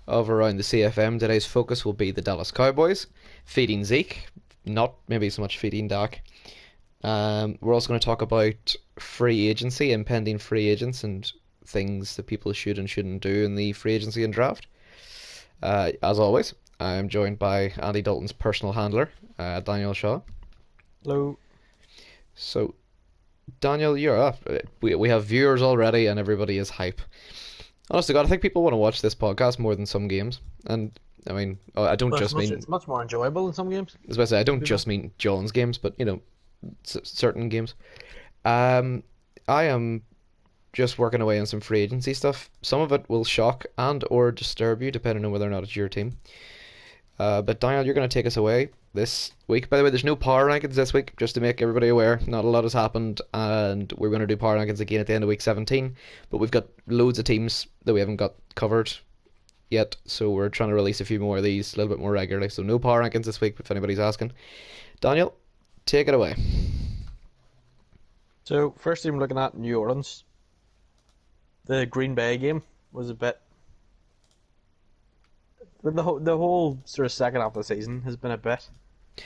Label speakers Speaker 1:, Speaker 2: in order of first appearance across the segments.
Speaker 1: of around the CFM. Today's focus will be the Dallas Cowboys, feeding Zeke, not maybe so much feeding Dak. We're also going to talk about free agency, impending free agents, and things that people should and shouldn't do in the free agency and draft. As always, I'm joined by Andy Dalton's personal handler, Daniel Shaw.
Speaker 2: Hello.
Speaker 1: So, Daniel, you're up. We have viewers already, and everybody is hype. Honest to God, I think people want to watch this podcast more than some games. And I mean, I don't
Speaker 2: Well,
Speaker 1: just mean.
Speaker 2: it's much more enjoyable in some games.
Speaker 1: As I say, I don't just mean John's games, but certain games. I am just working away on some free agency stuff. Some of it will shock and or disturb you, depending on whether or not it's your team. But Daniel, you're going to take us away this week. By the way, there's no power rankings this week, just to make everybody aware. Not a lot has happened, and we're going to do power rankings again at the end of week 17. But we've got loads of teams that we haven't got covered yet, so we're trying to release a few more of these a little bit more regularly. So no power rankings this week, if anybody's asking. Daniel, take it away.
Speaker 2: So first team looking at New Orleans. The Green Bay game was a bit. The whole sort of second half of the season has been a bit.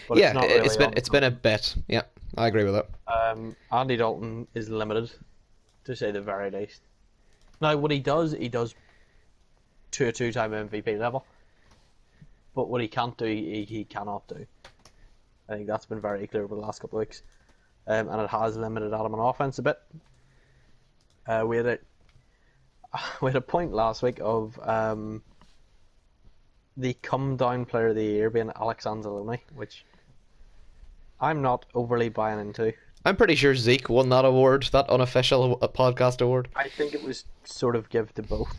Speaker 2: But
Speaker 1: Yeah,
Speaker 2: it's not really
Speaker 1: it's been a bit. Yeah, I agree with that.
Speaker 2: Andy Dalton is limited, to say the very least. Now, what he does to a two-time MVP level. But what he can't do, he cannot do. I think that's been very clear over the last couple of weeks. And it has limited Adam on offense a bit. We had a point last week of the come-down player of the year being Alex Anzalone, which I'm not overly buying into.
Speaker 1: I'm pretty sure Zeke won that award, that unofficial podcast award.
Speaker 2: I think it was sort of give to both.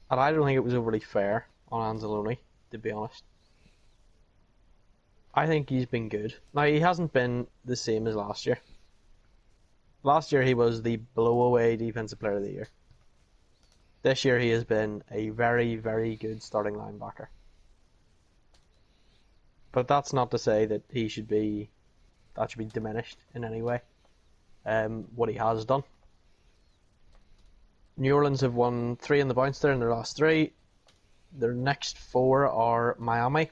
Speaker 2: And I don't think it was overly fair on Anzalone, to be honest. I think he's been good. Now, he hasn't been the same as last year. Last year he was the blow-away defensive player of the year. This year he has been a very, very good starting linebacker. But that's not to say that that should be diminished in any way. What he has done. New Orleans have won 3 in the bounce there in their last 3. Their next 4 are Miami,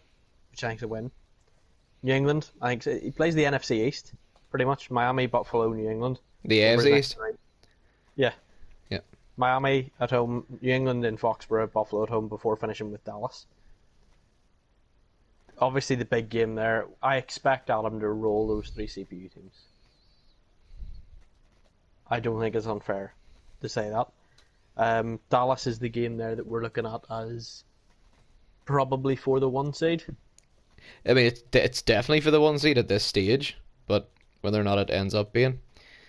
Speaker 2: which I think is a win. New England, I think he plays the NFC East, pretty much. Miami, Buffalo, New England.
Speaker 1: The AFC East?
Speaker 2: Yeah.
Speaker 1: Yeah.
Speaker 2: Miami at home, New England in Foxborough, Buffalo at home before finishing with Dallas. Obviously the big game there, I expect Adam to roll those 3 CPU teams. I don't think it's unfair to say that. Dallas is the game there that we're looking at as probably for the 1 seed.
Speaker 1: I mean, it's definitely for the 1 seed at this stage, but whether or not it ends up being.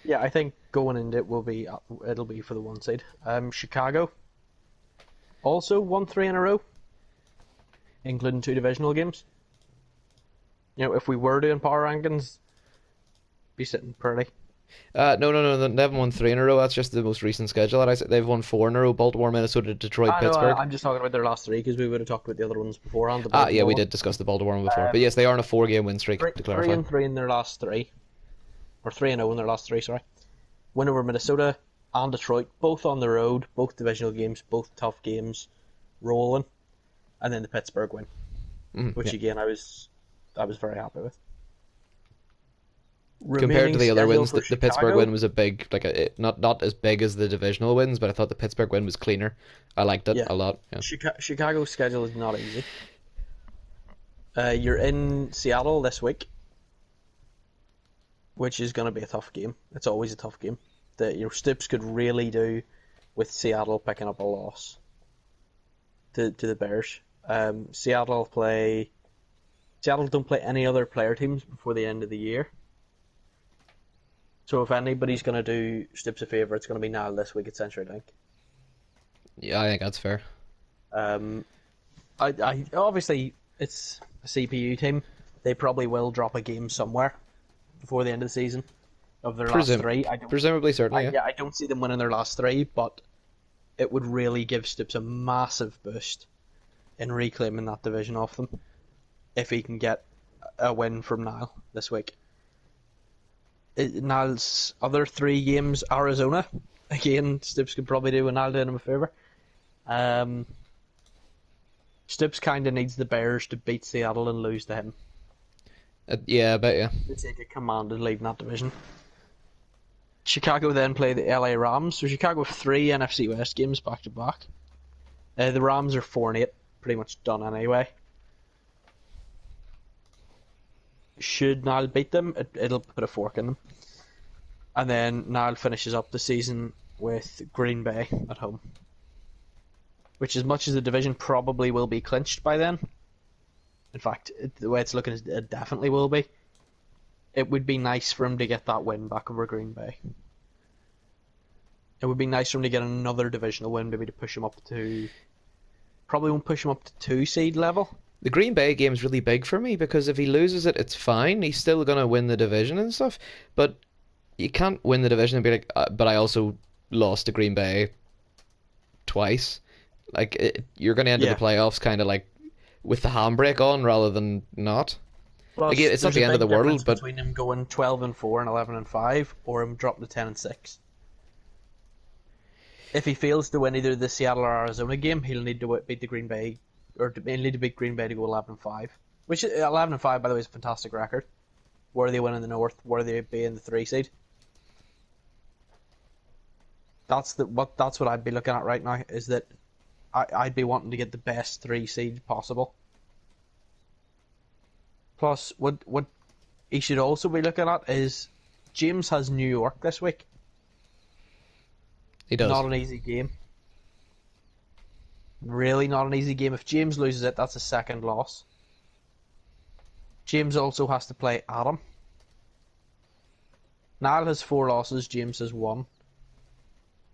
Speaker 2: Yeah, I think going into it it'll be for the 1 seed. Chicago also won 3 in a row, including 2 divisional games. You know, if we were doing power rankings, be sitting pretty.
Speaker 1: No, they haven't won 3 in a row. That's just the most recent schedule. That I said they've won 4 in a row: Baltimore, Minnesota, Detroit, Pittsburgh.
Speaker 2: I'm just talking about their last 3 because we would have talked about the other ones beforehand.
Speaker 1: Yeah, we did discuss the Baltimore one before. But yes, they are on a 4-game win streak, to clarify.
Speaker 2: 3-3 in their last 3. Or 3-0 in their last 3, sorry. Win over Minnesota and Detroit, both on the road, both divisional games, both tough games, rolling. And then the Pittsburgh win, which again I was very happy with.
Speaker 1: Compared to the other wins, the
Speaker 2: Chicago,
Speaker 1: Pittsburgh win was a big, not as big as the divisional wins, but I thought the Pittsburgh win was cleaner. I liked it a lot. Yeah.
Speaker 2: Chicago's schedule is not easy. You're in Seattle this week, which is going to be a tough game. It's always a tough game. Your Stoops could really do with Seattle picking up a loss to the Bears. Seattle don't play any other player teams before the end of the year. So if anybody's going to do Stoops a favour, it's going to be Nile this week at CenturyLink.
Speaker 1: Yeah, I think that's fair.
Speaker 2: I obviously it's a CPU team. They probably will drop a game somewhere before the end of the season of their last 3.
Speaker 1: Presumably, certainly.
Speaker 2: I don't see them winning their last 3, but it would really give Stoops a massive boost in reclaiming that division off them if he can get a win from Nile this week. Niall's other 3 games, Arizona. Again, Stoops could probably do a Niall doing him a favour. Stoops kind of needs the Bears to beat Seattle and lose to him
Speaker 1: Yeah, I bet, yeah.
Speaker 2: to take a command and leave in that division. Chicago then play the LA Rams. So Chicago have 3 NFC West games back to back. The Rams are 4-8, pretty much done anyway. Should Niall beat them, it'll put a fork in them. And then Niall finishes up the season with Green Bay at home. Which, as much as the division probably will be clinched by then, in fact, the way it's looking is it definitely will be, it would be nice for him to get that win back over Green Bay. It would be nice for him to get another divisional win, maybe to push him up to... Probably won't push him up to 2 seed level.
Speaker 1: The Green Bay game's really big for me because if he loses it, it's fine. He's still gonna win the division and stuff. But you can't win the division and be like, but I also lost to Green Bay twice. Like you're gonna enter the playoffs kind of like with the handbrake on rather than not.
Speaker 2: Plus,
Speaker 1: like, it's not the end of the world, but
Speaker 2: between him going 12-4 and 11-5, or him dropping to 10-6. If he fails to win either the Seattle or Arizona game, he'll need to beat the Green Bay, or he'll need to beat Green Bay to go 11-5. Which 11-5, by the way, is a fantastic record. Where they win in the North, where they be in the 3 seed. That's what I'd be looking at right now. Is that I'd be wanting to get the best 3 seed possible. Plus, what he should also be looking at is James has New York this week.
Speaker 1: He does.
Speaker 2: Not an easy game. Really not an easy game. If James loses it, that's a second loss. James also has to play Adam. Niall has 4 losses, James has 1.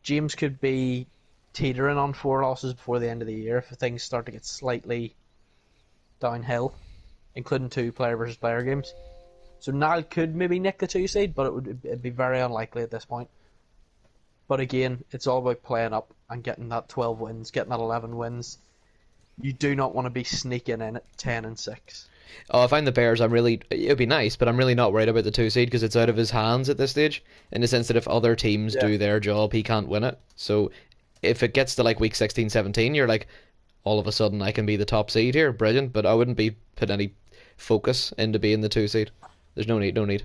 Speaker 2: James could be teetering on 4 losses before the end of the year if things start to get slightly downhill, including 2 player versus player games. So Niall could maybe nick the 2 seed, but it'd be very unlikely at this point. But again, it's all about playing up and getting that 12 wins, getting that 11 wins. You do not want to be sneaking in at 10-6.
Speaker 1: Oh, if I'm the Bears, it'd be nice, but I'm really not worried about the 2 seed because it's out of his hands at this stage, in the sense that if other teams do their job, he can't win it. So if it gets to like week 16, 17, you're like, all of a sudden I can be the top seed here, brilliant, but I wouldn't be putting any focus into being the 2 seed. There's no need.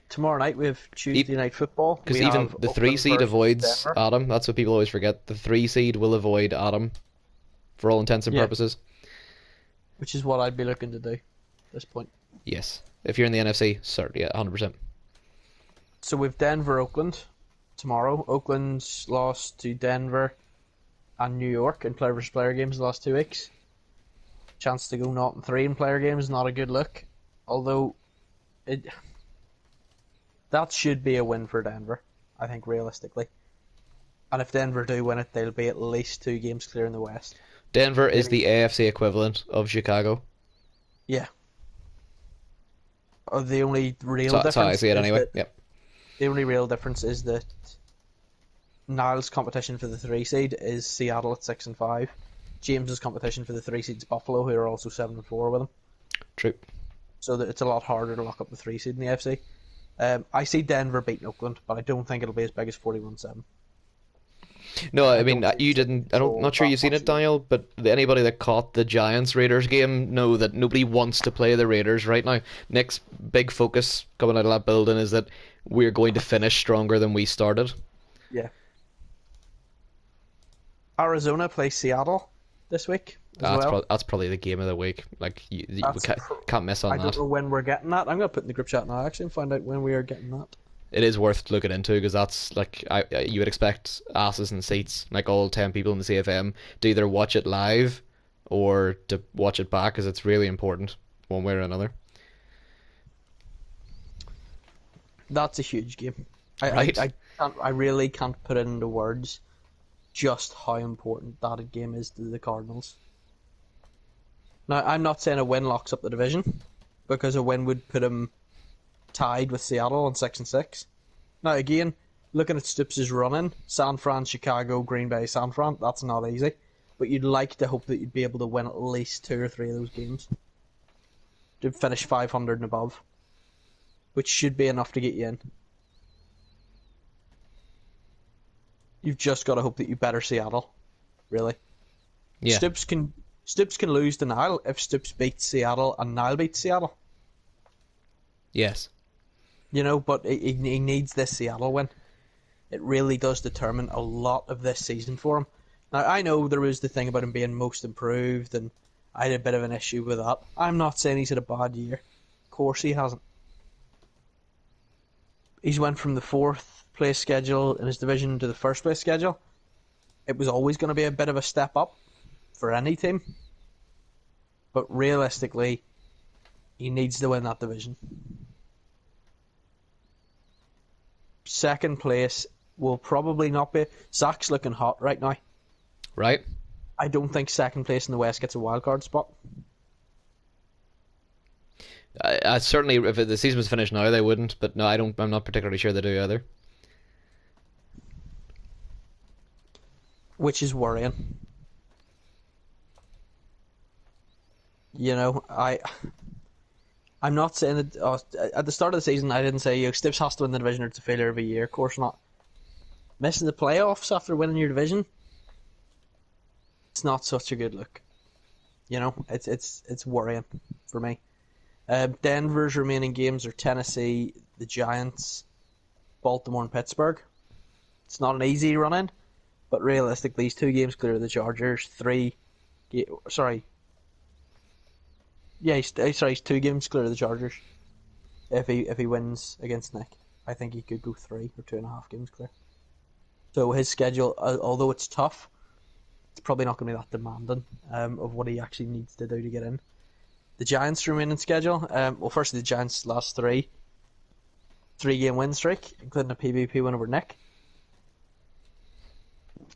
Speaker 2: Tomorrow night we have Tuesday night football.
Speaker 1: Because even the 3 seed avoids Denver. Adam. That's what people always forget. The 3 seed will avoid Adam for all intents and purposes.
Speaker 2: Which is what I'd be looking to do at this point.
Speaker 1: Yes. If you're in the NFC, certainly, yeah, 100%.
Speaker 2: So we've Denver, Oakland tomorrow. Oakland's lost to Denver and New York in player versus player games the last 2 weeks. Chance to go 0-3 in player games, not a good look. Although that should be a win for Denver, I think, realistically. And if Denver do win it, they'll be at least 2 games clear in the West.
Speaker 1: Denver is the AFC equivalent of Chicago.
Speaker 2: Yeah. The only real
Speaker 1: That's how I
Speaker 2: difference
Speaker 1: see it anyway. Yep.
Speaker 2: The only real difference is that Niall's competition for the 3 seed is Seattle at 6-5. James's competition for the 3 seed is Buffalo, who are also 7-4 with him.
Speaker 1: True.
Speaker 2: So that it's a lot harder to lock up the 3 seed in the AFC. I see Denver beating Oakland, but I don't think it'll be as big as 41-7.
Speaker 1: No, I mean, you didn't. I'm not sure you've seen it, Daniel, but anybody that caught the Giants-Raiders game know that nobody wants to play the Raiders right now. Nick's big focus coming out of that building is that we're going to finish stronger than we started.
Speaker 2: Yeah. Arizona plays Seattle this week as well.
Speaker 1: That's probably the game of the week. Like, we can't miss on that.
Speaker 2: I don't know when we're getting that. I'm going to put in the group chat now, actually, and find out when we are getting that.
Speaker 1: It is worth looking into because that's like you would expect asses in seats, like all 10 people in the CFM, to either watch it live or to watch it back because it's really important one way or another.
Speaker 2: That's a huge game.
Speaker 1: Right.
Speaker 2: I really can't put it into words just how important that game is to the Cardinals. Now, I'm not saying a win locks up the division because a win would put them tied with Seattle on 6-6. Now again, looking at Stoops' running, San Fran, Chicago, Green Bay, San Fran, that's not easy. But you'd like to hope that you'd be able to win at least 2 or 3 of those games to finish 500 and above, which should be enough to get you in. You've just got to hope that you better Seattle, really.
Speaker 1: Yeah.
Speaker 2: Stoops can Stoops can lose to Niall if Stoops beats Seattle and Niall beats Seattle.
Speaker 1: Yes.
Speaker 2: But he needs this Seattle win. It really does determine a lot of this season for him. Now, I know there was the thing about him being most improved, and I had a bit of an issue with that. I'm not saying he's had a bad year. Of course he hasn't. He's went from the 4th place schedule in his division to the 1st place schedule. It was always going to be a bit of a step up for any team. But realistically, he needs to win that division. 2nd place will probably not be. Zach's looking hot right now.
Speaker 1: Right?
Speaker 2: I don't think 2nd place in the West gets a wildcard spot.
Speaker 1: I certainly, if the season was finished now, they wouldn't. But no, I don't. I'm not particularly sure they do either.
Speaker 2: Which is worrying. I'm not saying that at the start of the season I didn't say Stips has to win the division or it's a failure of a year. Of course not. Missing the playoffs after winning your division, it's not such a good look. It's worrying for me. Denver's remaining games are Tennessee, the Giants, Baltimore, and Pittsburgh. It's not an easy run in, but realistically, he's 2 games clear of the Chargers. He's 2 games clear of the Chargers. If he wins against Nick, I think he could go 3 or 2.5 games clear. So his schedule, although it's tough, it's probably not going to be that demanding of what he actually needs to do to get in. The Giants' remaining schedule. Firstly, the Giants' last 3-game win streak, including a PvP win over Nick.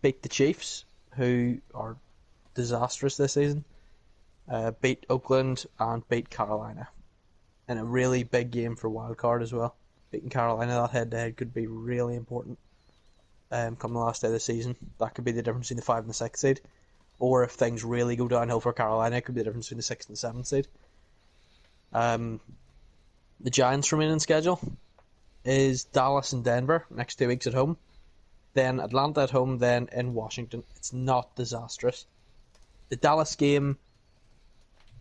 Speaker 2: Beat the Chiefs, who are disastrous this season. Beat Oakland and beat Carolina. In a really big game for wildcard as well. Beating Carolina, that head-to-head could be really important come the last day of the season. That could be the difference between the 5 and the 6 seed. Or if things really go downhill for Carolina, it could be the difference between the 6th and the 7th seed. The Giants' remaining schedule is Dallas and Denver, next 2 weeks at home. Then Atlanta at home, then in Washington. It's not disastrous. The Dallas game,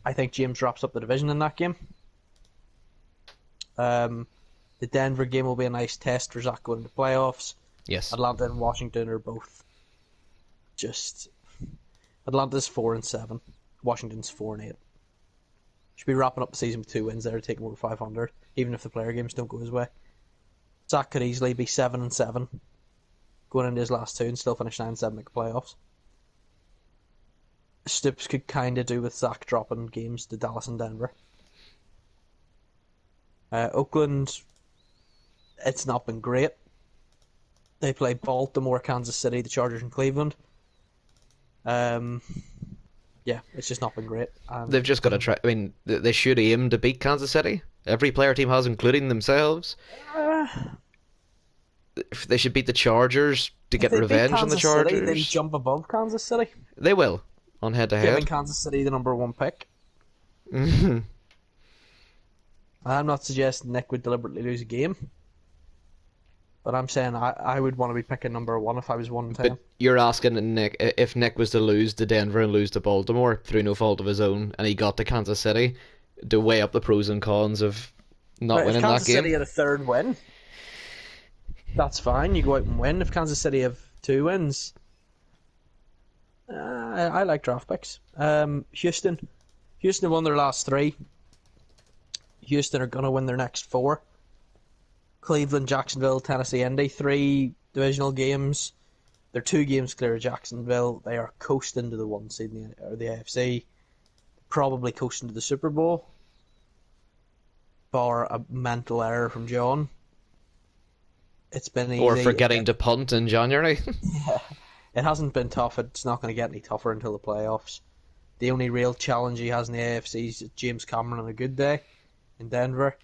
Speaker 2: I think James wraps up the division in that game. The Denver game will be a nice test for Zach going into playoffs.
Speaker 1: Yes.
Speaker 2: Atlanta and Washington are both just... Atlanta's 4-7. Washington's 4-8. Should be wrapping up the season with 2 wins there, taking over 500, even if the player games don't go his way. Zach could easily be 7-7, going into his last 2 and still finish 9-7 make the playoffs. Stoops could kind of do with Zach dropping games to Dallas and Denver. Oakland, it's not been great. They play Baltimore, Kansas City, the Chargers, and Cleveland. It's just not been great.
Speaker 1: They've just got to try. I mean, they should aim to beat Kansas City. Every player team has, including themselves. They should beat the Chargers to get revenge on the Chargers.
Speaker 2: City, they jump above Kansas City.
Speaker 1: They will on head-to-head.
Speaker 2: Giving Kansas City the number 1 pick. I'm not suggesting Nick would deliberately lose a game. But I'm saying I would want to be picking number 1 if I was 1-10.
Speaker 1: But you're asking Nick, if Nick was to lose to Denver and lose to Baltimore through no fault of his own, and he got to Kansas City, to weigh up the pros and cons of not winning that game.
Speaker 2: If Kansas City had a 3rd win, that's fine. You go out and win. If Kansas City have 2 wins, I like draft picks. Houston have won their last 3. Houston are going to win their next 4. Cleveland, Jacksonville, Tennessee, Indy, 3 divisional games. They're 2 games clear of Jacksonville. They are coasting to the 1 seed in the AFC. Probably coasting to the Super Bowl. Bar a mental error from John. It's been easy.
Speaker 1: Or forgetting to punt in January.
Speaker 2: Yeah, it hasn't been tough. It's not going to get any tougher until the playoffs. The only real challenge he has in the AFC is James Cameron on a good day in Denver.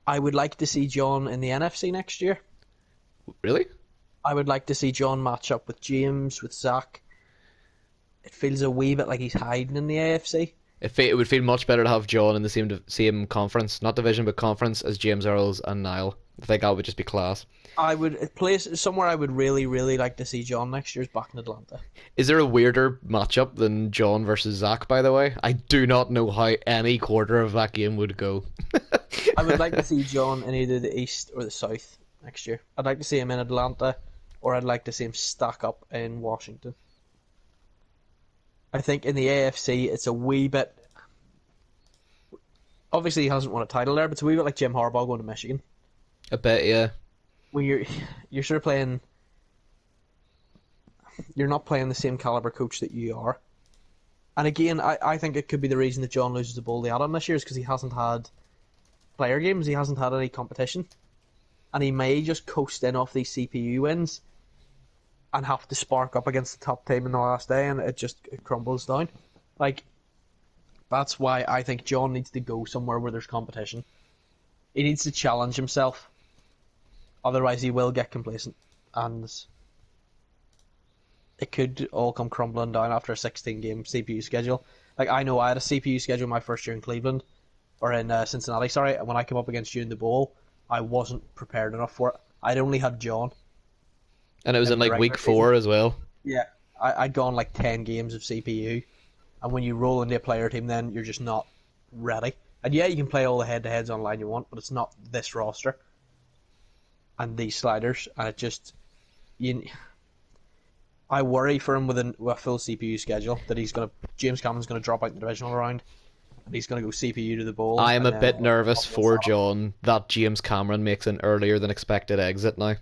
Speaker 2: I would like to see John in the NFC next year.
Speaker 1: Really?
Speaker 2: I would like to see John match up with James, with Zach. It feels a wee bit like he's hiding in the AFC.
Speaker 1: It would feel much better to have John in the same conference, not division, but conference, as James, Jearls, and Niall. I think that would just be class.
Speaker 2: I would place somewhere I would really, really like to see John next year is back in Atlanta.
Speaker 1: Is there a weirder matchup than John versus Zach, by the way? I do not know how any quarter of that game would go.
Speaker 2: I would like to see John in either the East or the South next year. I'd like to see him in Atlanta, or I'd like to see him stack up in Washington. I think in the AFC, it's a wee bit. Obviously, he hasn't won a title there, but it's a wee bit like Jim Harbaugh going to Michigan.
Speaker 1: I bet, yeah.
Speaker 2: When you're sort of playing, you're not playing the same caliber coach that you are. And again, I think it could be the reason that John loses the Bowl the Adam this year is because he hasn't had player games, he hasn't had any competition, and he may just coast in off these CPU wins and have to spark up against the top team in the last day, and it crumbles down. Like, that's why I think John needs to go somewhere where there's competition. He needs to challenge himself. Otherwise, he will get complacent, and it could all come crumbling down after a 16-game CPU schedule. Like, I know I had a CPU schedule my first year in Cleveland, or in Cincinnati, sorry, and when I came up against you in the bowl, I wasn't prepared enough for it. I'd only had John.
Speaker 1: And it was in
Speaker 2: the
Speaker 1: like week
Speaker 2: regular
Speaker 1: 4 as well.
Speaker 2: Yeah, I'd gone like 10 games of CPU, and when you roll into a player team, then you're just not ready. And yeah, you can play all the head-to-heads online you want, but it's not this roster and these sliders, and it just I worry for him with a full CPU schedule that James Cameron's gonna drop out in the divisional round, and he's gonna go CPU to the bowl.
Speaker 1: I am
Speaker 2: and
Speaker 1: a
Speaker 2: then
Speaker 1: bit nervous for
Speaker 2: Adam.
Speaker 1: John that James Cameron makes an earlier than expected exit now.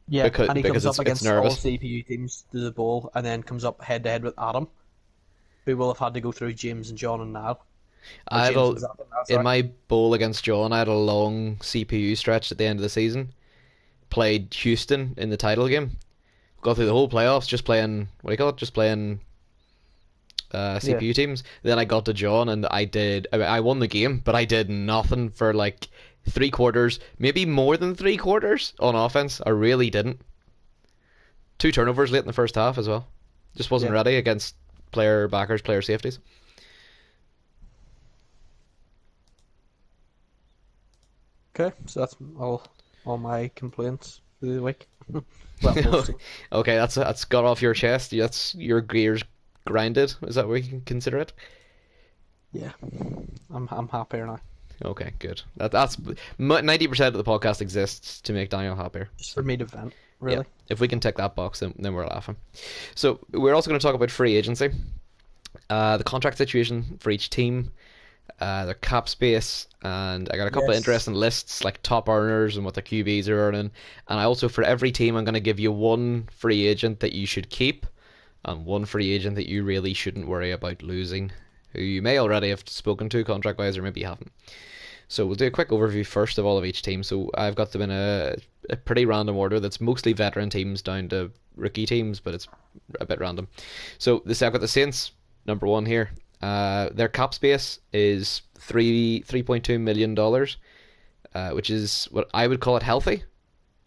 Speaker 2: Yeah, and he
Speaker 1: because
Speaker 2: comes up
Speaker 1: it's
Speaker 2: against all
Speaker 1: nervous.
Speaker 2: CPU teams to the bowl, and then comes up head-to-head with Adam, who will have had to go through James and John and Niall. Or
Speaker 1: I had
Speaker 2: James
Speaker 1: a,
Speaker 2: and Zach and Niall,
Speaker 1: in
Speaker 2: sorry.
Speaker 1: my bowl against John, I had a long CPU stretch at the end of the season. Played Houston in the title game. Got through the whole playoffs just playing, what do you call it? Just playing
Speaker 2: Yeah.
Speaker 1: CPU teams. Then I got to John and I won the game, but I did nothing for like 3/4, maybe more than 3/4 on offense. I really didn't. 2 turnovers late in the first half as well. Just wasn't
Speaker 2: Yeah.
Speaker 1: ready against player backers, player safeties.
Speaker 2: Okay, so that's all my complaints for the week. Well, most of them.
Speaker 1: Okay, that's got off your chest. That's your gears grinded. Is that what you can consider it?
Speaker 2: Yeah, I'm happier now.
Speaker 1: Okay, good. That's 90% of the podcast exists to make Daniel happier.
Speaker 2: Just
Speaker 1: So,
Speaker 2: for me to vent,
Speaker 1: yeah,
Speaker 2: really.
Speaker 1: if we can tick that box, then we're laughing. So we're also going to talk about free agency, the contract situation for each team, their cap space, and I got a couple of
Speaker 2: Yes.
Speaker 1: interesting lists like top earners and what the QBs are earning. And I also, for every team, I'm going to give you one free agent that you should keep and one free agent that you really shouldn't worry about losing, who you may already have spoken to contract wise or maybe you haven't. So we'll do a quick overview first of all of each team. So I've got them in a pretty random order that's mostly veteran teams down to rookie teams, but it's a bit random. So I've got the Saints, number 1 here. Their cap space is $3.2 million, which is what I would call it healthy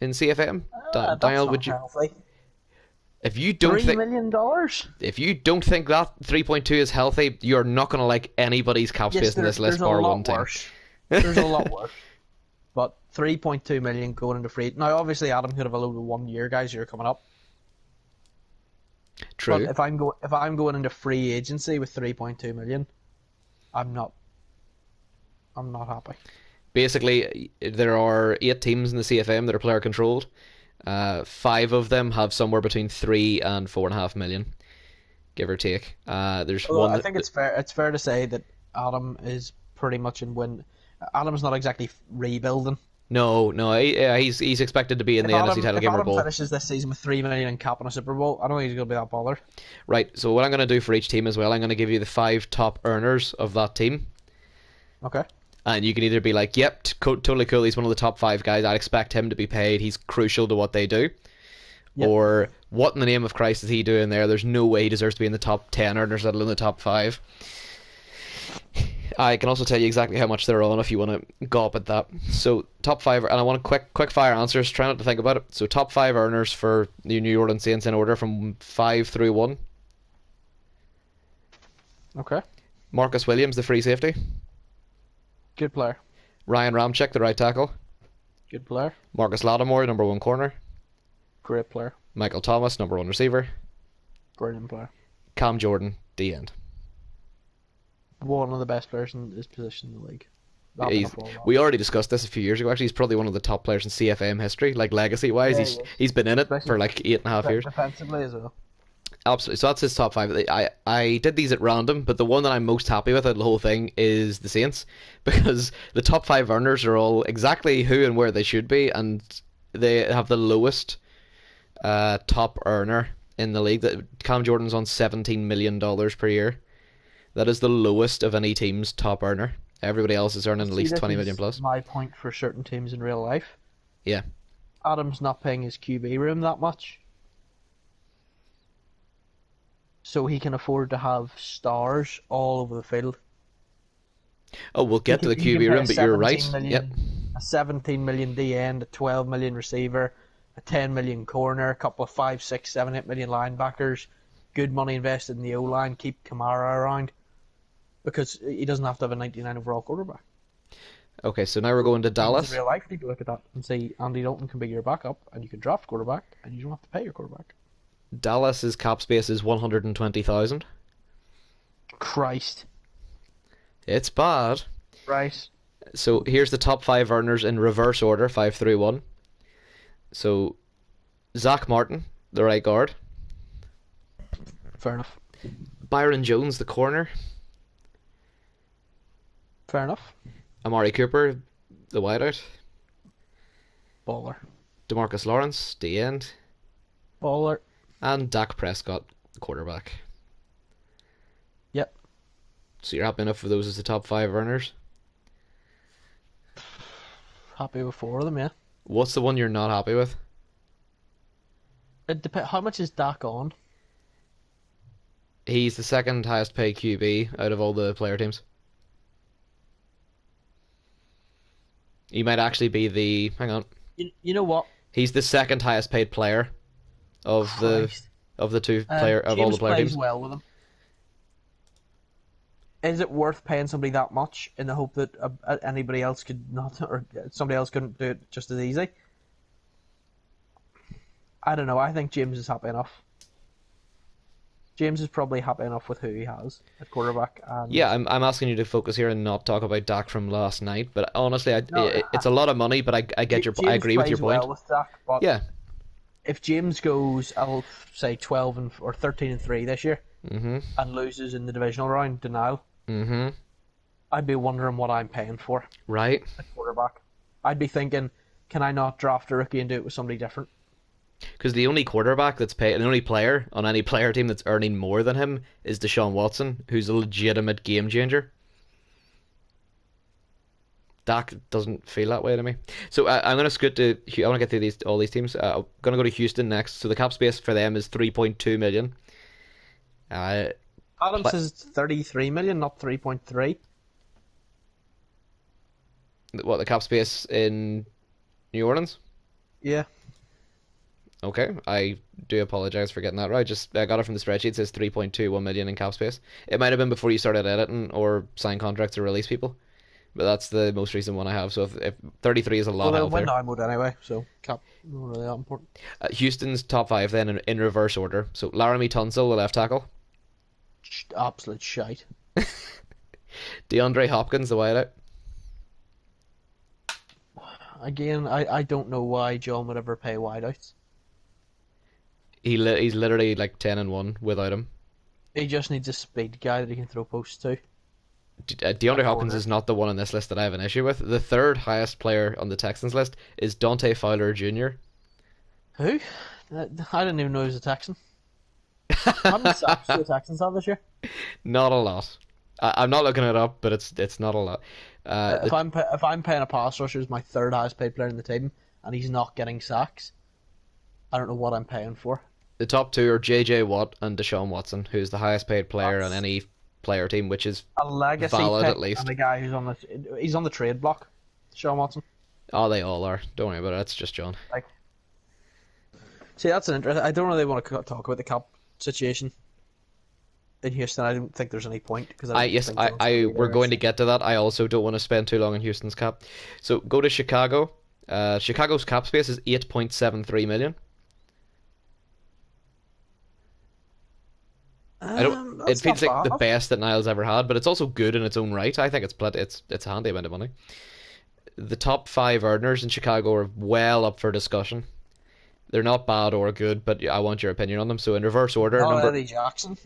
Speaker 1: in CFM.
Speaker 2: That's
Speaker 1: Daniel,
Speaker 2: not
Speaker 1: would you?
Speaker 2: healthy.
Speaker 1: If you don't
Speaker 2: $3
Speaker 1: think
Speaker 2: million?
Speaker 1: if you don't think that 3.2 is healthy, you're not going to like anybody's cap
Speaker 2: Yes,
Speaker 1: space in this list
Speaker 2: there's a
Speaker 1: bar one
Speaker 2: lot
Speaker 1: team.
Speaker 2: worse. There's a lot worse. But 3.2 million going into free. Now, obviously, Adam could have a load of 1 year guys who are coming up.
Speaker 1: True.
Speaker 2: But if I'm going into free agency with 3.2 million, I'm not happy.
Speaker 1: Basically, there are 8 teams in the CFM that are player controlled. 5 of them have somewhere between 3 and 4.5 million, give or take. There's
Speaker 2: Although
Speaker 1: one.
Speaker 2: I think it's fair. It's fair to say that Adam is pretty much in win. Adam's not exactly rebuilding.
Speaker 1: No, he's expected to be in the NFC title
Speaker 2: If
Speaker 1: game or
Speaker 2: Adam
Speaker 1: bowl.
Speaker 2: finishes this season with 3 million in cap on a Super Bowl, I don't think he's going to be that bothered.
Speaker 1: Right. So what I'm going to do for each team as well, I'm going to give you the 5 top earners of that team,
Speaker 2: Okay.
Speaker 1: and you can either be like, "Yep, totally cool. He's one of the top 5 guys. I'd expect him to be paid. He's crucial to what they do."
Speaker 2: Yep.
Speaker 1: Or what in the name of Christ is he doing there? There's no way he deserves to be in the top 10 earners, let alone the top 5. I can also tell you exactly how much they're on if you want to gawp at that. So top 5, and I want quick fire answers. Try not to think about it. So top 5 earners for the New Orleans Saints in order from 5 through 1.
Speaker 2: Okay.
Speaker 1: Marcus Williams, the free safety.
Speaker 2: Good player.
Speaker 1: Ryan Ramczyk, the right tackle.
Speaker 2: Good player.
Speaker 1: Marcus Lattimore, number one corner.
Speaker 2: Great player.
Speaker 1: Michael Thomas, number one receiver.
Speaker 2: Brilliant player.
Speaker 1: Cam Jordan, the end.
Speaker 2: One of the best players in his position in the league.
Speaker 1: We already discussed this a few years ago. Actually, he's probably one of the top players in CFM history, like legacy wise.
Speaker 2: Yeah,
Speaker 1: He's been in it
Speaker 2: especially
Speaker 1: for like 8.5 years.
Speaker 2: defensively as well.
Speaker 1: Absolutely. So that's his top five. I did these at random, but the one that I'm most happy with out of the whole thing is the Saints, because the top five earners are all exactly who and where they should be, and they have the lowest top earner in the league. That Cam Jordan's on $17 million per year. That is the lowest of any team's top earner. Everybody else is earning at least 20 million plus.
Speaker 2: My point for certain teams in real life.
Speaker 1: Yeah.
Speaker 2: Adam's not paying his QB room that much, so he can afford to have stars all over the field.
Speaker 1: Oh, we'll get to the QB room, but you're right. Yep.
Speaker 2: A 17 million D end, a 12 million receiver, a 10 million corner, a couple of 5, 6, 7, 8 million linebackers, good money invested in the O-line, keep Kamara around, because he doesn't have to have a 99 overall quarterback.
Speaker 1: Okay, so now we're going to Dallas.
Speaker 2: In real life, people look at that and say Andy Dalton can be your backup, and you can draft quarterback, and you don't have to pay your quarterback.
Speaker 1: Dallas's cap space is 120,000.
Speaker 2: Christ.
Speaker 1: It's bad.
Speaker 2: Right.
Speaker 1: So here's the top five earners in reverse order, 5-3-1. So Zach Martin, the right guard.
Speaker 2: Fair enough.
Speaker 1: Byron Jones, the corner.
Speaker 2: Fair enough.
Speaker 1: Amari Cooper, the wideout.
Speaker 2: Baller.
Speaker 1: DeMarcus Lawrence, the end.
Speaker 2: Baller.
Speaker 1: And Dak Prescott, the quarterback.
Speaker 2: Yep.
Speaker 1: So you're happy enough for those as the top five earners?
Speaker 2: Happy with 4 of them, yeah.
Speaker 1: What's the one you're not happy with?
Speaker 2: It depends. How much is Dak on?
Speaker 1: He's the second highest paid QB out of all the player teams. He might actually be the... Hang on.
Speaker 2: You know what?
Speaker 1: He's the second highest paid player of
Speaker 2: Christ.
Speaker 1: the two player of all the player
Speaker 2: plays
Speaker 1: teams.
Speaker 2: well with him. Is it worth paying somebody that much in the hope that anybody else could not, or somebody else couldn't do it just as easy? I don't know. I think James is happy enough. James is probably happy enough with who he has at quarterback. And
Speaker 1: Yeah, I'm asking you to focus here and not talk about Dak from last night. But honestly,
Speaker 2: No,
Speaker 1: it's a lot of money. But I get your, I
Speaker 2: James
Speaker 1: agree with your
Speaker 2: plays
Speaker 1: point.
Speaker 2: well with Dak, but
Speaker 1: Yeah.
Speaker 2: if James goes, I'll say 12 or 13-3 this year,
Speaker 1: Mhm.
Speaker 2: and loses in the divisional round, denial,
Speaker 1: Mhm.
Speaker 2: I'd be wondering what I'm paying for
Speaker 1: Right.
Speaker 2: at quarterback. I'd be thinking, can I not draft a rookie and do it with somebody different?
Speaker 1: Because the only quarterback that's paid, the only player on any player team that's earning more than him is Deshaun Watson, who's a legitimate game changer. Dak doesn't feel that way to me. So I'm going to scoot to. I want to get through all these teams. I'm going to go to Houston next. So the cap space for them is 3.2 million.
Speaker 2: Adam says it's 33 million, not 3.3.
Speaker 1: What, the cap space in New Orleans?
Speaker 2: Yeah.
Speaker 1: Okay, I do apologize for getting that right. I got it from the spreadsheet. It says 3.21 million in cap space. It might have been before you started editing or signed contracts or release people, but that's the most recent one I have. So if 33 is a lot
Speaker 2: Well, they'll
Speaker 1: healthier.
Speaker 2: win now mode anyway, so cap not really that important.
Speaker 1: Houston's top five then in reverse order. So Laramie Tunsil, the left tackle.
Speaker 2: Absolute shite.
Speaker 1: DeAndre Hopkins, the wideout.
Speaker 2: Again, I don't know why John would ever pay wideouts.
Speaker 1: He's literally like 10-1 without him.
Speaker 2: He just needs a speed guy that he can throw posts to.
Speaker 1: DeAndre Hopkins is not the one on this list that I have an issue with. The third highest player on the Texans list is Dante Fowler Jr.
Speaker 2: Who? I didn't even know he was a Texan. How many sacks do the Texans have this year?
Speaker 1: Not a lot. I'm not looking it up, but it's not a lot.
Speaker 2: If I'm paying a pass rusher who's my third highest paid player in the team, and he's not getting sacks, I don't know what I'm paying for.
Speaker 1: The top two are J.J. Watt and Deshaun Watson, who's the highest paid player on any player team, which is
Speaker 2: a legacy
Speaker 1: valid
Speaker 2: pick
Speaker 1: at least.
Speaker 2: and a guy he's on the trade block. Deshaun Watson.
Speaker 1: Oh, they all are. Don't worry about it. That's just John.
Speaker 2: Like, see, that's an interesting. I don't really want to talk about the cap situation in Houston. I don't think there's any point because
Speaker 1: we're going to get to that. I also don't want to spend too long in Houston's cap. So go to Chicago. Chicago's cap space is 8.73 million. I don't. It
Speaker 2: That's
Speaker 1: feels
Speaker 2: not
Speaker 1: like the
Speaker 2: bad.
Speaker 1: best that Niles ever had, but it's also good in its own right. I think it's a handy amount of money. The top five earners in Chicago are well up for discussion. They're not bad or good, but I want your opinion on them. So in reverse order,
Speaker 2: Not
Speaker 1: number
Speaker 2: Eddie Jackson.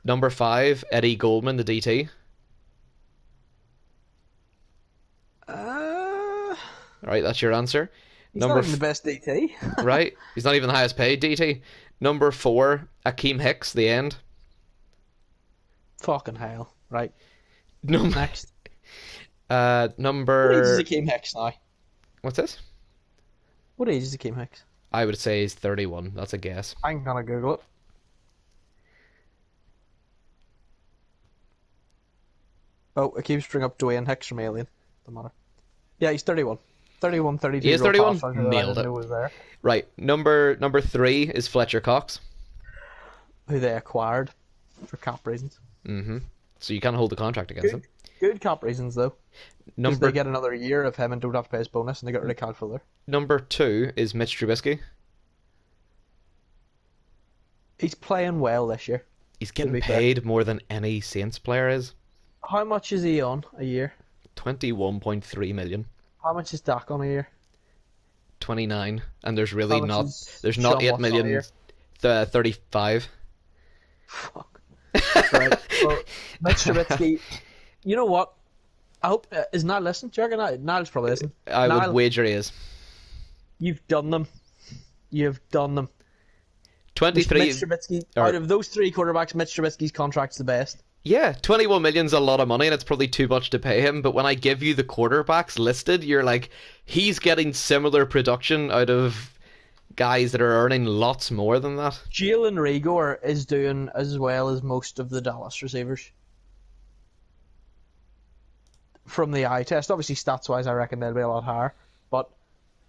Speaker 1: number five, Eddie Goldman, the DT.
Speaker 2: Uh,
Speaker 1: All right, that's your answer.
Speaker 2: he's not
Speaker 1: Number
Speaker 2: even the best DT.
Speaker 1: right, he's not even the highest paid DT. Number four, Akeem Hicks, the end.
Speaker 2: Fucking hell. Right.
Speaker 1: Number
Speaker 2: Next. What age is
Speaker 1: number
Speaker 2: Akeem Hicks now?
Speaker 1: what's this?
Speaker 2: What age is Akeem Hicks?
Speaker 1: I would say he's 31. That's a guess.
Speaker 2: I'm gonna Google it. Oh, it keeps bringing up Dwayne Hicks from Alien. Doesn't matter. Yeah, he's 31. 31,
Speaker 1: He
Speaker 2: 32
Speaker 1: is
Speaker 2: real
Speaker 1: 31.
Speaker 2: fast. I
Speaker 1: Nailed
Speaker 2: didn't
Speaker 1: it.
Speaker 2: know was there.
Speaker 1: Right, number three is Fletcher Cox.
Speaker 2: Who they acquired for cap reasons.
Speaker 1: Mm-hmm. So you can't hold the contract against him.
Speaker 2: Good cap reasons though. Because they
Speaker 1: Number
Speaker 2: get another year of him and don't have to pay his bonus, and they get rid of Cal Fuller.
Speaker 1: number two is Mitch Trubisky.
Speaker 2: He's playing well this year.
Speaker 1: He's
Speaker 2: To
Speaker 1: getting
Speaker 2: be fair.
Speaker 1: paid more than any Saints player is.
Speaker 2: How much is he on a year?
Speaker 1: 21.3 million.
Speaker 2: How much is Dak on a year?
Speaker 1: 29, and there's really
Speaker 2: How much
Speaker 1: not.
Speaker 2: is
Speaker 1: There's not
Speaker 2: Sean
Speaker 1: 8
Speaker 2: Watson on a
Speaker 1: million.
Speaker 2: year?
Speaker 1: 35.
Speaker 2: Fuck. Right. Well, Mitch Trubisky. You know what? I hope is Niall listening? Do you reckon Niall's probably listening?
Speaker 1: I would
Speaker 2: Niall,
Speaker 1: wager he is.
Speaker 2: you've done them. You've done them.
Speaker 1: 23.
Speaker 2: Mitch Trubisky.
Speaker 1: or-
Speaker 2: Out of those three quarterbacks, Mitch Trubisky's contract's the best.
Speaker 1: Yeah, 21 million's a lot of money, and it's probably too much to pay him. But when I give you the quarterbacks listed, you're like, he's getting similar production out of guys that are earning lots more than that.
Speaker 2: Jalen Rigor is doing as well as most of the Dallas receivers. From the eye test, obviously stats wise, I reckon they'll be a lot higher. But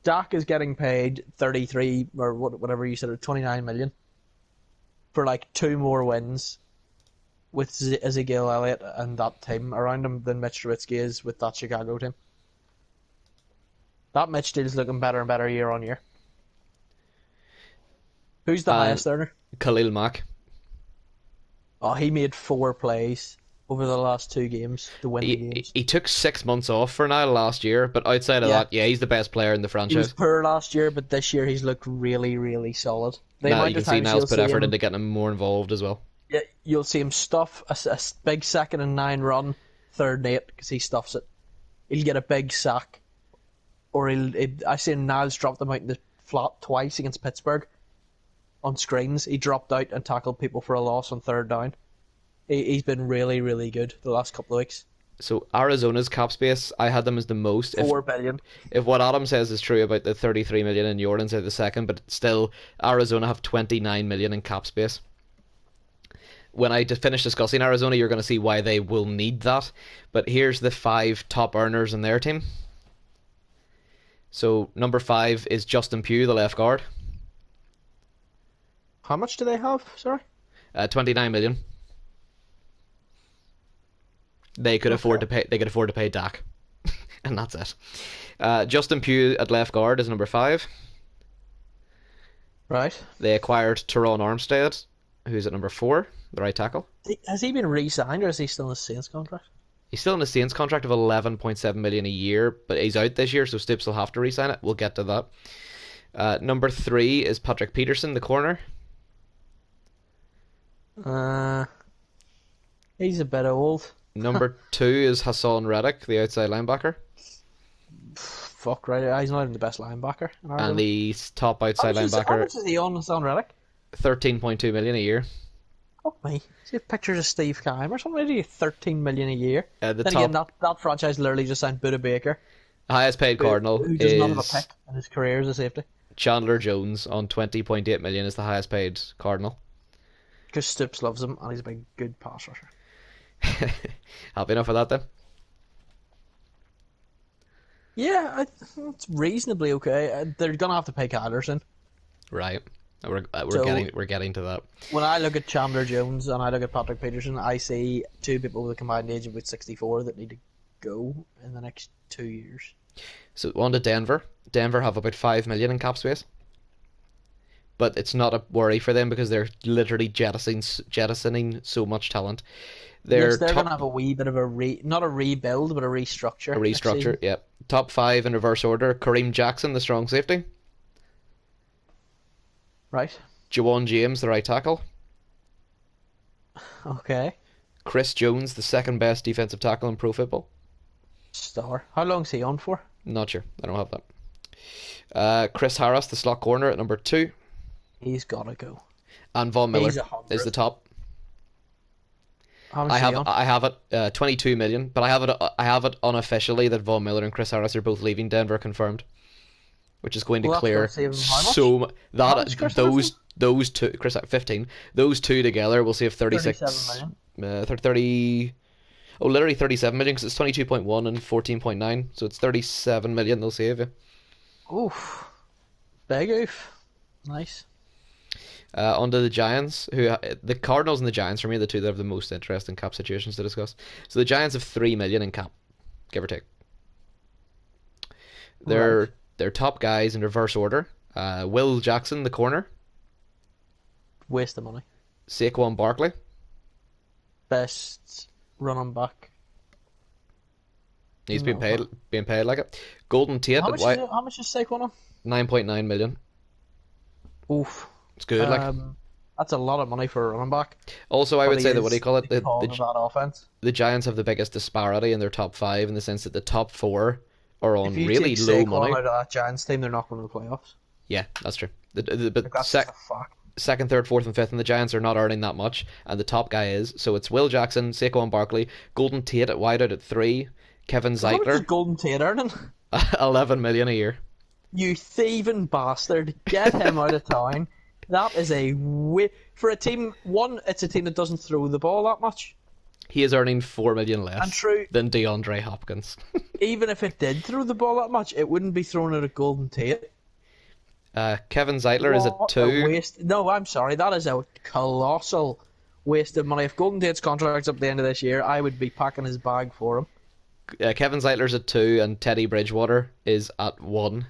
Speaker 2: Dak is getting paid 33 or whatever you said, 29 million for like two more wins with Ezekiel Elliott and that team around him than Mitch Trubisky is with that Chicago team. That Mitch deal is looking better and better year on year. Who's the highest earner?
Speaker 1: Khalil Mack.
Speaker 2: Oh, he made 4 plays over the last 2 games to win the games.
Speaker 1: He took 6 months off for now last year, but outside of
Speaker 2: Yeah.
Speaker 1: that, yeah, he's the best player in the
Speaker 2: He was
Speaker 1: franchise.
Speaker 2: poor last year, but this year he's looked really, really solid. The
Speaker 1: Now
Speaker 2: amount
Speaker 1: you can
Speaker 2: of
Speaker 1: see
Speaker 2: times
Speaker 1: Niles
Speaker 2: you'll
Speaker 1: put
Speaker 2: see
Speaker 1: effort
Speaker 2: him,
Speaker 1: into getting him more involved as well.
Speaker 2: yeah, you'll see him stuff a big 2nd and 9 run, 3rd and 8 because he stuffs it. He'll get a big sack, or I seen Niles drop them out in the flat twice against Pittsburgh on screens. He dropped out and tackled people for a loss on 3rd down. He's been really, really good the last couple of weeks.
Speaker 1: So Arizona's cap space, I had them as the most.
Speaker 2: 4 billion.
Speaker 1: If what Adam says is true about the 33 million in New Orleans are the second, but still Arizona have 29 million in cap space. When I finish discussing Arizona, you're going to see why they will need that. But here's the 5 top earners in their team. So number 5 is Justin Pugh, the left guard,
Speaker 2: How much do they have? Sorry.
Speaker 1: 29 million. They could afford to
Speaker 2: Okay.
Speaker 1: pay. They could afford to pay Dak, and that's it. Justin Pugh at left guard is number 5.
Speaker 2: Right.
Speaker 1: They acquired Teron Armstead, who's at number 4, the right tackle.
Speaker 2: Has he been re-signed, or is he still in the Saints contract?
Speaker 1: He's still in a Saints contract of 11.7 million a year, but he's out this year, so Stoops will have to re-sign it. We'll get to that. Number 3 is Patrick Peterson, the corner.
Speaker 2: He's a bit old.
Speaker 1: Number 2 is Hassan Reddick, the outside linebacker,
Speaker 2: Fuck right, he's not even the best linebacker. In
Speaker 1: and
Speaker 2: Ireland.
Speaker 1: the top outside
Speaker 2: How
Speaker 1: linebacker,
Speaker 2: much is he on Hassan Reddick?
Speaker 1: 13.2 million a year.
Speaker 2: Fuck me. See pictures of Steve Keim or something. They do 13 million a year.
Speaker 1: The
Speaker 2: Then
Speaker 1: top
Speaker 2: again, that franchise literally just signed Buda Baker,
Speaker 1: highest paid Cardinal
Speaker 2: who does not have a
Speaker 1: is
Speaker 2: pick in his career as a safety.
Speaker 1: Chandler Jones on 20.8 million is the highest paid Cardinal.
Speaker 2: Because Stoops loves him and he's a big good pass rusher.
Speaker 1: Happy enough with that then?
Speaker 2: Yeah, it's reasonably okay. They're gonna have to pay Kylerson.
Speaker 1: Right. We're
Speaker 2: So-
Speaker 1: getting to that.
Speaker 2: When I look at Chandler Jones and I look at Patrick Peterson, I see 2 people with a combined age of about 64 that need to go in the next 2 years.
Speaker 1: So on to Denver. Denver have about 5 million in cap space, but it's not a worry for them because they're literally jettisoning so much talent.
Speaker 2: Yes,
Speaker 1: Their
Speaker 2: they're going to
Speaker 1: top
Speaker 2: have a wee bit of not a rebuild, but a
Speaker 1: a
Speaker 2: restructure next
Speaker 1: restructure.
Speaker 2: season.
Speaker 1: Yeah, top five in reverse order: Kareem Jackson, the strong safety;
Speaker 2: Right.
Speaker 1: Jawan James, the right tackle;
Speaker 2: Okay.
Speaker 1: Chris Jones, the second best defensive tackle in pro football.
Speaker 2: Star. How long's he on for?
Speaker 1: Not sure. I don't have that. Chris Harris, the slot corner at number two,
Speaker 2: He's got to go.
Speaker 1: and Von
Speaker 2: He's
Speaker 1: Miller
Speaker 2: a
Speaker 1: is the
Speaker 2: hundred.
Speaker 1: top.
Speaker 2: How much is he on?
Speaker 1: I have it 22 million, but I have it unofficially that Von Miller and Chris Harris are both leaving Denver confirmed, which is going to
Speaker 2: Well, that's going
Speaker 1: clear
Speaker 2: to save him how much?
Speaker 1: so
Speaker 2: How much Chris Harrison?
Speaker 1: those two Chris 15 those two together will save
Speaker 2: 37
Speaker 1: 36
Speaker 2: million.
Speaker 1: 30 oh literally 37 million because it's 22.1 and 14.9, so it's 37 million they'll save you.
Speaker 2: Oof. Big oof. Nice.
Speaker 1: Onto the Giants, the Cardinals and the Giants for me are the two that have the most interesting cap situations to discuss. So the Giants have 3 million in cap, give or take.
Speaker 2: Right.
Speaker 1: Their top guys in reverse order: Will Jackson, the corner;
Speaker 2: Waste of money.
Speaker 1: Saquon Barkley;
Speaker 2: Best running back.
Speaker 1: he's
Speaker 2: No.
Speaker 1: being paid like it. Golden Tate
Speaker 2: How
Speaker 1: at
Speaker 2: much
Speaker 1: white,
Speaker 2: how much is Saquon on?
Speaker 1: 9.9 million.
Speaker 2: Oof.
Speaker 1: It's good. Like
Speaker 2: That's a lot of money for a running back.
Speaker 1: also, I
Speaker 2: But
Speaker 1: would
Speaker 2: he
Speaker 1: say that what do you
Speaker 2: is
Speaker 1: call it?
Speaker 2: the cog of that offense.
Speaker 1: The Giants have the biggest disparity in their top five in the sense that the top four are
Speaker 2: If
Speaker 1: on
Speaker 2: you
Speaker 1: really
Speaker 2: take
Speaker 1: low
Speaker 2: Saquon
Speaker 1: money.
Speaker 2: out of that Giants team, they're not going to the playoffs.
Speaker 1: Yeah, that's true.
Speaker 2: Like,
Speaker 1: But
Speaker 2: that's just a fact.
Speaker 1: second, third, fourth, and fifth, and the Giants are not earning that much, and the top guy is. So it's Will Jackson, Saquon Barkley, Golden Tate at wideout at 3, Kevin
Speaker 2: So how much is
Speaker 1: Zeitler,
Speaker 2: Golden Tate earning?
Speaker 1: 11 million a year.
Speaker 2: You thieving bastard! Get him out of town. That is for a team. One, it's a team that doesn't throw the ball that much.
Speaker 1: He is earning 4 million
Speaker 2: And
Speaker 1: less
Speaker 2: true,
Speaker 1: than DeAndre Hopkins.
Speaker 2: even if it did throw the ball that much, it wouldn't be thrown at a Golden Tate.
Speaker 1: Kevin Zeitler is at
Speaker 2: What a
Speaker 1: 2.
Speaker 2: waste! No, I'm sorry. That is a colossal waste of money. If Golden Tate's contract's up at the end of this year, I would be packing his bag for him.
Speaker 1: Kevin Zeitler's at 2, and Teddy Bridgewater is at 1.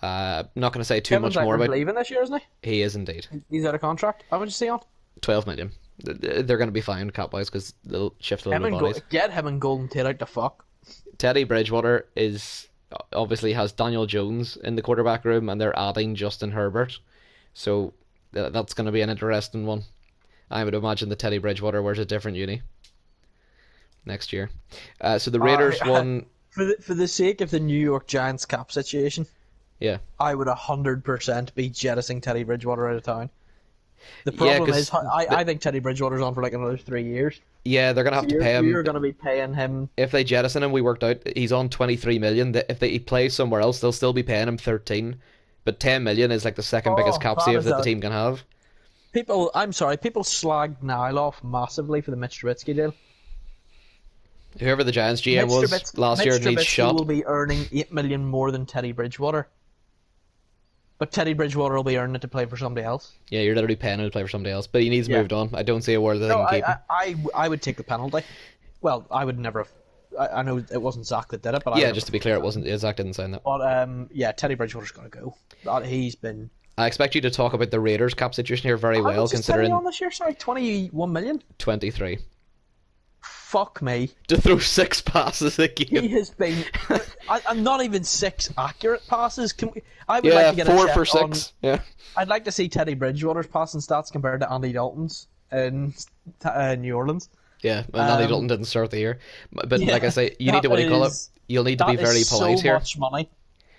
Speaker 1: Not going to say too
Speaker 2: Kevin
Speaker 1: much more
Speaker 2: Zeitler's
Speaker 1: about.
Speaker 2: leaving this year, isn't he?
Speaker 1: He is indeed.
Speaker 2: He's out of contract. How much is he on?
Speaker 1: 12 million. They're going to be fine cap wise because they'll shift a little bit of bodies.
Speaker 2: Get him and Golden Tate out the fuck.
Speaker 1: Teddy Bridgewater is obviously has Daniel Jones in the quarterback room, and they're adding Justin Herbert, so that's going to be an interesting one. I would imagine that Teddy Bridgewater wears a different uni next year. So the Raiders won.
Speaker 2: For the sake of the New York Giants cap situation,
Speaker 1: Yeah,
Speaker 2: I would 100% be jettisoning Teddy Bridgewater out of town. The
Speaker 1: Yeah,
Speaker 2: problem
Speaker 1: 'cause
Speaker 2: is, I think Teddy Bridgewater's on for like another 3 years.
Speaker 1: yeah, they're going to have to pay him.
Speaker 2: You're going to be paying him.
Speaker 1: If they jettison him, we worked out he's on 23 million. If he plays somewhere else, they'll still be paying him 13. But 10 million is like the second biggest cap
Speaker 2: that
Speaker 1: save
Speaker 2: is
Speaker 1: that the team can have.
Speaker 2: I'm sorry, people slagged Nile off massively for the Mitch Trubisky deal.
Speaker 1: Whoever the Giants GM
Speaker 2: Mitch
Speaker 1: was
Speaker 2: Trubisky,
Speaker 1: last year
Speaker 2: Mitch
Speaker 1: needs
Speaker 2: Trubisky
Speaker 1: shot.
Speaker 2: will be earning 8 million more than Teddy Bridgewater. But Teddy Bridgewater will be earning it to play for somebody else.
Speaker 1: Yeah, you're literally paying him to play for somebody else. But he needs
Speaker 2: Yeah.
Speaker 1: moved on. I don't see a world that they
Speaker 2: No,
Speaker 1: can keep him.
Speaker 2: I would take the penalty. Well, I would never have. I know it wasn't Zach that did it, but
Speaker 1: Yeah, just to be clear, it wasn't. Zach didn't sign that.
Speaker 2: But yeah, Teddy Bridgewater's got to go. He's been.
Speaker 1: I expect you to talk about the Raiders cap situation here very
Speaker 2: How
Speaker 1: well,
Speaker 2: much is Teddy
Speaker 1: considering
Speaker 2: on this year? Sorry, 21 million.
Speaker 1: 23
Speaker 2: Fuck me.
Speaker 1: to throw 6 passes a
Speaker 2: He
Speaker 1: game.
Speaker 2: has been. I'm not even 6 accurate passes. I would
Speaker 1: Yeah,
Speaker 2: like to get a
Speaker 1: 4
Speaker 2: check
Speaker 1: for
Speaker 2: on-
Speaker 1: 6. Yeah,
Speaker 2: I'd like to see Teddy Bridgewater's passing stats compared to Andy Dalton's in New Orleans.
Speaker 1: yeah. And Andy Dalton didn't start the year, but
Speaker 2: Yeah,
Speaker 1: like I say, you need to what do you call it? You'll need to be
Speaker 2: That is
Speaker 1: very polite
Speaker 2: so
Speaker 1: here.
Speaker 2: much money.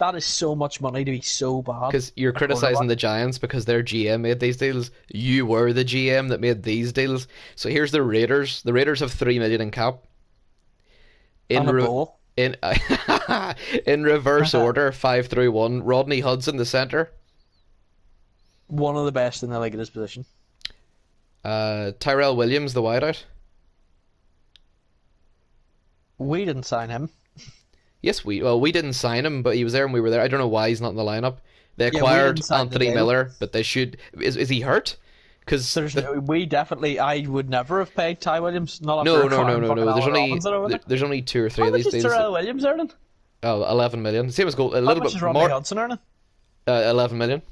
Speaker 2: That is so much money to be so bad.
Speaker 1: Because you're
Speaker 2: A
Speaker 1: criticizing
Speaker 2: quarterback.
Speaker 1: the Giants because their GM made these deals. You were the GM that made these deals. So here's the Raiders. The Raiders have 3 million in cap.
Speaker 2: On a bowl.
Speaker 1: In in reverse order, 5 through 1. Rodney Hudson, the center.
Speaker 2: One of the best in the league at his position.
Speaker 1: Tyrell Williams, the wideout.
Speaker 2: We didn't sign him.
Speaker 1: Yes, we didn't sign him, but he was there and we were there. I don't know why he's not in the lineup. They
Speaker 2: we
Speaker 1: acquired
Speaker 2: didn't sign the
Speaker 1: Anthony
Speaker 2: deal.
Speaker 1: Miller, but they should. Is he hurt? Because
Speaker 2: We definitely. I would never have paid Ty Williams. Not after
Speaker 1: no.
Speaker 2: acquiring fucking
Speaker 1: There's
Speaker 2: Allen
Speaker 1: only
Speaker 2: Robinson over there.
Speaker 1: there's only 2 or 3
Speaker 2: How
Speaker 1: of
Speaker 2: much
Speaker 1: these
Speaker 2: is
Speaker 1: deals.
Speaker 2: Terrell Williams earning?
Speaker 1: Oh, 11 million. Same as goal. A
Speaker 2: How
Speaker 1: little
Speaker 2: much
Speaker 1: bit
Speaker 2: is Rodney
Speaker 1: more.
Speaker 2: Hudson earning?
Speaker 1: 11 million.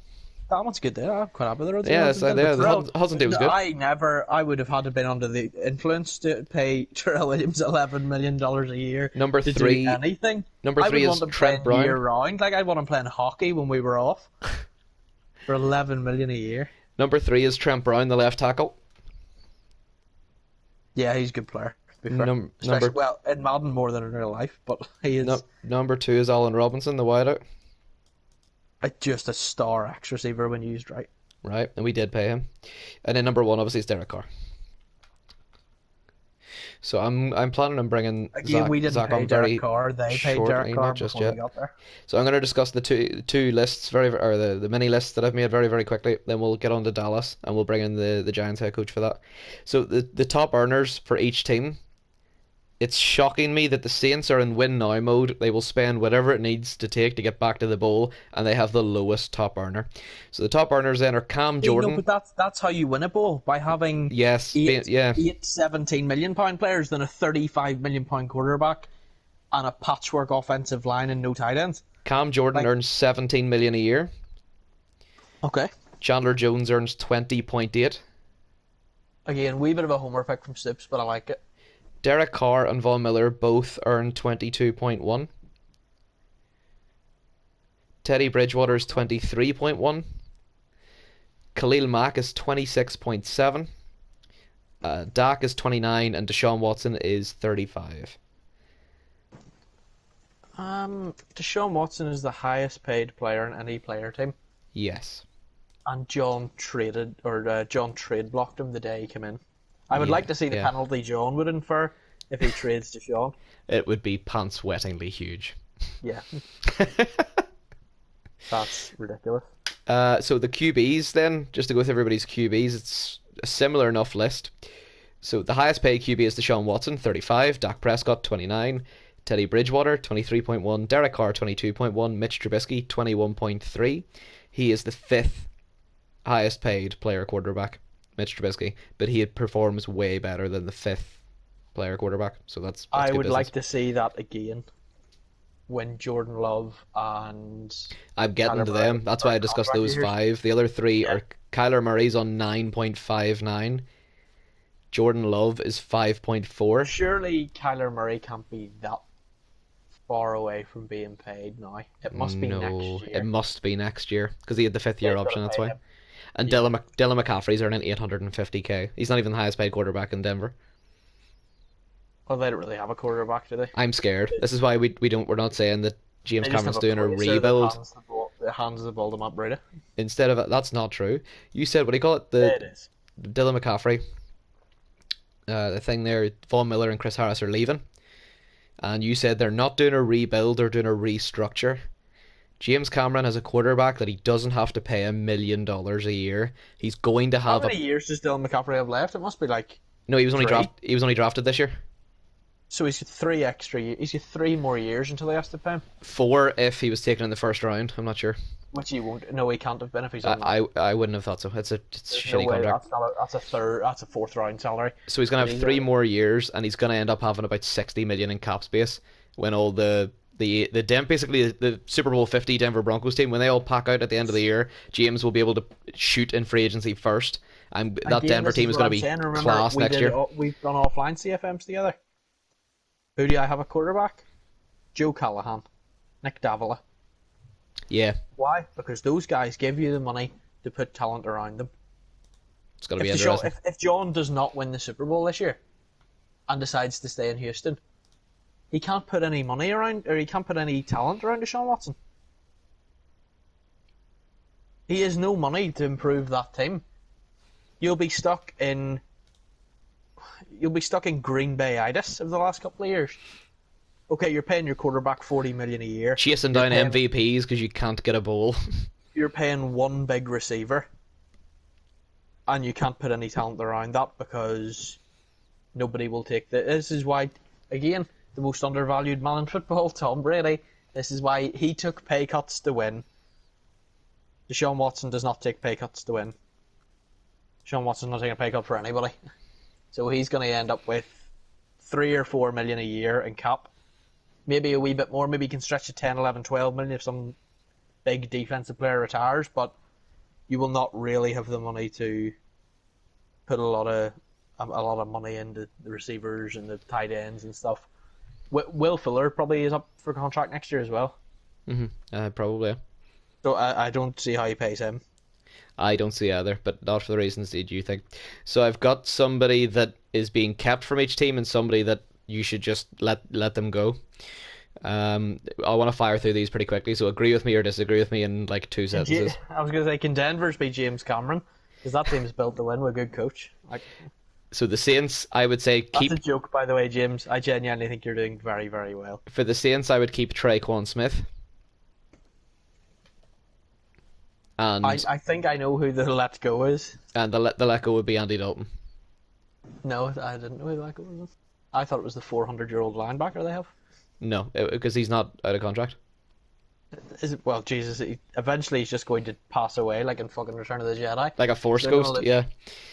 Speaker 2: That one's good there. I'm quite happy with the Rodney
Speaker 1: Yeah,
Speaker 2: Hudson
Speaker 1: so
Speaker 2: thing. But
Speaker 1: there. The
Speaker 2: Terrell,
Speaker 1: Hudson team was
Speaker 2: no,
Speaker 1: good.
Speaker 2: I would have had to been under the influence to pay Terrell Williams $11 million a year
Speaker 1: Number
Speaker 2: to do
Speaker 1: three.
Speaker 2: anything.
Speaker 1: Number
Speaker 2: I would
Speaker 1: three is
Speaker 2: want him
Speaker 1: Trent
Speaker 2: playing year
Speaker 1: Brown.
Speaker 2: round. Like I'd want him playing hockey when we were off for 11 million a year.
Speaker 1: Number three is Trent Brown, the left tackle.
Speaker 2: Yeah, he's a good player. To be fair, especially
Speaker 1: Number
Speaker 2: well in Madden more than in real life, but he is
Speaker 1: number two is Alan Robinson, the wideout.
Speaker 2: just a star X receiver when used right.
Speaker 1: Right, and we did pay him. And then number one, obviously, is Derek Carr. So I'm planning on bringing
Speaker 2: Again, we didn't
Speaker 1: Zach
Speaker 2: pay
Speaker 1: on
Speaker 2: Derek
Speaker 1: very
Speaker 2: Carr. They paid Derek
Speaker 1: shortly,
Speaker 2: Carr
Speaker 1: not just
Speaker 2: before we
Speaker 1: yet.
Speaker 2: got there.
Speaker 1: So I'm going to discuss the two lists or the mini lists that I've made very very quickly. Then we'll get on to Dallas and we'll bring in the Giants head coach for that. So the top earners for each team. It's shocking me that the Saints are in win now mode. They will spend whatever it needs to take to get back to the bowl, and they have the lowest top earner. So the top earners then are Cam
Speaker 2: You know,
Speaker 1: Jordan.
Speaker 2: but that's how you win a bowl, by having
Speaker 1: Yes, yeah.
Speaker 2: eight 17 million pound players than a 35 million pound quarterback and a patchwork offensive line and no tight ends.
Speaker 1: Cam Jordan
Speaker 2: Like,
Speaker 1: earns 17 million a year.
Speaker 2: okay.
Speaker 1: Chandler Jones earns 20.8.
Speaker 2: Again, wee bit of a homer pick from Stoops, but I like it.
Speaker 1: Derek Carr and Von Miller both earn 22.1. Teddy Bridgewater is 23.1. Khalil Mack is 26.7. Dak is 29 and Deshaun Watson is 35.
Speaker 2: Deshaun Watson is the highest paid player in any player team,
Speaker 1: Yes.
Speaker 2: and John trade blocked him the day he came in. I would like to see the
Speaker 1: yeah.
Speaker 2: penalty John would infer if he trades Deshaun.
Speaker 1: It would be pants-wettingly huge.
Speaker 2: Yeah, that's ridiculous.
Speaker 1: So the QBs then, just to go with everybody's QBs, it's a similar enough list. So the highest paid QB is Deshaun Watson, 35, Dak Prescott, 29, Teddy Bridgewater, 23.1, Derek Carr, 22.1, Mitch Trubisky, 21.3. He is the fifth highest paid player quarterback, Mitch Trubisky, but he performs way better than the fifth player quarterback, so that's
Speaker 2: I
Speaker 1: good
Speaker 2: would
Speaker 1: business.
Speaker 2: like to see that again when Jordan Love and
Speaker 1: I'm getting
Speaker 2: Kyler
Speaker 1: to
Speaker 2: Murray
Speaker 1: them. That's why I discussed
Speaker 2: contract
Speaker 1: those
Speaker 2: years.
Speaker 1: five. The other three are Kyler Murray's on 9.59. Jordan Love is 5.4.
Speaker 2: Surely Kyler Murray can't be that far away from being paid now. It must be next
Speaker 1: No,
Speaker 2: year.
Speaker 1: it must be next year because he had the fifth year
Speaker 2: They've
Speaker 1: option.
Speaker 2: gotta
Speaker 1: That's
Speaker 2: pay
Speaker 1: why.
Speaker 2: him.
Speaker 1: And
Speaker 2: Yeah.
Speaker 1: Dylan McCaffrey's earning 850k. He's not even the highest paid quarterback in Denver.
Speaker 2: Well, they don't really have a quarterback, do they?
Speaker 1: I'm scared. This is why we're not saying that James
Speaker 2: They just
Speaker 1: Cameron's
Speaker 2: have
Speaker 1: doing a
Speaker 2: placer that
Speaker 1: rebuild.
Speaker 2: hands the ball to Matt Breida.
Speaker 1: Instead of that's not true. You said, what do you call it?
Speaker 2: It is.
Speaker 1: Dylan McCaffrey. The thing there, Von Miller and Chris Harris are leaving, and you said they're not doing a rebuild, they're doing a restructure. James Cameron has a quarterback that he doesn't have to pay $1 million a year. He's going to
Speaker 2: How
Speaker 1: have
Speaker 2: many years does Dylan McCaffrey have left? It must be like
Speaker 1: no. He was only
Speaker 2: three.
Speaker 1: He was only drafted this year.
Speaker 2: So he's got 3 extra years. He's got 3 more years until they have to pay him.
Speaker 1: 4 if he was taken in the first round. I'm not sure.
Speaker 2: Which he won't. No, he can't have been if he's on that.
Speaker 1: I wouldn't have thought so. It's a
Speaker 2: There's
Speaker 1: shitty
Speaker 2: no way.
Speaker 1: contract.
Speaker 2: That's a third. That's a 4th round salary.
Speaker 1: So he's gonna have
Speaker 2: He's
Speaker 1: 3
Speaker 2: gonna-
Speaker 1: more years, and he's gonna end up having about 60 million in cap space when all basically the Super Bowl 50 Denver Broncos team, when they all pack out at the end of the year, James will be able to shoot in free agency first. And that
Speaker 2: Again,
Speaker 1: Denver
Speaker 2: this
Speaker 1: team is
Speaker 2: what
Speaker 1: going
Speaker 2: I'm
Speaker 1: to be
Speaker 2: saying. Remember,
Speaker 1: class next year.
Speaker 2: We've done offline CFMs together. Who do I have a quarterback? Joe Callahan, Nick Davila.
Speaker 1: Yeah,
Speaker 2: Why? Because those guys give you the money to put talent around them.
Speaker 1: it's going to be
Speaker 2: If,
Speaker 1: interesting.
Speaker 2: if John does not win the Super Bowl this year and decides to stay in Houston, he can't put any money around, or he can't put any talent around Deshaun Watson. He has no money to improve that team. You'll be stuck in Green Bay-itis of the last couple of years. Okay, you're paying your quarterback $40 million a year.
Speaker 1: Chasing
Speaker 2: You're
Speaker 1: down
Speaker 2: paying-
Speaker 1: MVPs because you can't get a bowl.
Speaker 2: You're paying one big receiver, and you can't put any talent around that because nobody will take the. This is why, again, the most undervalued man in football, Tom Brady. This is why he took pay cuts to win. Deshaun Watson does not take pay cuts to win. Deshaun Watson's not taking a pay cut for anybody, so he's going to end up with $3 or $4 million a year in cap, maybe a wee bit more. Maybe you can stretch to 10, 11, 12 million if some big defensive player retires, but you will not really have the money to put a lot of money into the receivers and the tight ends and stuff. Will Fuller probably is up for contract next year as well,
Speaker 1: Probably. Yeah.
Speaker 2: so I don't see how he pays him.
Speaker 1: I don't see either, but not for the reasons that you think. So I've got somebody that is being kept from each team and somebody that you should just let them go. I want to fire through these pretty quickly, so agree with me or disagree with me in like two sentences.
Speaker 2: I was going to say, can Denver's be James Cameron? Because that team's built to win with a good coach. Like,
Speaker 1: So the Saints, I would say
Speaker 2: that's
Speaker 1: keep
Speaker 2: a joke, by the way, James. I genuinely think you're doing very, very well.
Speaker 1: for the Saints. I would keep Traquan Smith, and
Speaker 2: I think I know who the let go is.
Speaker 1: the let go would be Andy Dalton.
Speaker 2: No, I didn't know who the let go was. I thought it was the 400-year-old linebacker they have.
Speaker 1: No, because he's not out of contract.
Speaker 2: Is it? Well, Jesus, eventually he's just going to pass away, like in fucking Return of the Jedi.
Speaker 1: Like a Force
Speaker 2: They're
Speaker 1: Ghost,
Speaker 2: gonna
Speaker 1: yeah.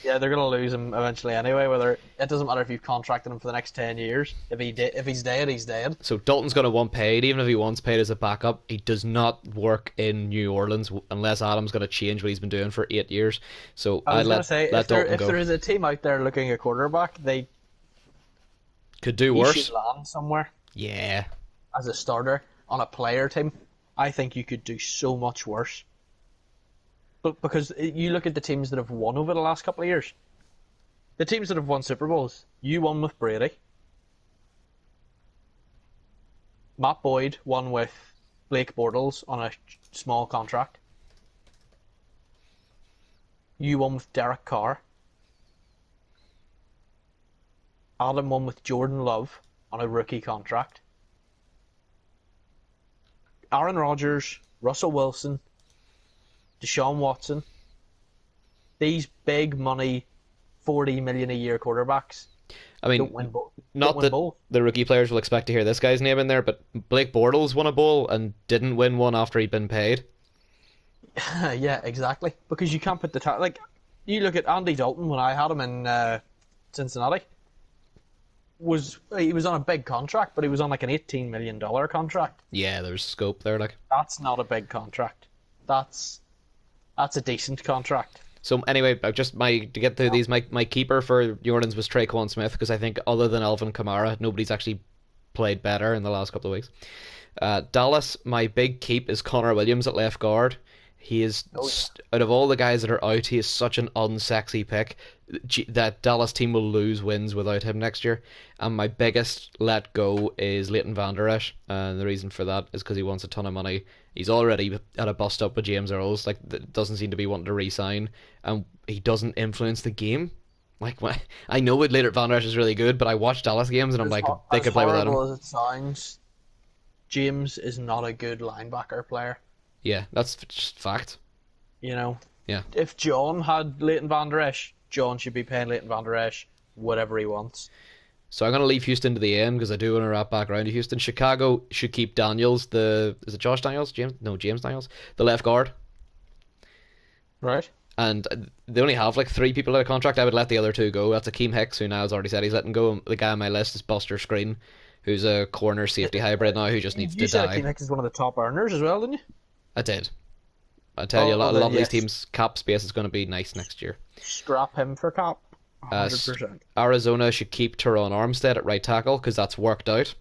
Speaker 2: Yeah, they're gonna lose him eventually anyway. Whether it doesn't matter if you've contracted him for the next 10 years. If he's dead, he's dead.
Speaker 1: So Dalton's going to want paid, even if he wants paid as a backup. He does not work in New Orleans unless Adam's going to change what he's been doing for 8 years. So
Speaker 2: I was
Speaker 1: I'd
Speaker 2: gonna say
Speaker 1: let Dalton
Speaker 2: if
Speaker 1: go.
Speaker 2: there is a team out there looking at quarterback,
Speaker 1: Could do
Speaker 2: he
Speaker 1: worse.
Speaker 2: should land somewhere
Speaker 1: Yeah.
Speaker 2: as a starter on a player team. I think you could do so much worse. But because you look at the teams that have won over the last couple of years, the teams that have won Super Bowls, you won with Brady. Matt Boyd won with Blake Bortles on a small contract. You won with Derek Carr. Adam won with Jordan Love on a rookie contract. Aaron Rodgers, Russell Wilson, Deshaun Watson, these big money, 40 million a year quarterbacks
Speaker 1: I mean,
Speaker 2: don't win both.
Speaker 1: not that the rookie players will expect to hear this guy's name in there, but Blake Bortles won a bowl and didn't win one after he'd been paid.
Speaker 2: Yeah, exactly. Because you can't put the like. You look at Andy Dalton when I had him in Cincinnati. He was on a big contract, but he was on like an $18 million contract.
Speaker 1: Yeah, there's scope there, like.
Speaker 2: That's not a big contract. That's a decent contract.
Speaker 1: So anyway, to get through these, my keeper for New Orleans was Traquan Smith because I think other than Alvin Kamara, nobody's actually played better in the last couple of weeks. Dallas, my big keep is Connor Williams at left guard. He is out of all the guys that are out, he is such an unsexy pick that Dallas team will lose wins without him next year. And my biggest let go is Leighton Vander Esch, and the reason for that is because he wants a ton of money. He's already at a bust up with James Earls, like doesn't seem to be wanting to re-sign, and he doesn't influence the game. Like I know Leighton Vander Esch is really good, but I watch Dallas games and I'm like, they could play without him.
Speaker 2: As horrible as it sounds, James is not a good linebacker player.
Speaker 1: Yeah, that's just fact.
Speaker 2: You know,
Speaker 1: Yeah.
Speaker 2: if John had Leighton Vander Esch, John should be paying Leighton Vander Esch whatever he wants.
Speaker 1: So I'm going to leave Houston to the end because I do want to wrap back around to Houston. Chicago should keep Daniels, is it Josh Daniels? James Daniels, the left guard.
Speaker 2: Right.
Speaker 1: And they only have like 3 people out of contract. I would let the other 2 go. That's Akeem Hicks, who now has already said he's letting go. The guy on my list is Buster Screen, who's a corner safety hybrid now who just needs to
Speaker 2: You said
Speaker 1: die.
Speaker 2: Akeem Hicks is one of the top earners as well, didn't you?
Speaker 1: I did. I tell you, a lot of these
Speaker 2: yes.
Speaker 1: teams' cap space is going to be nice next year.
Speaker 2: Scrap him for cap. 100%.
Speaker 1: Arizona should keep Teron Armstead at right tackle because that's worked out.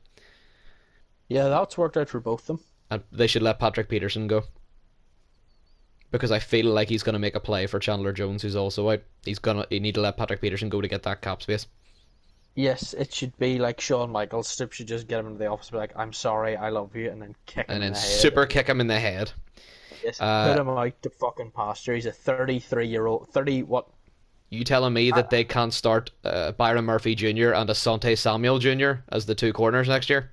Speaker 2: Yeah, that's worked out for both of them.
Speaker 1: And they should let Patrick Peterson go. Because I feel like he's going to make a play for Chandler Jones, who's also out. You need to let Patrick Peterson go to get that cap space.
Speaker 2: Yes, it should be like Shawn Michaels. Stipp should just get him into the office and be like, I'm sorry, I love you, and then kick him
Speaker 1: And
Speaker 2: in
Speaker 1: then
Speaker 2: the head.
Speaker 1: super kick him in the head.
Speaker 2: Yes, put him out to fucking pasture. He's a 33-year-old. 30 what?
Speaker 1: You telling me that they can't start Byron Murphy Jr. and Asante Samuel Jr. as the 2 corners next year?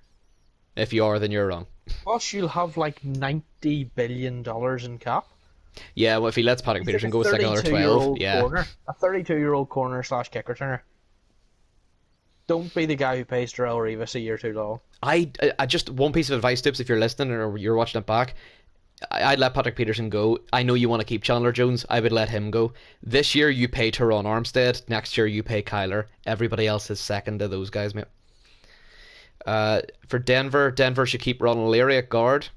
Speaker 1: If you are, then you're wrong.
Speaker 2: Plus, you'll have like $90 billion in cap.
Speaker 1: Yeah, well, if he lets Patrick Peterson go, it's like another 12. Yeah.
Speaker 2: Corner, a 32-year-old corner / kick returner. Don't be the guy who pays Darrell Revis a year too long.
Speaker 1: I just one piece of advice, Tips, if you're listening or you're watching it back, I'd let Patrick Peterson go. I know you want to keep Chandler Jones. I would let him go. This year you pay Teron Armstead. Next year you pay Kyler. Everybody else is second to those guys, mate. For Denver, Denver should keep Ronald Leary at guard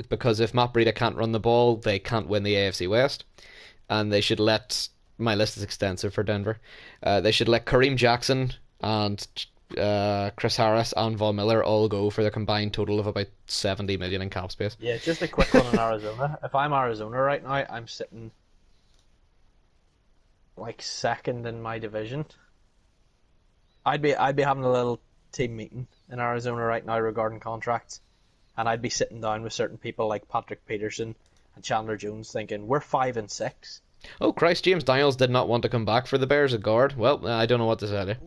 Speaker 1: because if Matt Breida can't run the ball, they can't win the AFC West. And they should let my list is extensive for Denver. They should let Kareem Jackson and Chris Harris and Von Miller all go for their combined total of about 70 million in cap space.
Speaker 2: Yeah, just a quick one on Arizona. If I'm Arizona right now, I'm sitting like second in my division. I'd be having a little team meeting in Arizona right now regarding contracts, and I'd be sitting down with certain people like Patrick Peterson and Chandler Jones, thinking we're 5-6.
Speaker 1: Oh Christ, James Daniels did not want to come back for the Bears at guard. Well, I don't know what to say there.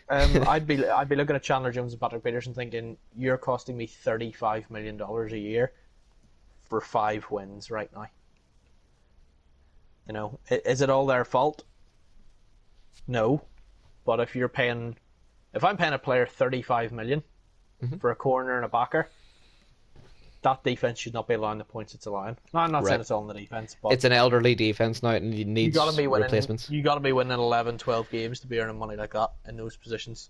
Speaker 2: I'd be looking at Chandler Jones and Patrick Peterson, thinking you're costing me $35 million a year for 5 wins right now. You know, is it all their fault? No, but if I'm paying a player 35 million for a corner and a backer, that defense should not be allowing the points it's allowing. No, I'm not saying it's all in the defense, but
Speaker 1: it's an elderly defense now and you need replacements.
Speaker 2: You got to be winning 11, 12 games to be earning money like that in those positions.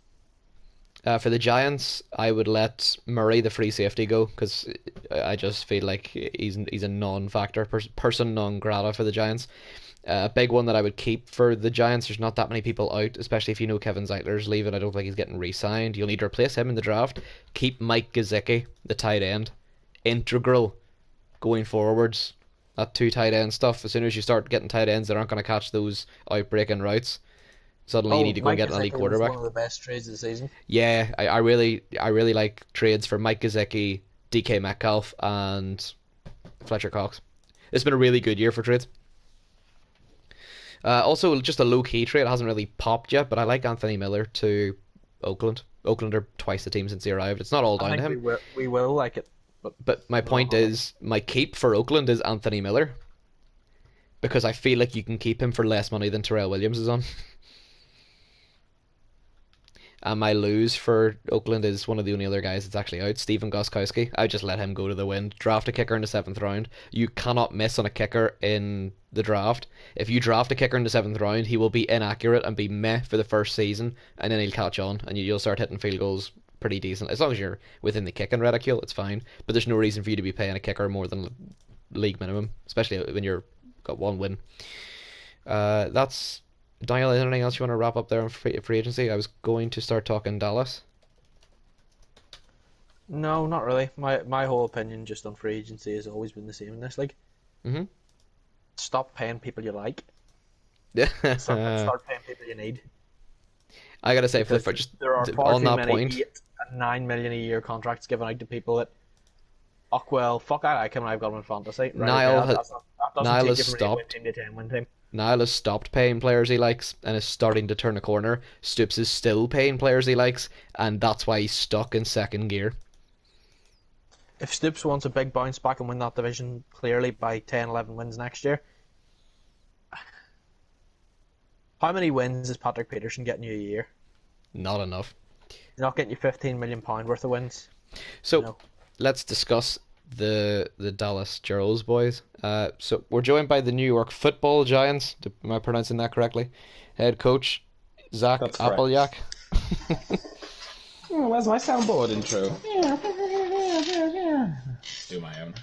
Speaker 1: For the Giants, I would let Murray, the free safety, go because I just feel like he's a non-factor, person non grata for the Giants. A big one that I would keep for the Giants. There's not that many people out, especially if you know Kevin Zeitler's leaving. I don't think he's getting re-signed. You'll need to replace him in the draft. Keep Mike Gesicki, the tight end, integral going forwards. That 2 tight end stuff. As soon as you start getting tight ends that aren't going to catch those outbreaking routes, suddenly you need to go and get an elite quarterback.
Speaker 2: One of the best trades of the season.
Speaker 1: Yeah, I really like trades for Mike Gesicki, DK Metcalf, and Fletcher Cox. It's been a really good year for trades. Also, just a low-key trade. It hasn't really popped yet, but I like Anthony Miller to Oakland. Oakland are twice the team since he arrived. It's not all down to him.
Speaker 2: We will like it.
Speaker 1: But my point is, my keep for Oakland is Anthony Miller. Because I feel like you can keep him for less money than Terrell Williams is on. And my lose for Oakland is one of the only other guys that's actually out, Stephen Gostkowski. I just let him go to the wind. Draft a kicker in the 7th round. You cannot miss on a kicker in the draft. If you draft a kicker in the 7th round, he will be inaccurate and be meh for the first season, and then he'll catch on, and you'll start hitting field goals pretty decent. As long as you're within the kicking reticule, it's fine. But there's no reason for you to be paying a kicker more than league minimum, especially when you're got 1 win. That's... Daniel, anything else you want to wrap up there on free agency? I was going to start talking Dallas.
Speaker 2: No, not really. My whole opinion just on free agency has always been the same in this league.
Speaker 1: Mm-hmm.
Speaker 2: Stop paying people you like.
Speaker 1: Yeah.
Speaker 2: Start paying people you need.
Speaker 1: I gotta say, for just
Speaker 2: there are far
Speaker 1: on
Speaker 2: too
Speaker 1: that
Speaker 2: many
Speaker 1: point,
Speaker 2: 8 and 9 million a year contracts given out to people that, oh well, fuck, I like him and I've got him in fantasy. Right,
Speaker 1: Niall has
Speaker 2: take
Speaker 1: stopped.
Speaker 2: Win team to 10 win team.
Speaker 1: Niall has stopped paying players he likes and is starting to turn a corner. Stoops is still paying players he likes, and that's why he's stuck in 2nd gear.
Speaker 2: If Stoops wants a big bounce back and win that division clearly by 10, 11 wins next year, how many wins is Patrick Peterson getting you a year?
Speaker 1: Not enough.
Speaker 2: He's not getting you £15 million worth of wins.
Speaker 1: So let's discuss the Dallas Jearls boys. So we're joined by the New York Football Giants. Am I pronouncing that correctly? Head coach Zach Applejack.
Speaker 3: Oh, where's my soundboard intro? Do my own.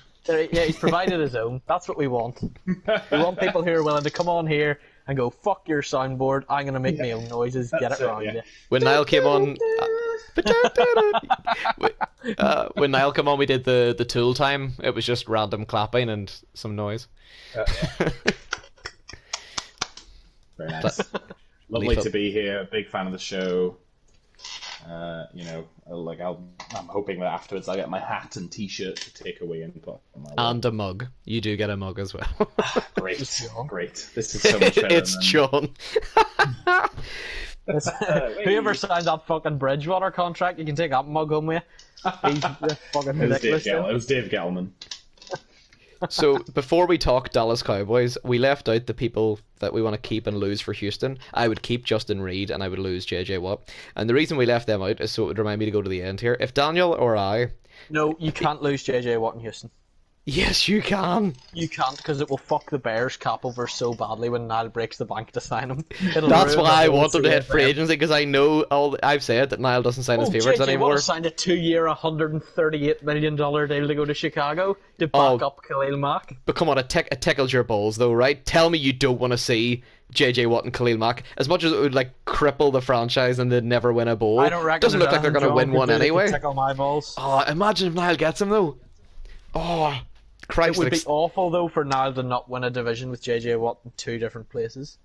Speaker 2: Yeah, he's provided his own. That's what we want. We want people who are willing to come on here and go, fuck your soundboard, I'm going to make my own noises, get it around you.
Speaker 1: When Niall came on... when Niall came on, we did the Tool time. It was just random clapping and some noise.
Speaker 3: Very nice. Lovely to be here. Big fan of the show. I'm hoping that afterwards I get my hat and T-shirt to take away and put on my
Speaker 1: and a mug. You do get a mug as well.
Speaker 3: Great. This is so much better.
Speaker 1: It's John.
Speaker 2: Whoever signed that fucking Bridgewater contract, you can take that mug home with you. He's fucking ridiculous.
Speaker 3: It was Dave Gettleman.
Speaker 1: So before we talk Dallas Cowboys, we left out the people that we want to keep and lose for Houston. I would keep Justin Reed and I would lose JJ Watt. And the reason we left them out is so it would remind me to go to the end here. If Daniel or I...
Speaker 2: No, you can't lose JJ Watt in Houston.
Speaker 1: Yes, you can.
Speaker 2: You can't because it will fuck the Bears cap over so badly when Niall breaks the bank to sign him. It'll
Speaker 1: That's
Speaker 2: ruin
Speaker 1: why
Speaker 2: the
Speaker 1: I
Speaker 2: whole
Speaker 1: want him to hit free
Speaker 2: CFM.
Speaker 1: agency because I know I've said that Niall doesn't sign his
Speaker 2: Oh,
Speaker 1: favourites
Speaker 2: JJ Watt
Speaker 1: anymore.
Speaker 2: signed a 2-year, $138 million deal to go to Chicago to back
Speaker 1: Oh,
Speaker 2: up Khalil Mack.
Speaker 1: but come on, it tickles your balls though, right? Tell me you don't want to see JJ Watt and Khalil Mack. As much as it would like cripple the franchise and they'd never win a
Speaker 2: I
Speaker 1: bowl,
Speaker 2: don't reckon
Speaker 1: doesn't
Speaker 2: there's
Speaker 1: look like they're
Speaker 2: anything
Speaker 1: going to
Speaker 2: John
Speaker 1: win
Speaker 2: could
Speaker 1: one
Speaker 2: do that could
Speaker 1: anyway.
Speaker 2: tickle my balls.
Speaker 1: Oh, imagine if Niall gets him though. Oh,
Speaker 2: It
Speaker 1: Christ!
Speaker 2: would
Speaker 1: Like,
Speaker 2: be awful though for Niall to not win a division with JJ Watt in two different places.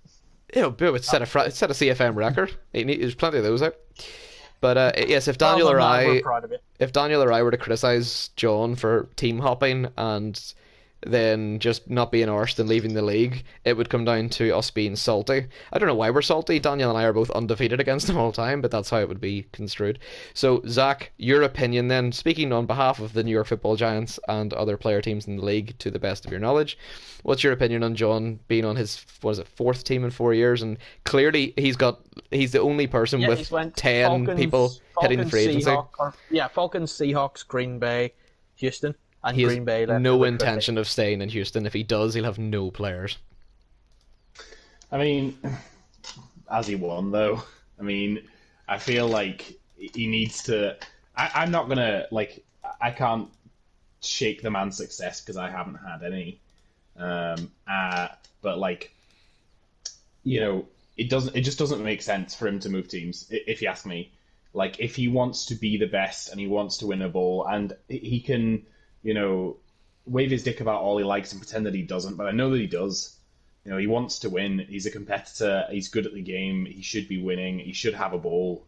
Speaker 1: it would set a CFM record. There's plenty of those out. But yes,
Speaker 2: Well done, Niall, we're proud of you.
Speaker 1: if Daniel or I were to criticize John for team hopping and then just not being arsed and leaving the league, it would come down to us being salty. I don't know why we're salty. Daniel and I are both undefeated against them all the time, but that's how it would be construed. So, Zach, your opinion then, speaking on behalf of the New York Football Giants and other player teams in the league to the best of your knowledge, what's your opinion on John being on his, what is it, fourth team in 4 years? And clearly he's the only person
Speaker 2: Yeah,
Speaker 1: with
Speaker 2: he's went
Speaker 1: 10
Speaker 2: Falcons,
Speaker 1: people hitting the
Speaker 2: Falcons,
Speaker 1: free agency.
Speaker 2: Falcons, Seahawks, Green Bay, Houston, and
Speaker 1: He has
Speaker 2: Green Bay left
Speaker 1: no
Speaker 2: over 15.
Speaker 1: intention of staying in Houston. If he does, he'll have no players.
Speaker 3: I mean, as he won though, I mean, I feel like he needs to. I'm not gonna like. I can't shake the man's success because I haven't had any. But like, it doesn't. It just doesn't make sense for him to move teams. If you ask me, like, if he wants to be the best and he wants to win a bowl, and he can, wave his dick about all he likes and pretend that he doesn't. But I know that he does. He wants to win. He's a competitor. He's good at the game. He should be winning. He should have a bowl.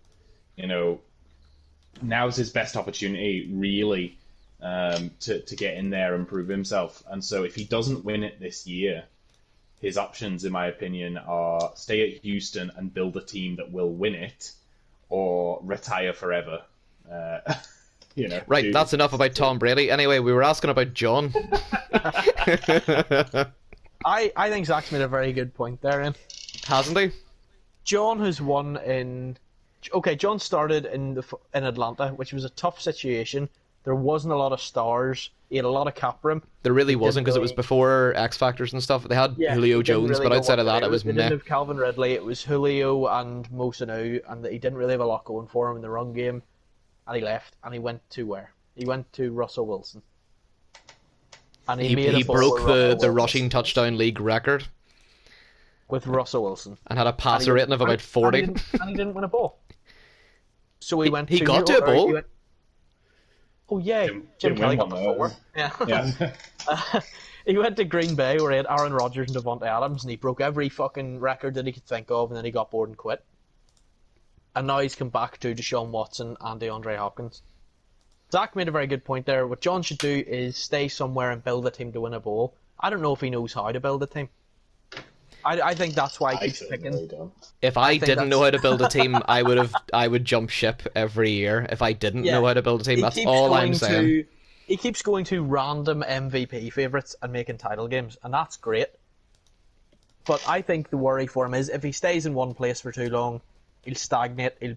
Speaker 3: Now's his best opportunity, really, to get in there and prove himself. And so if he doesn't win it this year, his options, in my opinion, are stay at Houston and build a team that will win it, or retire forever.
Speaker 1: Right, that's enough about Tom Brady. Anyway, we were asking about John.
Speaker 2: I think Zach's made a very good point there, Ian.
Speaker 1: Hasn't he?
Speaker 2: John has won in. Okay, John started in Atlanta, which was a tough situation. There wasn't a lot of stars. He had a lot of cap room.
Speaker 1: There really wasn't because it was before X Factors and stuff. They had Julio Jones,
Speaker 2: really
Speaker 1: but
Speaker 2: know
Speaker 1: outside
Speaker 2: what
Speaker 1: of that,
Speaker 2: to
Speaker 1: it
Speaker 2: do.
Speaker 1: was
Speaker 2: They
Speaker 1: meh.
Speaker 2: didn't have Calvin Ridley. It was Julio and Mo Sanu, and he didn't really have a lot going for him in the run game. And he left, and he went to where? He went to Russell Wilson. And he made
Speaker 1: He
Speaker 2: a ball
Speaker 1: broke
Speaker 2: with Russell
Speaker 1: the
Speaker 2: Wilson
Speaker 1: rushing touchdown league record
Speaker 2: with Russell Wilson.
Speaker 1: and had a
Speaker 2: And
Speaker 1: passer rating of about 40.
Speaker 2: And he didn't win a ball. So he went.
Speaker 1: he
Speaker 2: to
Speaker 1: got to a bowl?
Speaker 2: Oh yeah, Jim
Speaker 3: Didn't
Speaker 2: Kelly
Speaker 3: win
Speaker 2: got the
Speaker 3: one, though.
Speaker 2: 4. Yeah.
Speaker 3: Yeah.
Speaker 2: He went to Green Bay where he had Aaron Rodgers and Devontae Adams, and he broke every fucking record that he could think of, and then he got bored and quit. And now he's come back to Deshaun Watson and DeAndre Hopkins. Zach made a very good point there. What John should do is stay somewhere and build a team to win a bowl. I don't know if he knows how to build a team. I think that's why he keeps picking.
Speaker 1: If I
Speaker 2: think
Speaker 1: didn't know how to
Speaker 2: that's-
Speaker 1: build a team, I would jump ship every year. If I didn't
Speaker 2: Yeah.
Speaker 1: know how to build a team,
Speaker 2: He
Speaker 1: that's
Speaker 2: keeps
Speaker 1: all I'm
Speaker 2: going
Speaker 1: saying.
Speaker 2: He keeps going to random MVP favourites and making title games, and that's great. But I think the worry for him is if he stays in one place for too long, he'll stagnate. He'll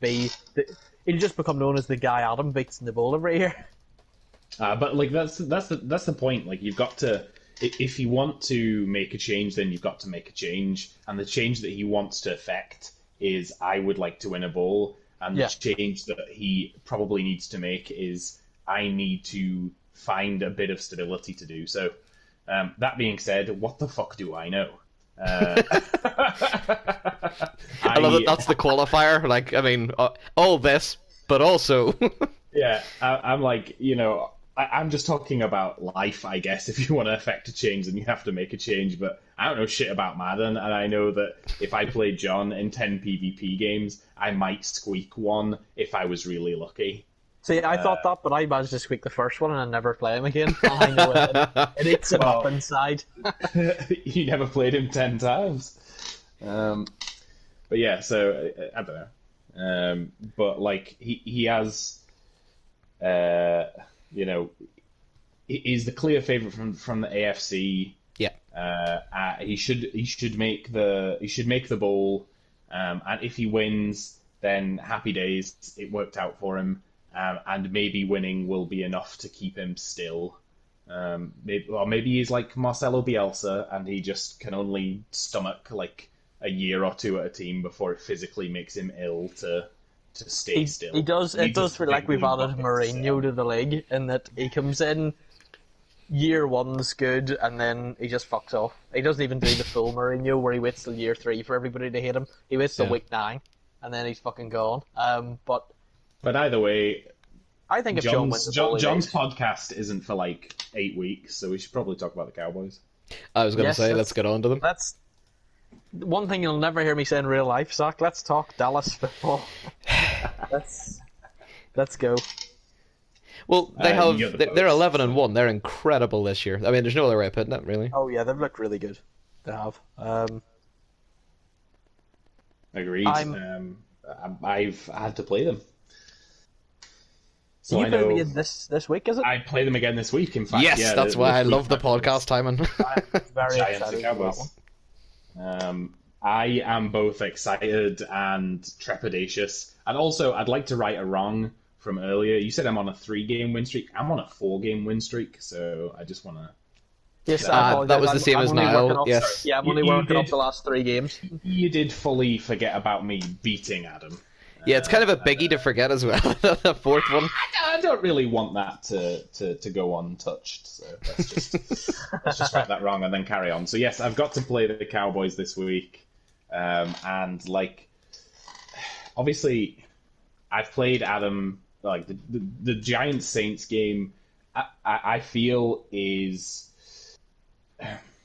Speaker 2: just become known as the guy Adam beats in the bowl every year.
Speaker 3: But like that's the point. Like you've got to, if you want to make a change, then you've got to make a change. And the change that he wants to effect is, I would like to win a bowl. And the change that he probably needs to make is, I need to find a bit of stability to do so. That being said, what the fuck do I know?
Speaker 1: I love that that's the qualifier. Like, I mean, all this, but also.
Speaker 3: Yeah, I'm like, I'm just talking about life, I guess. If you want to affect a change, then you have to make a change. But I don't know shit about Madden, and I know that if I played John in 10 PvP games, I might squeak one if I was really lucky.
Speaker 2: See, I thought that, but I managed to squeak the first one and I never play him again. I know it eats him up inside.
Speaker 3: You never played him 10 times. But yeah, so I don't know. But like he has, he's the clear favorite from the AFC.
Speaker 1: Yeah.
Speaker 3: He should make the bowl, and if he wins, then happy days. It worked out for him, and maybe winning will be enough to keep him still. Maybe he's like Marcelo Bielsa, and he just can only stomach like a year or two at a team before it physically makes him ill to stay
Speaker 2: He
Speaker 3: still.
Speaker 2: does.
Speaker 3: He
Speaker 2: It
Speaker 3: needs
Speaker 2: does
Speaker 3: a
Speaker 2: feel like
Speaker 3: big
Speaker 2: we've
Speaker 3: blue
Speaker 2: added
Speaker 3: bucket to sit
Speaker 2: Mourinho
Speaker 3: on.
Speaker 2: to the league in that he comes in, year one's good, and then he just fucks off. He doesn't even do the full Mourinho where he waits till year 3 for everybody to hate him. He waits till
Speaker 1: Yeah.
Speaker 2: week 9, and then he's fucking gone. But
Speaker 3: But either way,
Speaker 2: I think if John wins the
Speaker 3: John's
Speaker 2: league,
Speaker 3: podcast isn't for like 8 weeks, so we should probably talk about the Cowboys.
Speaker 1: I was going to
Speaker 2: yes,
Speaker 1: say, let's get on to them.
Speaker 2: that's one thing you'll never hear me say in real life, Zach. Let's talk Dallas football. let's go.
Speaker 1: Well, they
Speaker 3: You got
Speaker 1: have
Speaker 3: the
Speaker 1: they're
Speaker 3: votes.
Speaker 1: 11-1. They're incredible this year. I mean, there's no other way of putting it, really.
Speaker 2: Oh yeah, they've looked really good. They have.
Speaker 3: Agreed. I've had to play them. So
Speaker 2: You
Speaker 3: I
Speaker 2: played
Speaker 3: know
Speaker 2: me in this week, is it?
Speaker 3: I play them again this week. In fact,
Speaker 1: Yes,
Speaker 3: yeah,
Speaker 1: that's why I
Speaker 3: this
Speaker 1: love the
Speaker 3: week
Speaker 1: podcast timing.
Speaker 2: Very
Speaker 3: Giants
Speaker 2: excited
Speaker 3: and
Speaker 2: for that
Speaker 3: Cowboys.
Speaker 2: one.
Speaker 3: I am both excited and trepidatious, and also I'd like to right a wrong from earlier. You said I'm on a 3-game win streak. I'm on a 4-game win streak, so I just want to.
Speaker 2: Yes, I apologize.
Speaker 1: that was the same
Speaker 2: I'm
Speaker 1: as
Speaker 2: only
Speaker 1: Niall,
Speaker 2: working off-
Speaker 1: yes.
Speaker 2: Yeah, I'm only
Speaker 3: You
Speaker 2: working
Speaker 3: did-
Speaker 2: up the last 3 games.
Speaker 3: You did fully forget about me beating Adam.
Speaker 1: Yeah, it's kind of a biggie to forget as well. The fourth one.
Speaker 3: I don't really want that to go untouched, so let's just write that wrong and then carry on. So yes, I've got to play the Cowboys this week, and like, obviously, I've played Adam. Like the Giants Saints game, I feel is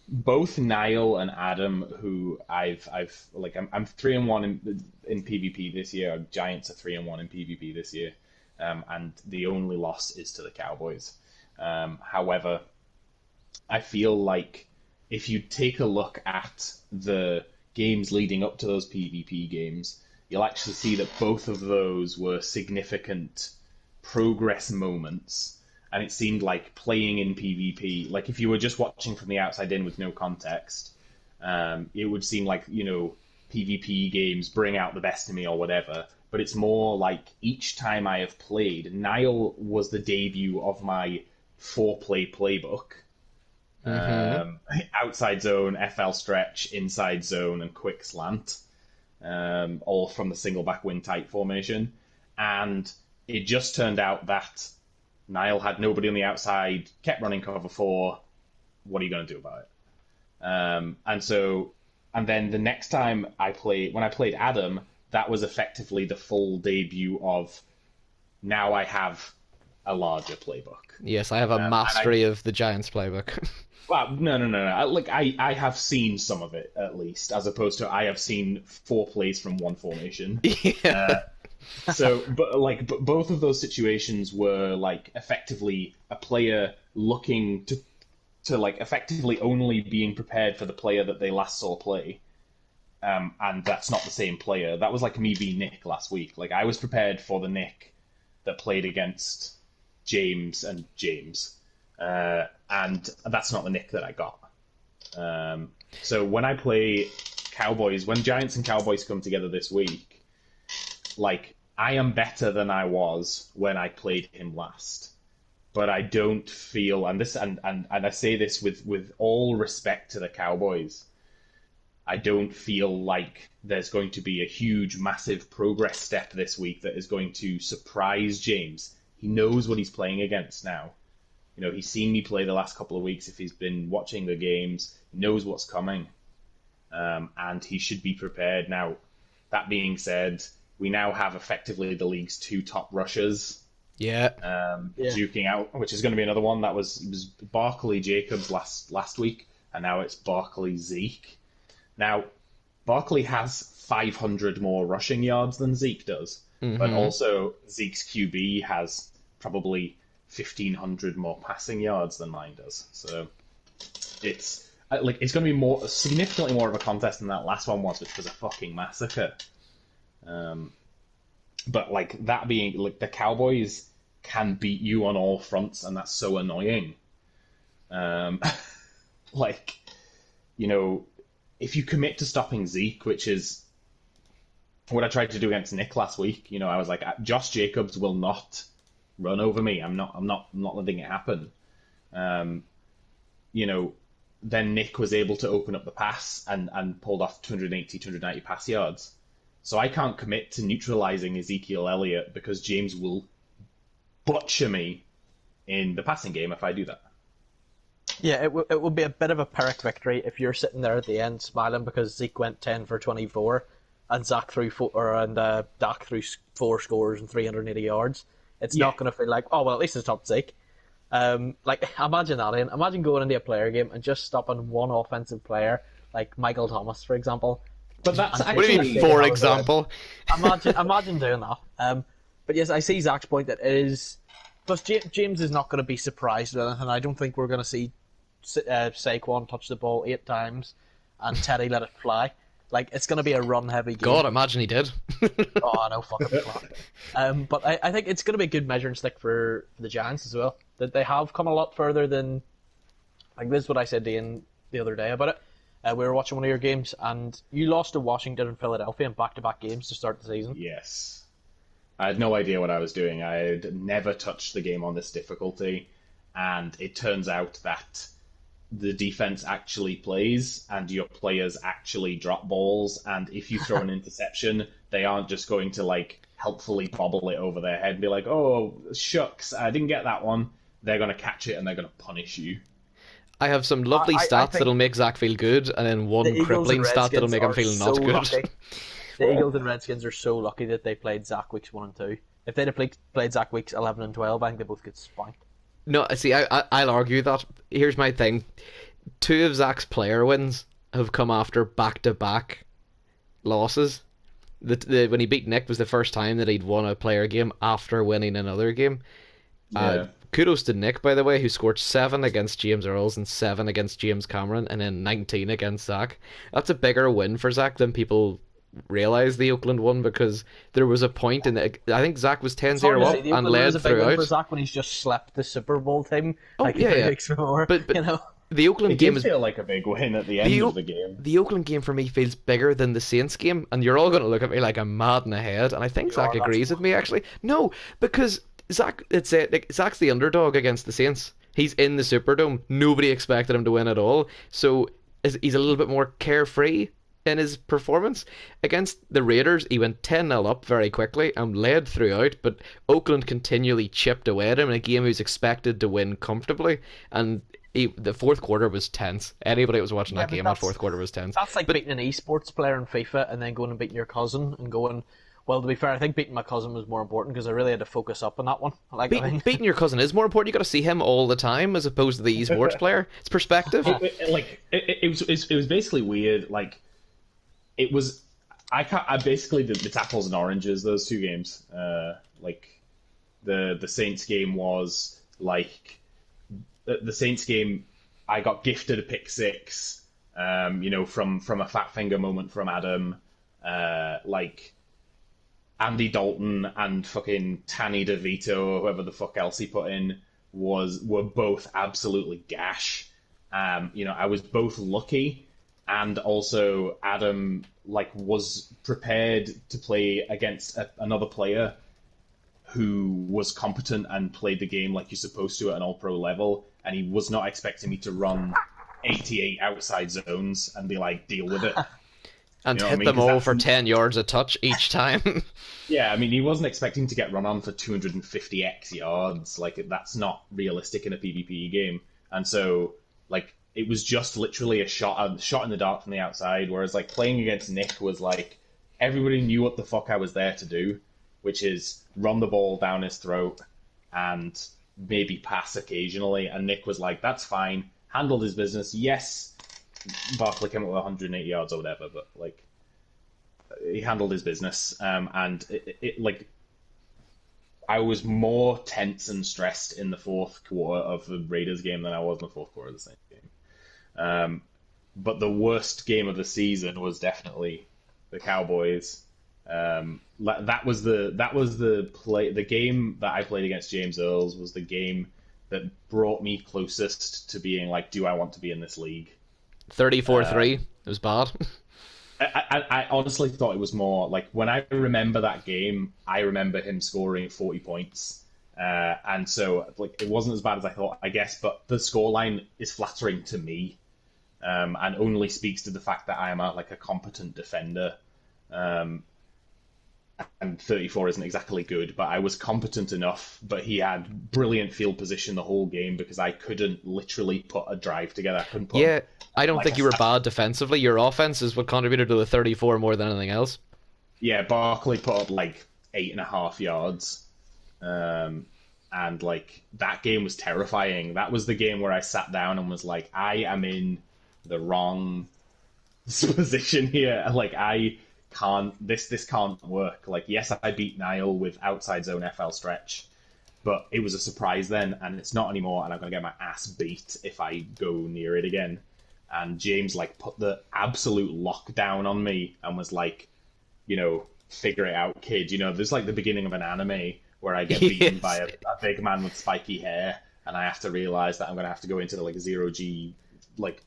Speaker 3: both Niall and Adam, who I've like I'm 3-1 in PvP this year. Giants are 3-1 in PvP this year, and the only loss is to the Cowboys. However, I feel like if you take a look at the games leading up to those PvP games, you'll actually see that both of those were significant progress moments. And it seemed like playing in PvP, like if you were just watching from the outside in with no context, it would seem like, PvP games bring out the best in me or whatever. But it's more like each time I have played, Niall was the debut of my 4-play playbook. Outside zone, FL stretch, inside zone, and quick slant, all from the single back win tight formation. And it just turned out that Niall had nobody on the outside, kept running cover 4. What are you going to do about it? And then the next time when I played Adam, that was effectively the full debut of now I have a larger playbook.
Speaker 1: Yes, I have a mastery of the Giants playbook.
Speaker 3: Well, no. I have seen some of it at least, as opposed to I have seen 4 plays from one formation.
Speaker 1: Yeah.
Speaker 3: But both of those situations were like effectively a player looking to like effectively only being prepared for the player that they last saw play. And that's not the same player. That was like me v Nick last week. Like I was prepared for the Nick that played against James and James. And that's not the Nick that I got. So when I play Cowboys, when Giants and Cowboys come together this week, like I am better than I was when I played him last. But I don't feel, and I say this with all respect to the Cowboys, I don't feel like there's going to be a huge, massive progress step this week that is going to surprise James. He knows what he's playing against now. He's seen me play the last couple of weeks. If he's been watching the games, he knows what's coming. And he should be prepared. Now, that being said, we now have effectively the league's 2 top rushers.
Speaker 1: Yeah.
Speaker 3: Duking out, which is going to be another one. It was Barkley Jacobs last week, and now it's Barkley Zeke. Now, Barkley has 500 more rushing yards than Zeke does, but also Zeke's QB has probably 1,500 more passing yards than mine does. So it's going to be significantly more of a contest than that last one was, which was a fucking massacre. But like that being, like the Cowboys can beat you on all fronts, and that's so annoying. If you commit to stopping Zeke, which is what I tried to do against Nick last week, I was like, Josh Jacobs will not run over me. I'm not letting it happen. Um, you know, then Nick was able to open up the pass and pulled off 280, 290 pass yards. So I can't commit to neutralizing Ezekiel Elliott because James will butcher me in the passing game if I do that.
Speaker 2: Yeah, it would be a bit of a Pyrrhic victory if you're sitting there at the end smiling because Zeke went 10 for 24 and Zach threw Dak threw 4 scores and 380 yards. It's
Speaker 3: Yeah.
Speaker 2: not going to feel like, oh, well, at least it's not Zeke. Like, imagine that, Ian. Imagine going into a player game and just stopping one offensive player, like Michael Thomas, for example.
Speaker 3: But that's
Speaker 2: And
Speaker 1: What do you
Speaker 3: actually
Speaker 1: mean, for example?
Speaker 2: imagine doing that. But yes, I see Zach's point that it is. Plus, James is not going to be surprised with anything. I don't think we're going to see Saquon touch the ball 8 times and Teddy let it fly. Like, it's going to be a run-heavy game.
Speaker 1: God, imagine he did.
Speaker 2: Oh, no fucking fly. But I think it's going to be a good measuring stick for the Giants as well. That they have come a lot further than. Like, this is what I said to Ian the other day about it. We were watching one of your games, and you lost to Washington and Philadelphia in back-to-back games to start the season.
Speaker 3: Yes. I had no idea what I was doing. I had never touched the game on this difficulty, and it turns out that the defense actually plays, and your players actually drop balls, and if you throw an interception, they aren't just going to, like, helpfully bobble it over their head and be like, oh, shucks, I didn't get that one. They're going to catch it, and they're going to punish you.
Speaker 1: I have some lovely
Speaker 2: I
Speaker 1: stats
Speaker 2: think
Speaker 1: that'll make Zach feel good, and then one
Speaker 2: the Eagles
Speaker 1: crippling
Speaker 2: and
Speaker 1: stat that'll
Speaker 2: Redskins
Speaker 1: make him
Speaker 2: are
Speaker 1: feel
Speaker 2: so
Speaker 1: not good.
Speaker 2: lucky. The Eagles and Redskins are so lucky that they played Zach weeks 1 and 2. If they'd have played Zach weeks 11 and 12, I think they both get spanked.
Speaker 1: No, see, I'll argue that. Here's my thing. 2 of Zach's player wins have come after back-to-back losses. When he beat Nick was the first time that he'd won a player game after winning another game.
Speaker 3: Yeah.
Speaker 1: Kudos to Nick, by the way, who scored 7 against James Earls and 7 against James Cameron, and then 19 against Zach. That's a bigger win for Zach than people realize, the Oakland one, because there was a point in I think Zach was 10-0 up and led
Speaker 2: a big win for
Speaker 1: throughout.
Speaker 2: Zach when he's just slept the Super Bowl team like
Speaker 1: yeah,
Speaker 2: 3
Speaker 1: yeah.
Speaker 2: weeks before.
Speaker 1: But
Speaker 2: you know,
Speaker 1: the Oakland
Speaker 3: It
Speaker 1: game
Speaker 3: did
Speaker 1: is
Speaker 3: feel like a big win at the end of the game.
Speaker 1: the Oakland game for me feels bigger than the Saints game, and you're all going to look at me like I'm mad in the head, and I think Zach
Speaker 2: that's
Speaker 1: agrees with me actually. No, because Zach's the underdog against the Saints. He's in the Superdome. Nobody expected him to win at all, so he's a little bit more carefree in his performance. Against the Raiders, he went 10-0 up very quickly and led throughout, but Oakland continually chipped away at him in a game he was expected to win comfortably, and the fourth quarter was tense. Anybody that was watching that
Speaker 2: but
Speaker 1: game, that fourth quarter was tense.
Speaker 2: that's like beating an esports player in FIFA and then going and beating your cousin and going. Well, to be fair, I think beating my cousin was more important because I really had to focus up on that one. Like,
Speaker 1: Beating your cousin is more important. You got to see him all the time as opposed to the esports player. It's perspective.
Speaker 3: It was basically weird. Like, it was. I basically it's apples and oranges. Those 2 games. Like, the Saints game was like the Saints game. I got gifted a pick 6. From a fat finger moment from Adam. Like, Andy Dalton and fucking Tanny DeVito or whoever the fuck else he put in were both absolutely gash. I was both lucky, and also Adam was prepared to play against another player who was competent and played the game like you're supposed to at an all-pro level, and he was not expecting me to run 88 outside zones and be like, deal with it.
Speaker 1: And
Speaker 3: You know what
Speaker 1: hit
Speaker 3: I mean?
Speaker 1: them
Speaker 3: 'Cause
Speaker 1: all for 10 yards a touch each time.
Speaker 3: Yeah, I mean, he wasn't expecting to get run on for 250x yards. Like, that's not realistic in a PvP game. And so, it was just literally a shot in the dark from the outside. Whereas, playing against Nick was everybody knew what the fuck I was there to do, which is run the ball down his throat and maybe pass occasionally. And Nick was like, that's fine, handled his business. Yes, Barkley came up with 180 yards or whatever, but he handled his business. And I was more tense and stressed in the fourth quarter of the Raiders game than I was in the fourth quarter of the Saints game. But the worst game of the season was definitely the Cowboys. That was the game that I played against James Earls was the game that brought me closest to being like, do I want to be in this league?
Speaker 1: 34-3. It was bad.
Speaker 3: I honestly thought it was more when I remember that game, I remember him scoring 40 points And so like it wasn't as bad as I thought, I guess. But the scoreline is flattering to me, and only speaks to the fact that I am a competent defender. And 34 isn't exactly good, but I was competent enough. But he had brilliant field position the whole game because I couldn't literally put a drive together. I couldn't put
Speaker 1: Yeah, I don't
Speaker 3: like
Speaker 1: think you were bad defensively. Your offense is what contributed to the 34 more than anything else.
Speaker 3: yeah. Barkley put up like 8.5 yards, and like that game was terrifying. That was the game where I sat down and was like, I am in the wrong position here. Like I can't this can't work. Like yes, I beat Niall with outside zone FL stretch, but it was a surprise then, and it's not anymore. And I'm gonna get my ass beat if I go near it again. And James like put the absolute lockdown on me and was like, figure it out, kid. There's like the beginning of an anime where I get beaten by a big man with spiky hair, and I have to realize that I'm gonna have to go into the like 0G like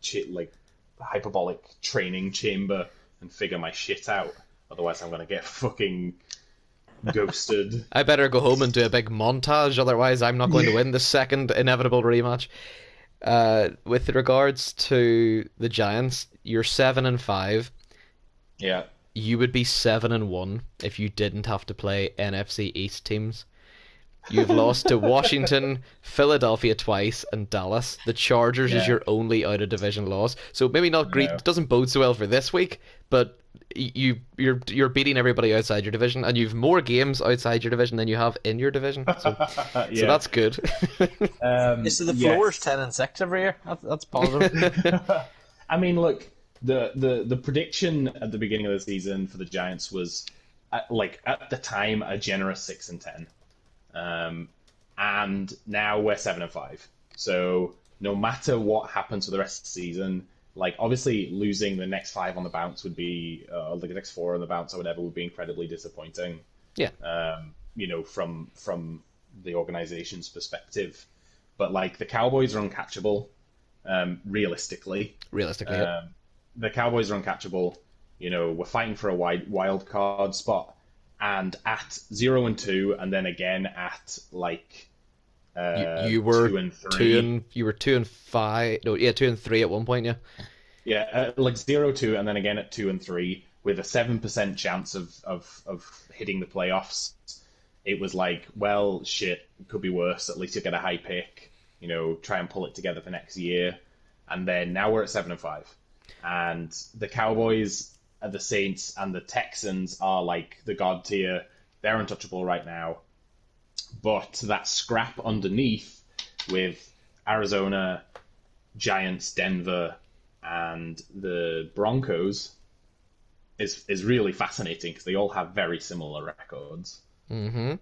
Speaker 3: hyperbolic training chamber and figure my shit out. Otherwise, I'm gonna get fucking ghosted.
Speaker 1: I better go home and do a big montage, otherwise I'm not going to win the second inevitable rematch. With regards to the Giants, you're 7-5.
Speaker 3: Yeah.
Speaker 1: You would be 7-1 if you didn't have to play NFC East teams. You've lost to Washington, Philadelphia twice, and Dallas. The Chargers is your only out of division loss. So maybe not great. It doesn't bode so well for this week, but you're beating everybody outside your division, and you've more games outside your division than you have in your division. So, so that's good.
Speaker 2: So the floor's 10-6 every year. That's positive.
Speaker 3: I mean, look, the prediction at the beginning of the season for the Giants was at the time a generous 6-10. And now we're 7-5. So no matter what happens for the rest of the season, like obviously losing the next 5 on the bounce would be, like the next 4 on the bounce or whatever would be incredibly disappointing.
Speaker 1: Yeah.
Speaker 3: From the organization's perspective, but like the Cowboys are uncatchable. Realistically,
Speaker 1: yeah.
Speaker 3: The Cowboys are uncatchable. We're fighting for a wild card spot. And at 0-2, and then again at like
Speaker 1: you were
Speaker 3: 2-3.
Speaker 1: You were 2-5. No, yeah, 2-3 at one point. Yeah.
Speaker 3: Yeah, like 0-2, and then again at 2-3 with a 7% chance of hitting the playoffs. It was like, well, shit, it could be worse. At least you get a high pick. Try and pull it together for next year. And then now we're at 7-5, and the Cowboys, the Saints, and the Texans are like the god tier. They're untouchable right now. But that scrap underneath with Arizona, Giants, Denver, and the Broncos is really fascinating because they all have very similar records.
Speaker 1: Mm-hmm.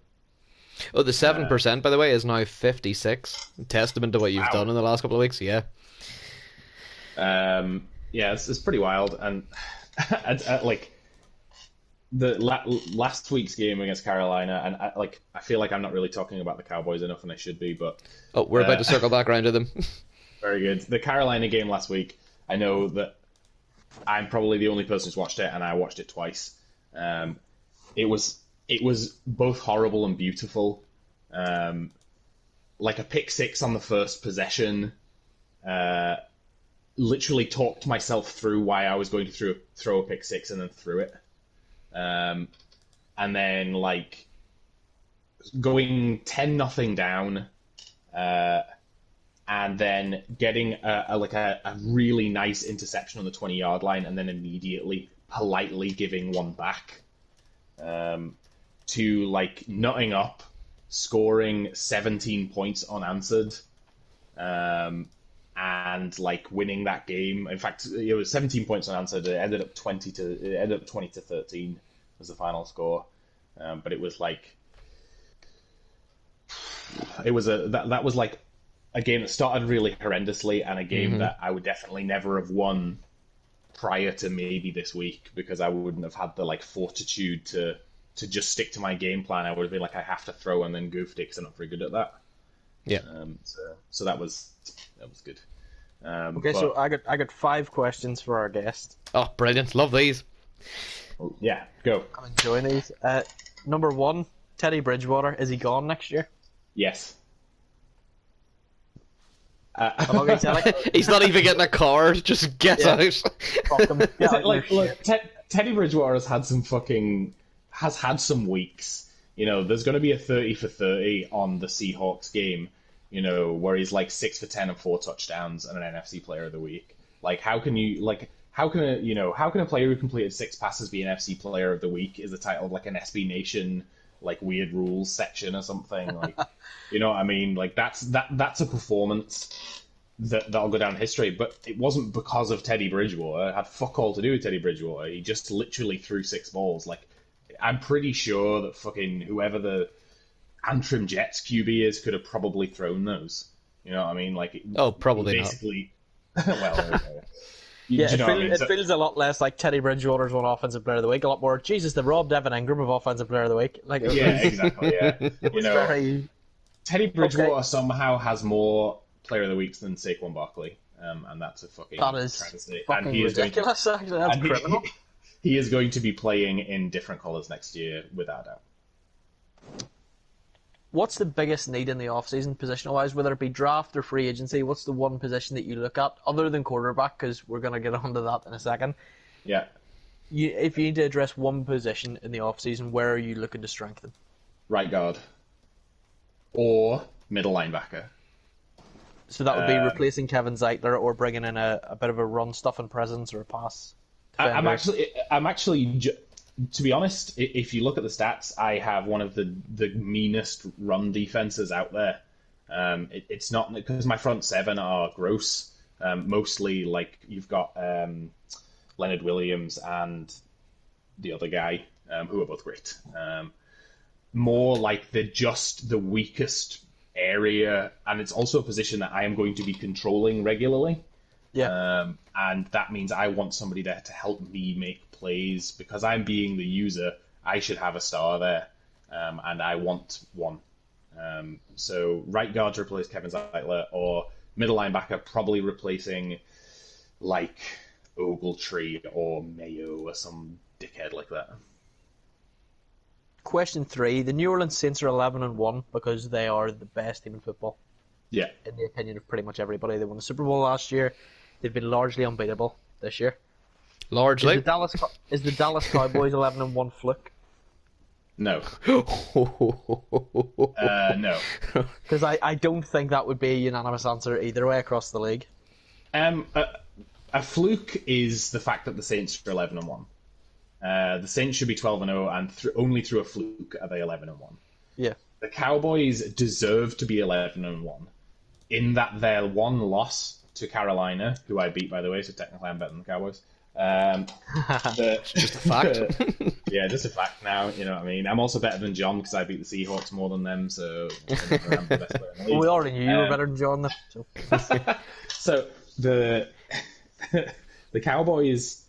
Speaker 1: Oh, the 7%, by the way, is now 56. Testament to what you've done in the last couple of weeks. Yeah.
Speaker 3: Yeah, it's pretty wild. And like the last week's game against Carolina, and I feel like I'm not really talking about the Cowboys enough, and I should be, but
Speaker 1: we're about to circle back around to them.
Speaker 3: Very good. The Carolina game last week, I know that I'm probably the only person who's watched it, and I watched it twice. It was both horrible and beautiful. Like a pick six on the first possession. Literally talked myself through why I was going to throw a pick six and then threw it. And then like going 10-0 down, and then getting a really nice interception on the 20-yard line, and then immediately politely giving one back, to like nutting up, scoring 17 points unanswered, and like winning that game. In fact, it was 17 points unanswered. It ended up 20-13 was the final score. But it was like that was like a game that started really horrendously, and a game that I would definitely never have won prior to maybe this week, because I wouldn't have had the like fortitude to just stick to my game plan. I would have been like, I have to throw and then goofed it because I'm not very good at that.
Speaker 1: Yeah.
Speaker 3: So that was good.
Speaker 2: Okay, so I got 5 questions for our guest.
Speaker 1: Oh, brilliant! Love these.
Speaker 3: Yeah, go.
Speaker 2: I'm enjoying these. Number 1, Teddy Bridgewater, is he gone next year?
Speaker 3: Yes.
Speaker 2: How long are you telling?
Speaker 1: He's not even getting a card. Just get
Speaker 2: Yeah.
Speaker 1: out.
Speaker 2: Fuck him. Get out
Speaker 3: Like,
Speaker 2: your
Speaker 3: look,
Speaker 2: shit.
Speaker 3: Teddy Bridgewater has had some weeks. There's going to be a 30 for 30 on the Seahawks game. Where he's like 6 for 10 and 4 touchdowns and an NFC Player of the Week. Like, how can a player who completed 6 passes be an NFC Player of the Week? Is the title of like an SB Nation like weird rules section or something? Like, you know what I mean? Like that's a performance that'll go down in history. But it wasn't because of Teddy Bridgewater. It had fuck all to do with Teddy Bridgewater. He just literally threw 6 balls. Like, I'm pretty sure that fucking whoever the Antrim Jets QB is could have probably thrown those. You know what I mean? Like,
Speaker 1: Oh, probably not.
Speaker 3: basically. Well,
Speaker 2: Yeah,
Speaker 3: do you know what I mean?
Speaker 2: it feels a lot less like Teddy Bridgewater's one Offensive Player of the Week. A lot more, Jesus, they robbed Evan Ingram of Offensive Player of the Week. Like,
Speaker 3: Yeah, exactly. Yeah,
Speaker 2: very...
Speaker 3: Teddy Bridgewater somehow has more Player of the Weeks than Saquon Barkley, and that's a fucking
Speaker 2: That is
Speaker 3: travesty.
Speaker 2: fucking
Speaker 3: And he is
Speaker 2: ridiculous, actually. That's criminal.
Speaker 3: he is going to be playing in different colours next year, without a doubt.
Speaker 2: What's the biggest need in the off-season, positional-wise, whether it be draft or free agency? What's the one position that you look at, other than quarterback, because we're going to get onto that in a second?
Speaker 3: Yeah,
Speaker 2: If you need to address one position in the off-season, where are you looking to strengthen?
Speaker 3: right guard or middle linebacker.
Speaker 2: So that would be replacing Kevin Zeitler or bringing in a bit of a run-stuffing presence or a pass
Speaker 3: I'm
Speaker 2: defender.
Speaker 3: actually, to be honest, if you look at the stats, I have one of the meanest run defenses out there. It's not because my front 7 are gross. Mostly, like, you've got Leonard Williams and the other guy, who are both great. More like they're just the weakest area, and it's also a position that I am going to be controlling regularly.
Speaker 2: Yeah.
Speaker 3: And that means I want somebody there to help me make plays. Because I'm being the user, I should have a star there, and I want one. So right guard to replace Kevin Zeitler, or middle linebacker probably replacing like Ogletree or Mayo or some dickhead like that.
Speaker 2: Question 3. The New Orleans Saints are 11-1 because they are the best team in football,
Speaker 3: Yeah.
Speaker 2: in the opinion of pretty much everybody. They won the Super Bowl last year. They've been largely unbeatable this year.
Speaker 1: Largely.
Speaker 2: Is the Dallas Cowboys 11-1 fluke?
Speaker 3: No. No.
Speaker 2: Because I don't think that would be a unanimous answer either way across the league.
Speaker 3: A fluke is the fact that the Saints are 11-1. The Saints should be 12-0, and only through a fluke are they 11-1.
Speaker 2: Yeah.
Speaker 3: The Cowboys deserve to be 11-1, in that their one loss to Carolina, who I beat, by the way, so technically I'm better than the Cowboys.
Speaker 1: Just a fact.
Speaker 3: Yeah, just a fact now, you know what I mean? I'm also better than John because I beat the Seahawks more than them, so I'm the best player in the league.
Speaker 2: Well, we already knew you were better than John. So.
Speaker 3: So the Cowboys,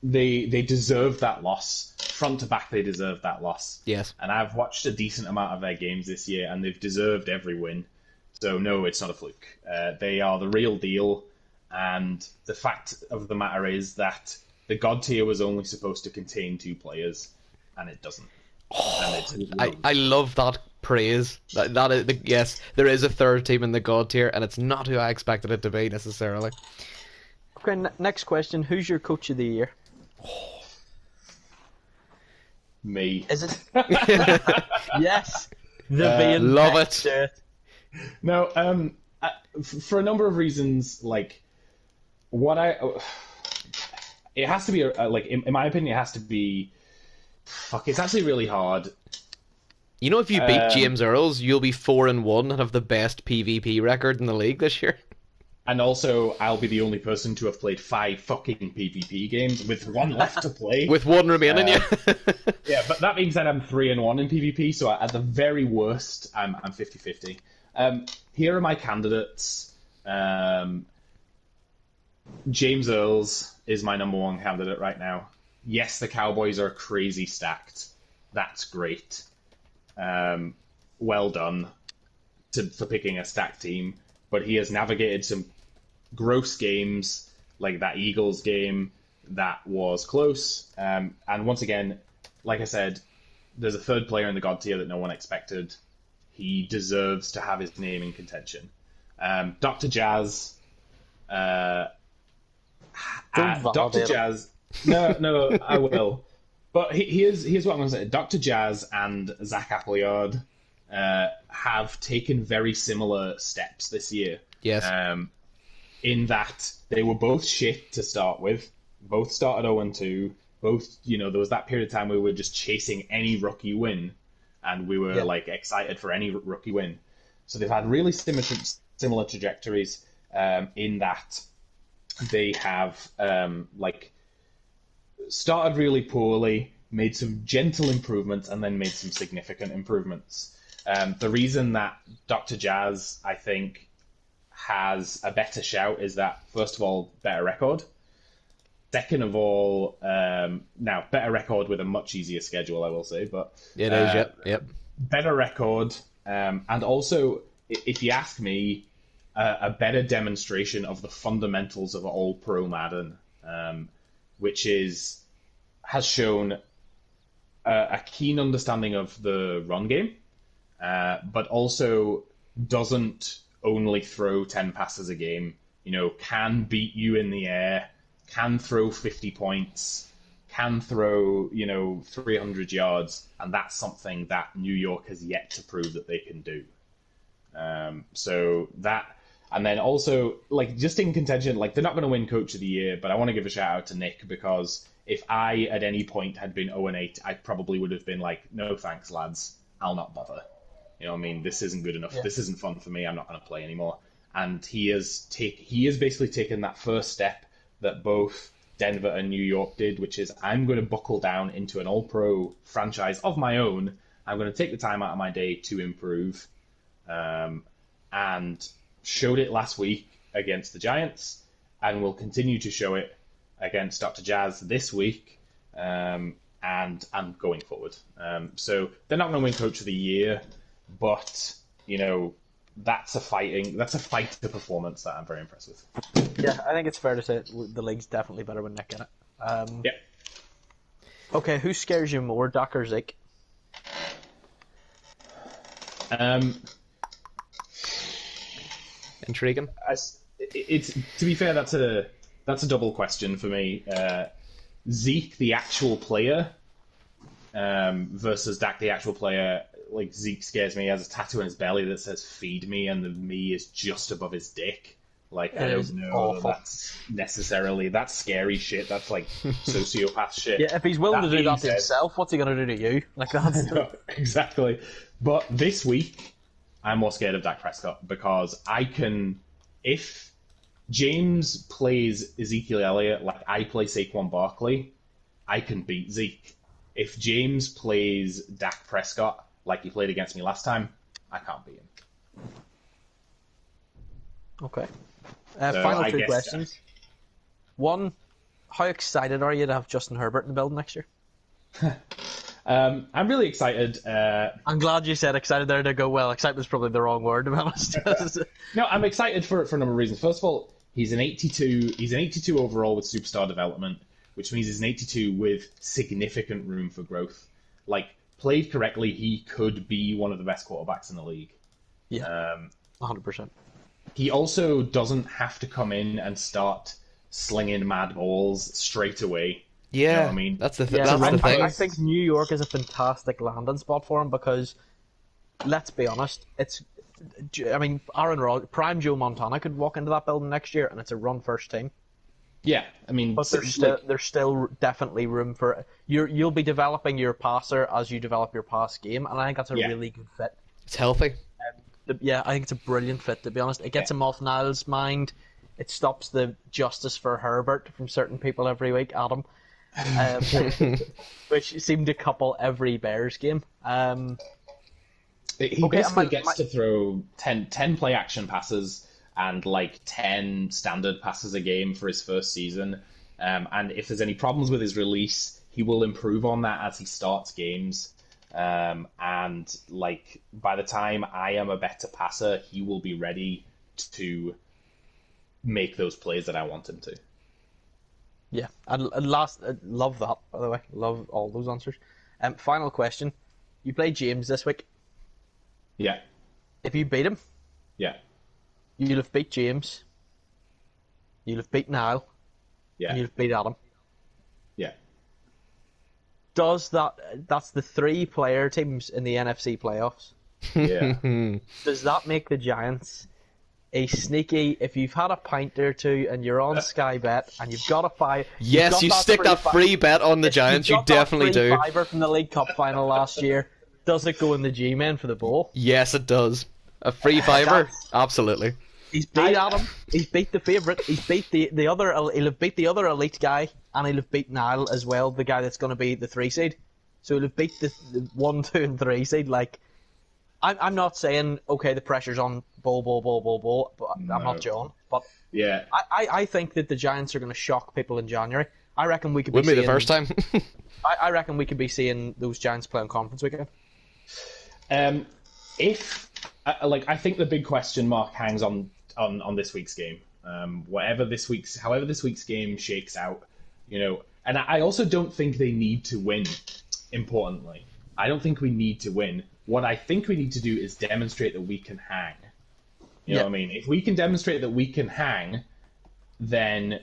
Speaker 3: they deserve that loss. Front to back, they deserve that loss.
Speaker 1: Yes.
Speaker 3: And I've watched a decent amount of their games this year, and they've deserved every win. So no, it's not a fluke. They are the real deal, and the fact of the matter is that the God tier was only supposed to contain 2 players, and it doesn't.
Speaker 1: I love that praise. That is, yes, there is a third team in the God tier, and it's not who I expected it to be necessarily.
Speaker 2: Okay, next question. Who's your coach of the year?
Speaker 3: Me.
Speaker 2: Is it? Yes. The
Speaker 1: love it.
Speaker 3: No, for a number of reasons, like, it has to be, like, in my opinion, it has to be, it's actually really hard.
Speaker 1: You know, if you beat James Jearls, you'll be 4-1 and have the best PvP record in the league this year.
Speaker 3: And also, I'll be the only person to have played 5 fucking PvP games with 1 left to play.
Speaker 1: With 1 remaining, yeah.
Speaker 3: Yeah, but that being said, I'm 3-1 in PvP, so at the very worst, I'm 50-50. Here are my candidates. James Earls is my number 1 candidate right now. Yes, the Cowboys are crazy stacked. That's great. Well done for picking a stacked team. But he has navigated some gross games, like that Eagles game that was close. And once again, like I said, there's a third player in the God tier that no one expected. He deserves to have his name in contention. Dr. Jazz.
Speaker 2: Don't
Speaker 3: Dr.
Speaker 2: validate him.
Speaker 3: Jazz. No, I will. But here's what I'm going to say. Dr. Jazz and Zach Appleyard have taken very similar steps this year.
Speaker 1: Yes.
Speaker 3: In that they were both shit to start with. Both started 0-2. Both, there was that period of time where we were just chasing any rookie win, and we were like excited for any rookie win. So they've had really similar trajectories in that they have started really poorly, made some gentle improvements, and then made some significant improvements. The reason that Dr. Jazz, I think, has a better shout is that, first of all, better record. Second of all, now, better record with a much easier schedule, I will say. But
Speaker 1: It is, yep.
Speaker 3: Better record, and also, if you ask me, a better demonstration of the fundamentals of All-Pro Madden, which has shown a keen understanding of the run game, but also doesn't only throw 10 passes a game, can beat you in the air, can throw 50 points, can throw, 300 yards, and that's something that New York has yet to prove that they can do. So that, and then also, just in contention, they're not going to win Coach of the Year, but I want to give a shout out to Nick, because if I, at any point, had been 0-8, I probably would have been like, no thanks, lads, I'll not bother. This isn't good enough. Yeah. This isn't fun for me. I'm not going to play anymore. And he has basically taken that first step that both Denver and New York did, which is, I'm going to buckle down into an all-pro franchise of my own. I'm going to take the time out of my day to improve. And showed it last week against the Giants, and will continue to show it against Dr. Jazz this week, and going forward. So they're not going to win Coach of the Year, but that's a fighter performance that I'm very impressed with.
Speaker 2: Yeah, I think it's fair to say the league's definitely better with Nick in it.
Speaker 3: Yeah.
Speaker 2: Okay, who scares you more, Doc or Zeke?
Speaker 1: Intriguing.
Speaker 3: It's to be fair, that's a double question for me. Zeke, the actual player, versus Dak, the actual player. Zeke scares me. He has a tattoo on his belly that says "Feed me," and the "me" is just above his dick. I don't know that's scary shit. That's sociopath shit.
Speaker 2: Yeah, if he's willing to do that to himself, what's he going to do to you? That's
Speaker 3: exactly. But this week, I'm more scared of Dak Prescott, because if James plays Ezekiel Elliott like I play Saquon Barkley, I can beat Zeke. If James plays Dak Prescott like he played against me last time, I can't beat him.
Speaker 2: Okay. Final two questions. One, how excited are you to have Justin Herbert in the building next year?
Speaker 3: I'm really excited.
Speaker 2: I'm glad you said excited there to go. Well, excitement's probably the wrong word, to be honest.
Speaker 3: No, I'm excited for a number of reasons. First of all, he's an 82. He's an 82 overall with superstar development, which means he's an 82 with significant room for growth. Played correctly, he could be one of the best quarterbacks in the league.
Speaker 2: Yeah, 100%.
Speaker 3: He also doesn't have to come in and start slinging mad balls straight away.
Speaker 1: Yeah,
Speaker 3: I mean,
Speaker 1: that's the thing. I
Speaker 2: think New York is a fantastic landing spot for him, because, let's be honest, Aaron Rodgers, prime Joe Montana could walk into that building next year, and it's a run-first team.
Speaker 3: Yeah, I mean,
Speaker 2: but there's still definitely room for you'll be developing your passer as you develop your pass game, and I think that's a really good fit.
Speaker 1: It's healthy.
Speaker 2: I think it's a brilliant fit, to be honest. It gets him off Niles' mind. It stops the justice for Herbert from certain people every week, Adam, which seemed to couple every Bears game.
Speaker 3: He basically gets to throw 10 play action passes and 10 standard passes a game for his first season. And if there's any problems with his release, he will improve on that as he starts games. And by the time I am a better passer, he will be ready to make those plays that I want him to.
Speaker 2: Yeah, and love that, by the way. Love all those answers. Final question. You play James this week.
Speaker 3: Yeah.
Speaker 2: If you beat him,
Speaker 3: Yeah.
Speaker 2: you'll have beat James. You'll have beat Niall.
Speaker 3: Yeah.
Speaker 2: And you'll have beat Adam.
Speaker 3: Yeah.
Speaker 2: That's the 3 player teams in the NFC playoffs.
Speaker 3: Yeah.
Speaker 2: Does that make the Giants a sneaky? If you've had a pint or two and you're on Sky Bet and you've got a five,
Speaker 1: Yes, you stick that free bet on the Giants. You definitely do.
Speaker 2: Fiver from the League Cup final last year. Does it go in the G-men for the bowl?
Speaker 1: Yes, it does. A free fiver, absolutely.
Speaker 2: He's beat Adam. He's beat the favourite. He's beat the other. He'll have beat the other elite guy, and he'll have beat Niall as well, the guy that's going to be the 3 seed. So he'll have beat the 1, 2, and 3 seed. Like, I'm not saying okay, the pressure's on bowl, but I'm not John. But
Speaker 3: Yeah.
Speaker 2: I think that the Giants are going to shock people in January. I reckon we could be
Speaker 1: Wouldn't be
Speaker 2: seeing,
Speaker 1: the first time.
Speaker 2: I reckon we could be seeing those Giants play on conference weekend.
Speaker 3: If I think the big question mark hangs on this week's game. However this week's game shakes out, and I also don't think they need to win. Importantly, I don't think we need to win. What I think we need to do is demonstrate that we can hang. You know what I mean? If we can demonstrate that we can hang, then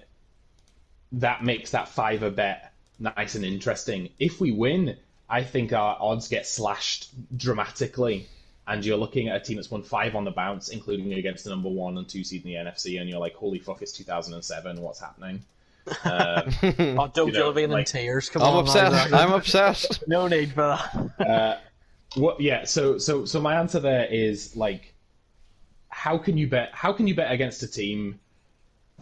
Speaker 3: that makes that fiver bet nice and interesting. If we win, I think our odds get slashed dramatically, and you're looking at a team that's won 5 on the bounce, including against the number 1 and 2 seed in the NFC, and you're like, holy fuck, it's 2007, what's happening?
Speaker 2: Don't you'll be in tears. Come
Speaker 1: I'm
Speaker 2: on,
Speaker 1: obsessed. I'm obsessed.
Speaker 2: No need for that.
Speaker 3: So my answer there is like, how can you bet against a team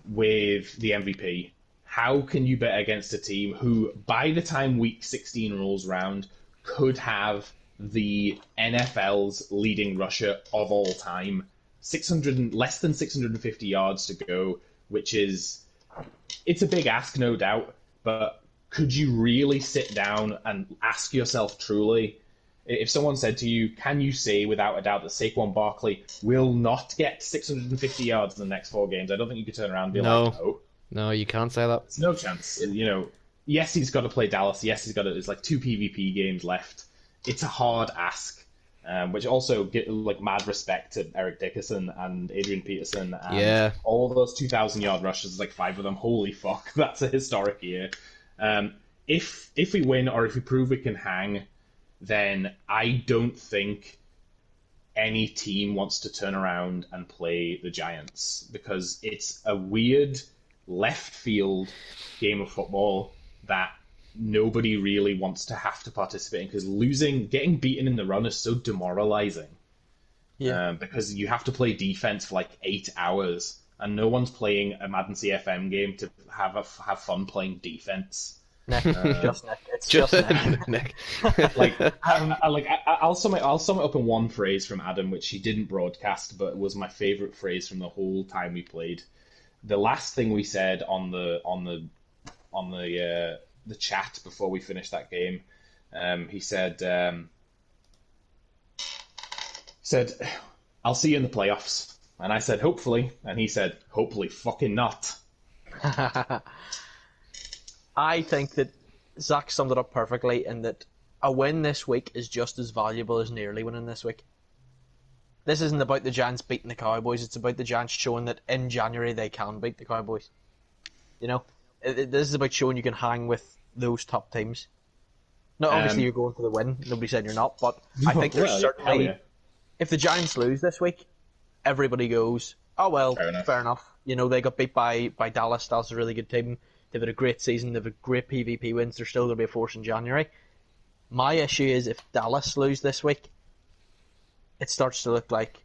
Speaker 3: with the MVP? How can you bet against a team who, by the time week 16 rolls around, could have the NFL's leading rusher of all time, less than 650 yards to go, which is, it's a big ask, no doubt, but could you really sit down and ask yourself truly, if someone said to you, can you say without a doubt that Saquon Barkley will not get 650 yards in the next 4 games? I don't think you could turn around and be like, no.
Speaker 1: No, you can't say that.
Speaker 3: There's no chance. Yes, he's got to play Dallas. Yes, there's like 2 PvP games left. It's a hard ask, which also get like mad respect to Eric Dickerson and Adrian Peterson and all those 2,000-yard rushes, like 5 of them. Holy fuck, that's a historic year. If we win or if we prove we can hang, then I don't think any team wants to turn around and play the Giants, because it's a weird left field game of football that nobody really wants to have to participate in, because getting beaten in the run is so demoralizing. Because you have to play defense for like 8 hours, and no one's playing a Madden CFM game to have fun playing defense.
Speaker 2: Nick, just Nick. It's just Nick.
Speaker 1: Nick.
Speaker 3: I'll sum it up in one phrase from Adam, which he didn't broadcast, but was my favorite phrase from the whole time we played. The last thing we said on the chat before we finished that game, he said, "I'll see you in the playoffs," and I said, "Hopefully," and he said, "Hopefully, fucking not."
Speaker 2: I think that Zach summed it up perfectly, in that a win this week is just as valuable as nearly winning this week. This isn't about the Giants beating the Cowboys, it's about the Giants showing that in January they can beat the Cowboys. This is about showing you can hang with those top teams. Now, obviously you're going for the win, nobody said you're not, but I think there's certainly... If the Giants lose this week, everybody goes, oh well, fair enough. They got beat by Dallas. Dallas is a really good team. They've had a great season. They've had great PvP wins. They're still going to be a force in January. My issue is if Dallas lose this week, it starts to look like...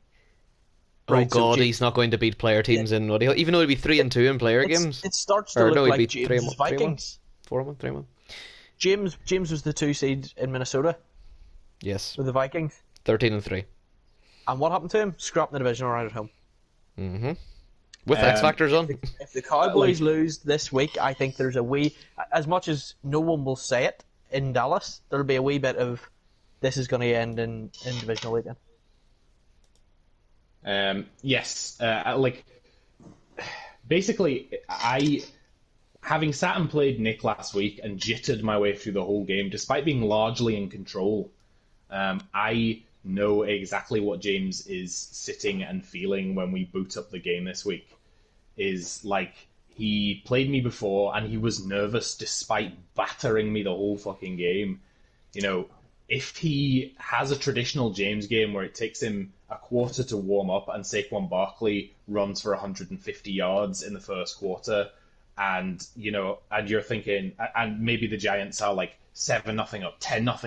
Speaker 1: Right, God, he's not going to beat player teams in what even though he'd be 3-2 in player games.
Speaker 2: It starts to look like James' Vikings.
Speaker 1: 4-1.
Speaker 2: James was the 2 seed in Minnesota.
Speaker 1: Yes.
Speaker 2: With the Vikings.
Speaker 1: 13-3.
Speaker 2: And what happened to him? Scrapping the division right at home.
Speaker 1: Mm-hmm. With X Factors on.
Speaker 2: If the Cowboys lose this week, I think there's a wee... As much as no one will say it in Dallas, there'll be a wee bit of this is going to end in divisional weekend.
Speaker 3: Yes. Basically, having sat and played Nick last week and jittered my way through the whole game, despite being largely in control, I know exactly what James is sitting and feeling when we boot up the game this week. Is like he played me before and he was nervous despite battering me the whole fucking game. You know, if he has a traditional James game where it takes him a quarter to warm up and Saquon Barkley runs for 150 yards in the first quarter, and and you're thinking, and maybe the Giants are like 7-0 up, 10-0 up,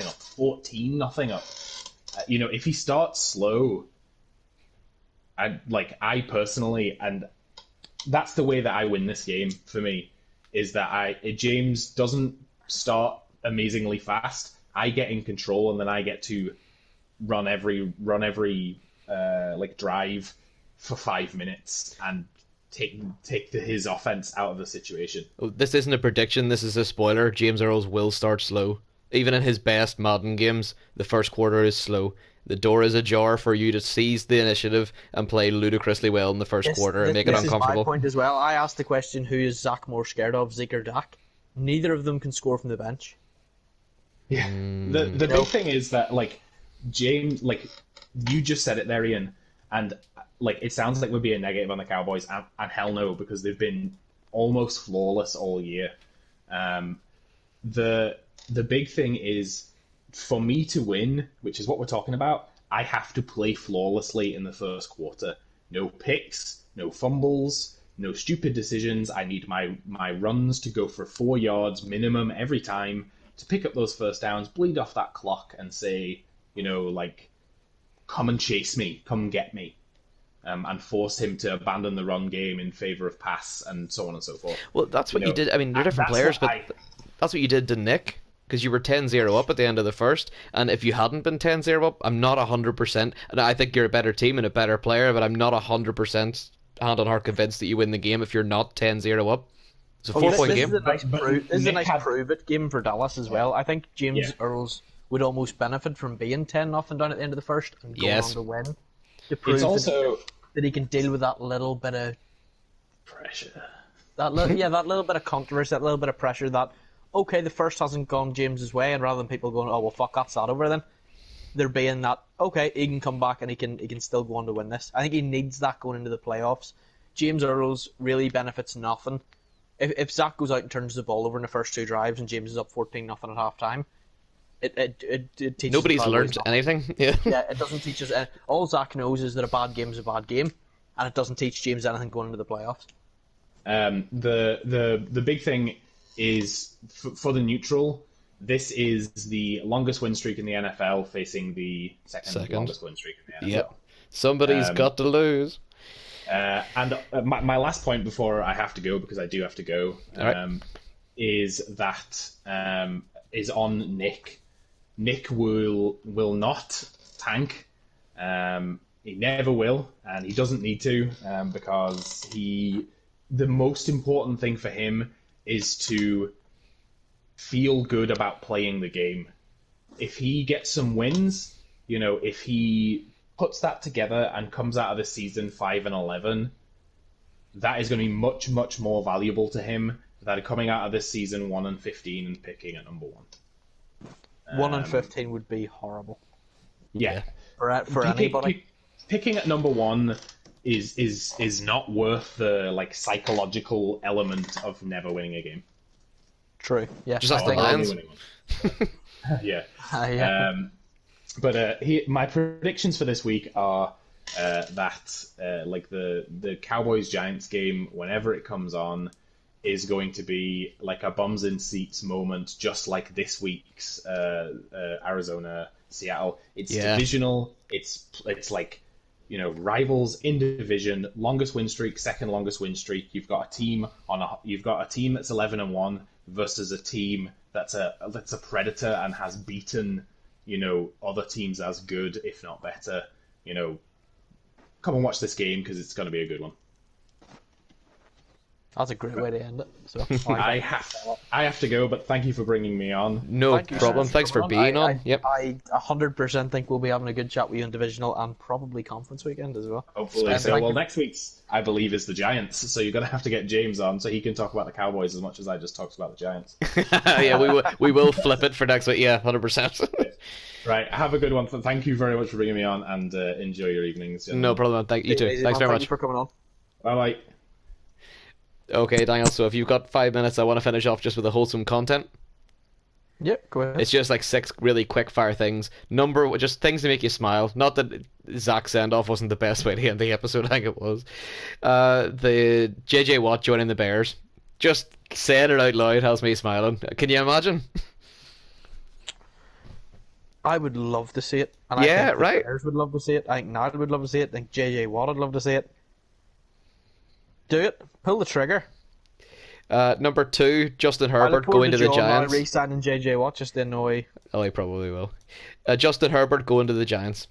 Speaker 3: 14-0 up. If he starts slow, I personally, and that's the way that I win this game for me, is that James doesn't start amazingly fast. I get in control, and then I get to run every drive for 5 minutes and take his offense out of the situation.
Speaker 1: Oh, this isn't a prediction. This is a spoiler. James Earls will start slow. Even in his best Madden games, the first quarter is slow. The door is ajar for you to seize the initiative and play ludicrously well in the first quarter and make it uncomfortable.
Speaker 2: This is my point as well. I asked the question, who is Zach more scared of, Zeke or Dak? Neither of them can score from the bench.
Speaker 3: Yeah. The big thing is that, James, you just said it there, Ian, and, it sounds like we're being negative on the Cowboys, and hell no, because they've been almost flawless all year. The big thing is, for me to win, which is what we're talking about, I have to play flawlessly in the first quarter. No picks, no fumbles, no stupid decisions. I need my runs to go for 4 yards minimum every time to pick up those first downs, bleed off that clock, and say, come and chase me, come get me, and force him to abandon the run game in favor of pass, and so on and so forth.
Speaker 1: Well, that's what you did. I mean, they're different players, but that's what you did to Nick, because you were 10-0 up at the end of the first, and if you hadn't been 10-0 up, I'm not 100%, and I think you're a better team and a better player, but I'm not 100% hand on heart convinced that you win the game if you're not 10-0 up. It's a 4-point game.
Speaker 2: This is a nice prove-it game for Dallas as well. I think James Earls would almost benefit from being 10-0 down at the end of the first and going on to win. To prove that he can deal with that little bit of
Speaker 3: pressure.
Speaker 2: That little bit of controversy, that little bit of pressure that, okay, the first hasn't gone James's way, and rather than people going, oh, well, fuck, that's that over then, there being that, okay, he can come back and he can still go on to win this. I think he needs that going into the playoffs. James Earls really benefits nothing. If Zach goes out and turns the ball over in the first 2 drives and James is up 14-0 at halftime, it teaches
Speaker 1: nobody's learned anything. Yeah,
Speaker 2: it doesn't teach us. All Zach knows is that a bad game is a bad game, and it doesn't teach James anything going into the playoffs.
Speaker 3: The big thing is for the neutral. This is the longest win streak in the NFL, facing the second longest win streak in the NFL.
Speaker 1: Yep, somebody's got to lose.
Speaker 3: And my last point before I have to go, because I do have to go, is that is on Nick. Nick will not tank. He never will, and he doesn't need to, because the most important thing for him is to feel good about playing the game. If he gets some wins, if he puts that together and comes out of the season 5-11, that is going to be much, much more valuable to him than coming out of this season 1-15 and picking at number 1.
Speaker 2: 1-15 would be horrible.
Speaker 3: Yeah,
Speaker 2: for anybody.
Speaker 3: Picking at number 1 is not worth the psychological element of never winning a game.
Speaker 2: True. Yeah.
Speaker 1: Just ask the Lions.
Speaker 3: Yeah.
Speaker 2: Yeah.
Speaker 3: But my predictions for this week are that the Cowboys Giants game, whenever it comes on, is going to be like a bums in seats moment, just like this week's Arizona Seattle. It's divisional. It's rivals in division, longest win streak, second longest win streak. You've got a team that's 11-1 versus a team that's a predator and has beaten other teams as good, if not better. Come and watch this game because it's going to be a good one.
Speaker 2: That's a great way to end it. So
Speaker 3: I have to go, but thank you for bringing me on.
Speaker 1: No problem. Thanks for being on. Yep.
Speaker 2: I 100% think we'll be having a good chat with you in divisional and probably conference weekend as well.
Speaker 3: Hopefully so. Well, next week's, I believe, is the Giants, so you're going to have to get James on so he can talk about the Cowboys as much as I just talked about the Giants.
Speaker 1: Yeah, we will flip it for next week. Yeah, 100%.
Speaker 3: Right, have a good one. Thank you very much for bringing me on, and enjoy your evenings,
Speaker 1: No
Speaker 3: gentlemen.
Speaker 1: problem. Thank you
Speaker 2: Take it
Speaker 1: too.
Speaker 2: easy,
Speaker 1: Thanks
Speaker 2: man.
Speaker 1: very
Speaker 2: Thank you
Speaker 1: much.
Speaker 2: for coming on.
Speaker 3: Bye bye.
Speaker 1: Okay, Daniel. So if you've got 5 minutes, I want to finish off just with the wholesome content.
Speaker 2: Yep, go ahead.
Speaker 1: It's just like six really quick fire things. Just things to make you smile. Not that Zach's send off wasn't the best way to end the episode, I think it was. The JJ Watt joining the Bears. Just saying it out loud has me smiling. Can you imagine?
Speaker 2: I would love to see it, and I
Speaker 1: Yeah,
Speaker 2: think the
Speaker 1: right.
Speaker 2: Bears would love to see it. I think Niall would love to see it. I think JJ Watt would love to see it. Do it. Pull the trigger.
Speaker 1: Number two, Justin
Speaker 2: I look
Speaker 1: Herbert
Speaker 2: forward
Speaker 1: going to
Speaker 2: to
Speaker 1: the
Speaker 2: John now
Speaker 1: Giants.
Speaker 2: re-signing JJ Watt just to annoy.
Speaker 1: Oh, he probably will. Justin Herbert going to the Giants.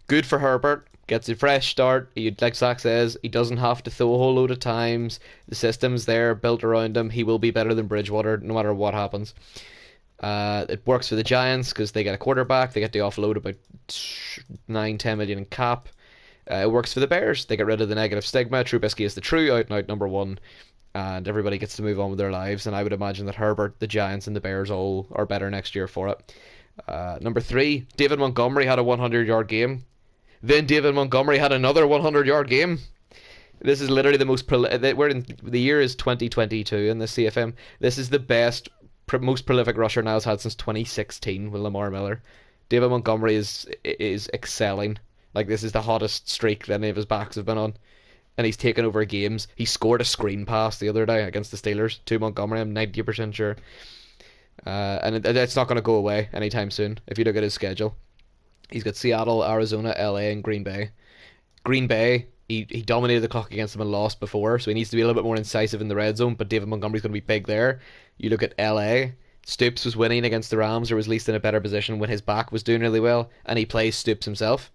Speaker 1: Good for Herbert. Gets a fresh start. Like Zach says, he doesn't have to throw a whole load of times. The system's there, built around him. He will be better than Bridgewater no matter what happens. It works for the Giants because they get a quarterback. They get to offload about 9-10 million in cap. It works for the Bears. They get rid of the negative stigma. Trubisky is the true out and out number one, and everybody gets to move on with their lives. And I would imagine that Herbert, the Giants, and the Bears all are better next year for it. Number three, David Montgomery had a 100-yard game. Then David Montgomery had another 100-yard game. This is literally the most. We're in the year is 2022 in the CFM. This is the most prolific rusher Niles had since 2016 with Lamar Miller. David Montgomery is excelling. Like, this is the hottest streak that any of his backs have been on, and he's taken over games. He scored a screen pass the other day against the Steelers to Montgomery. I'm 90% sure, and it's not going to go away anytime soon. If you look at his schedule. He's got Seattle, Arizona, LA, and Green Bay. Green Bay, he dominated the clock against them and lost before, so he needs to be a little bit more incisive in the red zone, but David Montgomery's going to be big there. You look at LA, Stoops was winning against the Rams, or was at least in a better position when his back was doing really well, and he plays Stoops himself.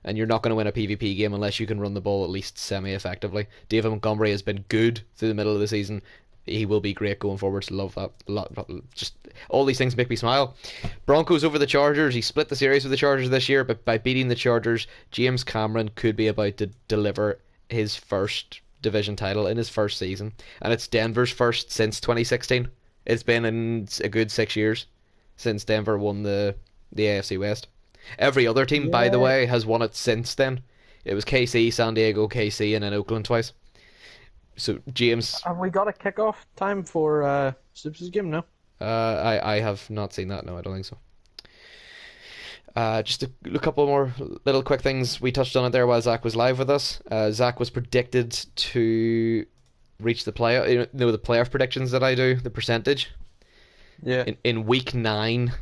Speaker 1: And you're not going to win a PvP game unless you can run the ball at least semi-effectively. David Montgomery has been good through the middle of the season. He will be great going forwards. Love that. Just all these things make me smile. Broncos over the Chargers. He split the series with the Chargers this year, but by beating the Chargers, James Cameron could be about to deliver his first division title in his first season, and it's Denver's first since 2016. It's been in a good 6 years since Denver won the AFC West. Every other team, by the way, has won it since then. It was KC, San Diego, KC, and then Oakland twice. So James,
Speaker 2: Have we got a kickoff time for Stoops' game? No.
Speaker 1: I have not seen that. No, I don't think so. Just a couple more little quick things. We touched on it there while Zach was live with us. Zach was predicted to reach the playoff. You know the playoff predictions that I do, the percentage.
Speaker 2: Yeah.
Speaker 1: In week 9,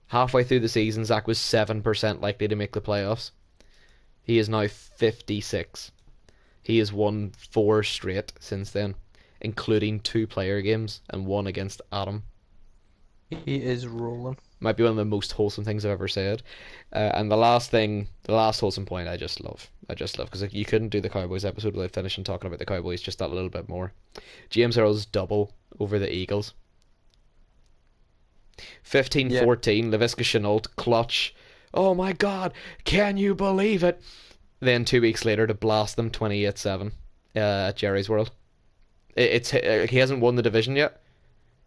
Speaker 1: halfway through the season, Zach was 7% likely to make the playoffs. He is now 56. He has won 4 straight since then, including 2 player games and 1 against Adam.
Speaker 2: He is rolling.
Speaker 1: Might be one of the most wholesome things I've ever said. And the last wholesome point, I just love because you couldn't do the Cowboys episode without finishing talking about the Cowboys just that little bit more. James Earl's double over the Eagles. 15-14, Laviska Shenault clutch. Oh my God, can you believe it? Then 2 weeks later to blast them 28-7 at Jerry's World. He hasn't won the division yet,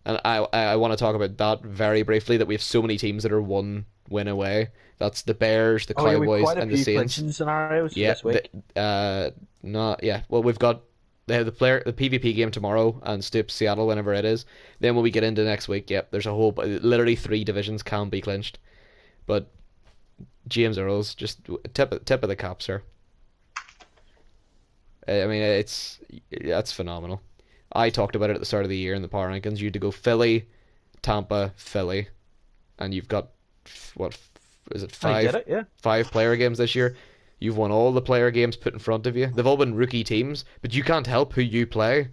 Speaker 1: and I want to talk about that very briefly. That we have so many teams that are 1 win away. That's the Bears, the Cowboys, and the Saints.
Speaker 2: Scenarios
Speaker 1: Yeah,
Speaker 2: this week.
Speaker 1: Well, we've got they have the PvP game tomorrow and Stoops Seattle whenever it is. Then when we get into next week, yep, there's literally 3 divisions can be clinched, but James Earls just tip of the cap, sir. I mean, that's phenomenal. I talked about it at the start of the year in the power rankings. You had to go Philly, Tampa, Philly, and you've got what is it,
Speaker 2: I get it, yeah.
Speaker 1: 5 player games this year. You've won all the player games put in front of you. They've all been rookie teams, but you can't help who you play.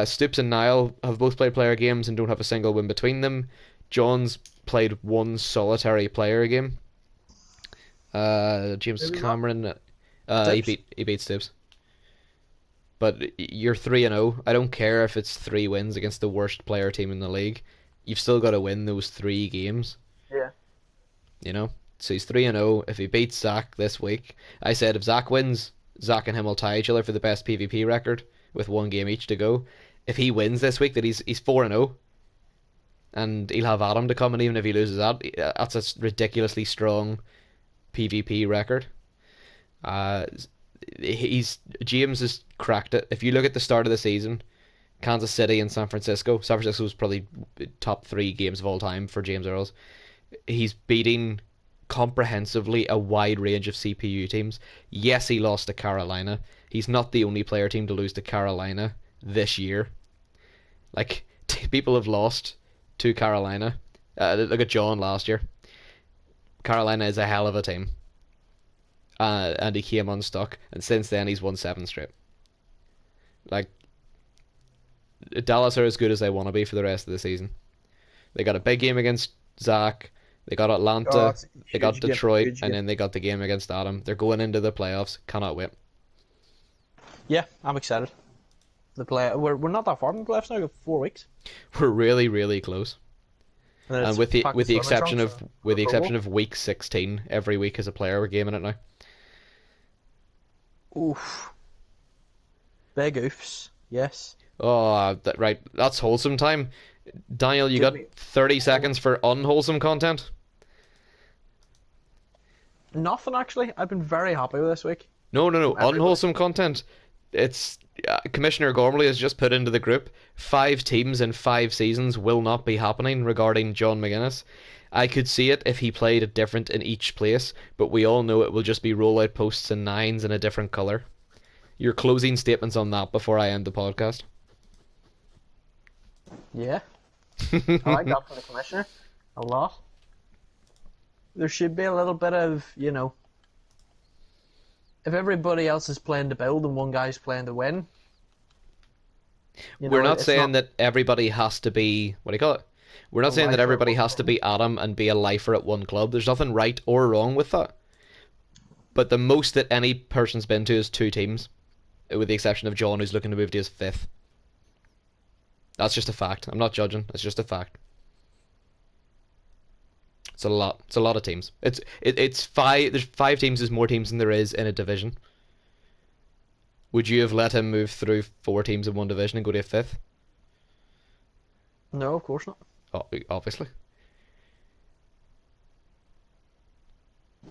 Speaker 1: Stoops and Niall have both played player games and don't have a single win between them. John's played 1 solitary player game. James Cameron, he beat Stoops. But you're 3-0. I don't care if it's 3 wins against the worst player team in the league. You've still got to win those 3 games.
Speaker 2: Yeah.
Speaker 1: You know? So he's 3-0. If he beats Zach this week, I said if Zach wins, Zach and him will tie each other for the best PvP record with 1 game each to go. If he wins this week, that he's 4-0. and he'll have Adam to come, and even if he loses that, that's a ridiculously strong PvP record. Uh, he's James has cracked it. If you look at the start of the season, Kansas City and San Francisco. San Francisco was probably top three games of all time for James Earls. He's beating comprehensively a wide range of CPU teams. Yes, he lost to Carolina. He's not the only player team to lose to Carolina this year. Like, people have lost to Carolina. Look at John last year. Carolina is a hell of a team. And he came unstuck, and since then he's won 7 straight. Like, Dallas are as good as they want to be for the rest of the season. They got a big game against Zach. They got
Speaker 2: Oh,
Speaker 1: Atlanta.
Speaker 2: it's a
Speaker 1: They got
Speaker 2: huge game,
Speaker 1: Detroit,
Speaker 2: huge
Speaker 1: and
Speaker 2: game.
Speaker 1: then they got the game against Adam. They're going into the playoffs. Cannot wait.
Speaker 2: Yeah, I'm excited. We're not that far from the playoffs now. We've got 4 weeks.
Speaker 1: We're really, really close.
Speaker 2: And then
Speaker 1: And
Speaker 2: it's
Speaker 1: with the
Speaker 2: packed
Speaker 1: with the
Speaker 2: swimming
Speaker 1: exception
Speaker 2: trunks
Speaker 1: of
Speaker 2: for
Speaker 1: with the
Speaker 2: Pro Bowl.
Speaker 1: exception of week 16, every week as a player we're gaming it now.
Speaker 2: Oof. Big oofs. Yes.
Speaker 1: Oh, right. That's wholesome time. Daniel, you
Speaker 2: Give
Speaker 1: got
Speaker 2: me
Speaker 1: 30 seconds for unwholesome content?
Speaker 2: nothing actually. I've been very happy with this week
Speaker 1: No, no, no.
Speaker 2: from everybody.
Speaker 1: Unwholesome content. It's Commissioner Gormley has just put into the group 5 teams in 5 seasons will not be happening regarding John McGuinness. I could see it if he played it different in each place, but we all know it will just be rollout posts and 9s in a different color. Your closing statements on that before I end the podcast.
Speaker 2: Yeah, I like that for the commissioner a lot. There should be a little bit of, if everybody else is playing to build and one guy's playing to win.
Speaker 1: We're not
Speaker 2: It's
Speaker 1: saying that everybody has to be, what do you call it? We're not
Speaker 2: a
Speaker 1: saying that
Speaker 2: lifer at
Speaker 1: everybody
Speaker 2: one
Speaker 1: has to
Speaker 2: club.
Speaker 1: be Adam and be a lifer at one club. There's nothing right or wrong with that. But the most that any person's been to is 2 teams, with the exception of John, who's looking to move to his 5th. That's just a fact. I'm not judging. It's just a fact. It's a lot. It's a lot of teams. It's 5. There's 5 teams. There's more teams than there is in a division. Would you have let him move through 4 teams in one division and go to a 5th?
Speaker 2: No, of course not.
Speaker 1: Oh, obviously.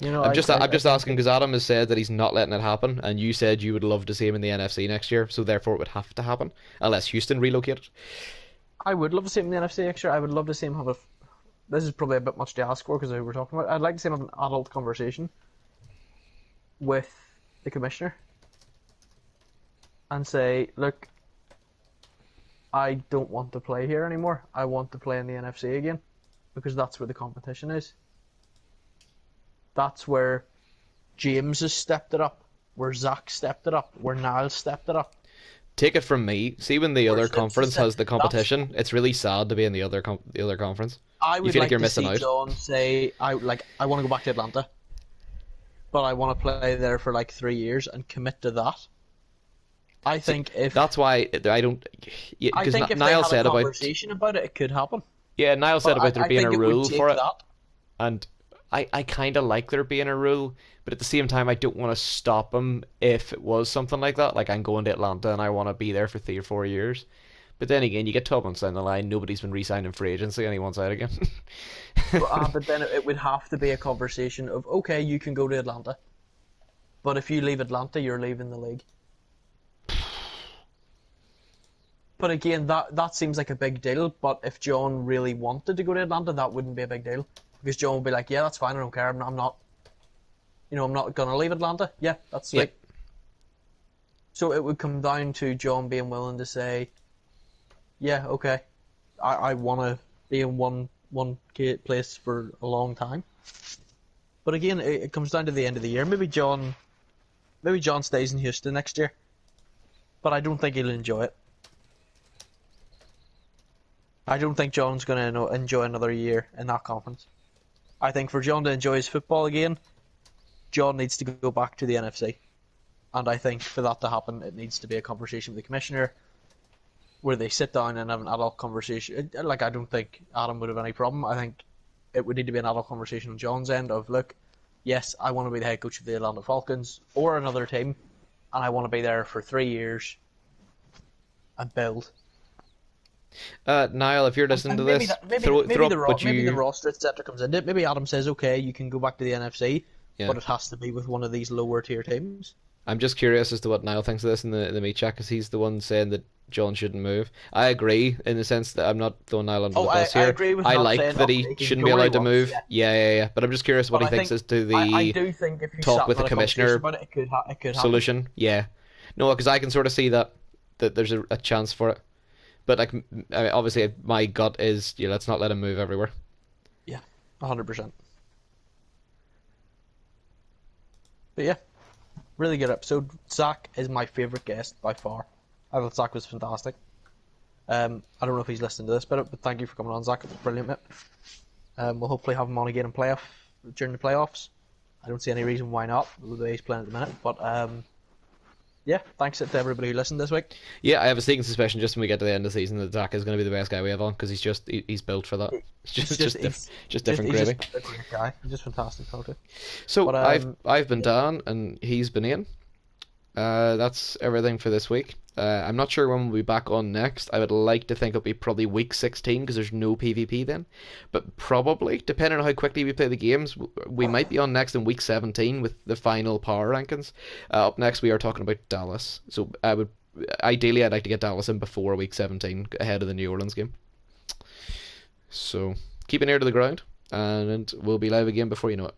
Speaker 2: I
Speaker 1: I'm just
Speaker 2: think
Speaker 1: asking because Adam has said that he's not letting it happen, and you said you would love to see him in the NFC next year, so therefore it would have to happen unless Houston relocated.
Speaker 2: I would love to see him in the NFC next year. I would love to see him have a. This is probably a bit much to ask for because we're talking about. I'd like to see him have an adult conversation with the commissioner and say, "Look, I don't want to play here anymore. I want to play in the NFC again because that's where the competition is. That's where James has stepped it up, where Zach stepped it up, where Niall stepped it up.
Speaker 1: Take it from me. See, when the other
Speaker 2: Whereas
Speaker 1: conference has the
Speaker 2: that's
Speaker 1: competition, it's really sad to be in the other conference.
Speaker 2: I
Speaker 1: You
Speaker 2: would
Speaker 1: feel like
Speaker 2: like
Speaker 1: you're
Speaker 2: to
Speaker 1: missing
Speaker 2: see
Speaker 1: out.
Speaker 2: John say, I want to go back to Atlanta, but I want to play there for like 3 years and commit to that. I think if
Speaker 1: That's why I don't.
Speaker 2: I
Speaker 1: Because
Speaker 2: think if they
Speaker 1: Niall
Speaker 2: had a
Speaker 1: said about
Speaker 2: conversation about it, it could happen.
Speaker 1: Niall said
Speaker 2: But
Speaker 1: about there
Speaker 2: I
Speaker 1: being
Speaker 2: think
Speaker 1: a
Speaker 2: it would
Speaker 1: rule
Speaker 2: take
Speaker 1: for it,
Speaker 2: that.
Speaker 1: and I kind of like there being a rule, but at the same time I don't want to stop him if it was something like that. Like, I'm going to Atlanta and I want to be there for 3 or 4 years. But then again, you get 12 months down the line, nobody's been re-signing for agency, and he wants out again.
Speaker 2: But then it would have to be a conversation of, okay, you can go to Atlanta, but if you leave Atlanta, you're leaving the league. But again, that seems like a big deal. But if John really wanted to go to Atlanta, that wouldn't be a big deal because John would be like, "Yeah, that's fine. I don't care. I'm not, I'm not gonna leave Atlanta. Yeah, that's sweet."
Speaker 1: Yeah.
Speaker 2: So it would come down to John being willing to say, "Yeah, okay, I want to be in one place for a long time." But again, it comes down to the end of the year. Maybe John stays in Houston next year, but I don't think he'll enjoy it. I don't think John's going to enjoy another year in that conference. I think for John to enjoy his football again, John needs to go back to the NFC. And I think for that to happen, it needs to be a conversation with the commissioner where they sit down and have an adult conversation. Like, I don't think Adam would have any problem. I think it would need to be an adult conversation on John's end of, look, yes, I want to be the head coach of the Atlanta Falcons or another team, and I want to be there for 3 years and build.
Speaker 1: Niall, if you're listening to
Speaker 2: Maybe
Speaker 1: this,
Speaker 2: that, maybe
Speaker 1: throw
Speaker 2: maybe
Speaker 1: up what
Speaker 2: maybe the
Speaker 1: you.
Speaker 2: roster etc. comes into it. Maybe Adam says, okay, you can go back to the NFC,
Speaker 1: Yeah.
Speaker 2: but it has to be with one of these lower tier teams.
Speaker 1: I'm just curious as to what Niall thinks of this in the meet chat because he's the one saying that John shouldn't move. I agree in the sense that I'm not throwing Niall under
Speaker 2: Oh,
Speaker 1: the
Speaker 2: I,
Speaker 1: bus
Speaker 2: I
Speaker 1: here.
Speaker 2: agree with
Speaker 1: I
Speaker 2: not
Speaker 1: like
Speaker 2: saying
Speaker 1: that
Speaker 2: up.
Speaker 1: he
Speaker 2: He can
Speaker 1: shouldn't
Speaker 2: go
Speaker 1: be
Speaker 2: where he
Speaker 1: allowed to
Speaker 2: wants.
Speaker 1: move.
Speaker 2: Yeah,
Speaker 1: Yeah. But I'm just curious what
Speaker 2: but
Speaker 1: he
Speaker 2: I
Speaker 1: thinks
Speaker 2: think
Speaker 1: as to
Speaker 2: I
Speaker 1: the
Speaker 2: do think if you
Speaker 1: talk
Speaker 2: sat
Speaker 1: with
Speaker 2: and
Speaker 1: the
Speaker 2: had a conversation
Speaker 1: commissioner
Speaker 2: about it, it could happen.
Speaker 1: solution. Yeah. No, because I can sort of see that there's a chance for it. But like, obviously, my gut is, yeah, let's not let him move everywhere.
Speaker 2: Yeah, 100%. But yeah, really good episode. Zach is my favorite guest by far. I thought Zach was fantastic. I don't know if he's listening to this, but thank you for coming on, Zach. It was brilliant, mate. We'll hopefully have him on again in during the playoffs. I don't see any reason why not, with the way he's playing at the minute. But yeah, thanks to everybody who listened this week.
Speaker 1: Yeah, I have a sneaking suspicion just when we get to the end of the season that Zach is going to be the best guy we have on because he's built for that. It's
Speaker 2: He's
Speaker 1: just different
Speaker 2: he's
Speaker 1: gravy.
Speaker 2: just a great guy. He's just fantastic, totally.
Speaker 1: So
Speaker 2: But
Speaker 1: I've been
Speaker 2: yeah,
Speaker 1: Dan and he's been Ian. That's everything for this week. I'm not sure when we'll be back on next. I would like to think it'll be probably week 16 because there's no PvP then. But probably, depending on how quickly we play the games, we might be on next in week 17 with the final power rankings. Up next, we are talking about Dallas. So ideally, I'd like to get Dallas in before week 17 ahead of the New Orleans game. So keep an ear to the ground, and we'll be live again before you know it.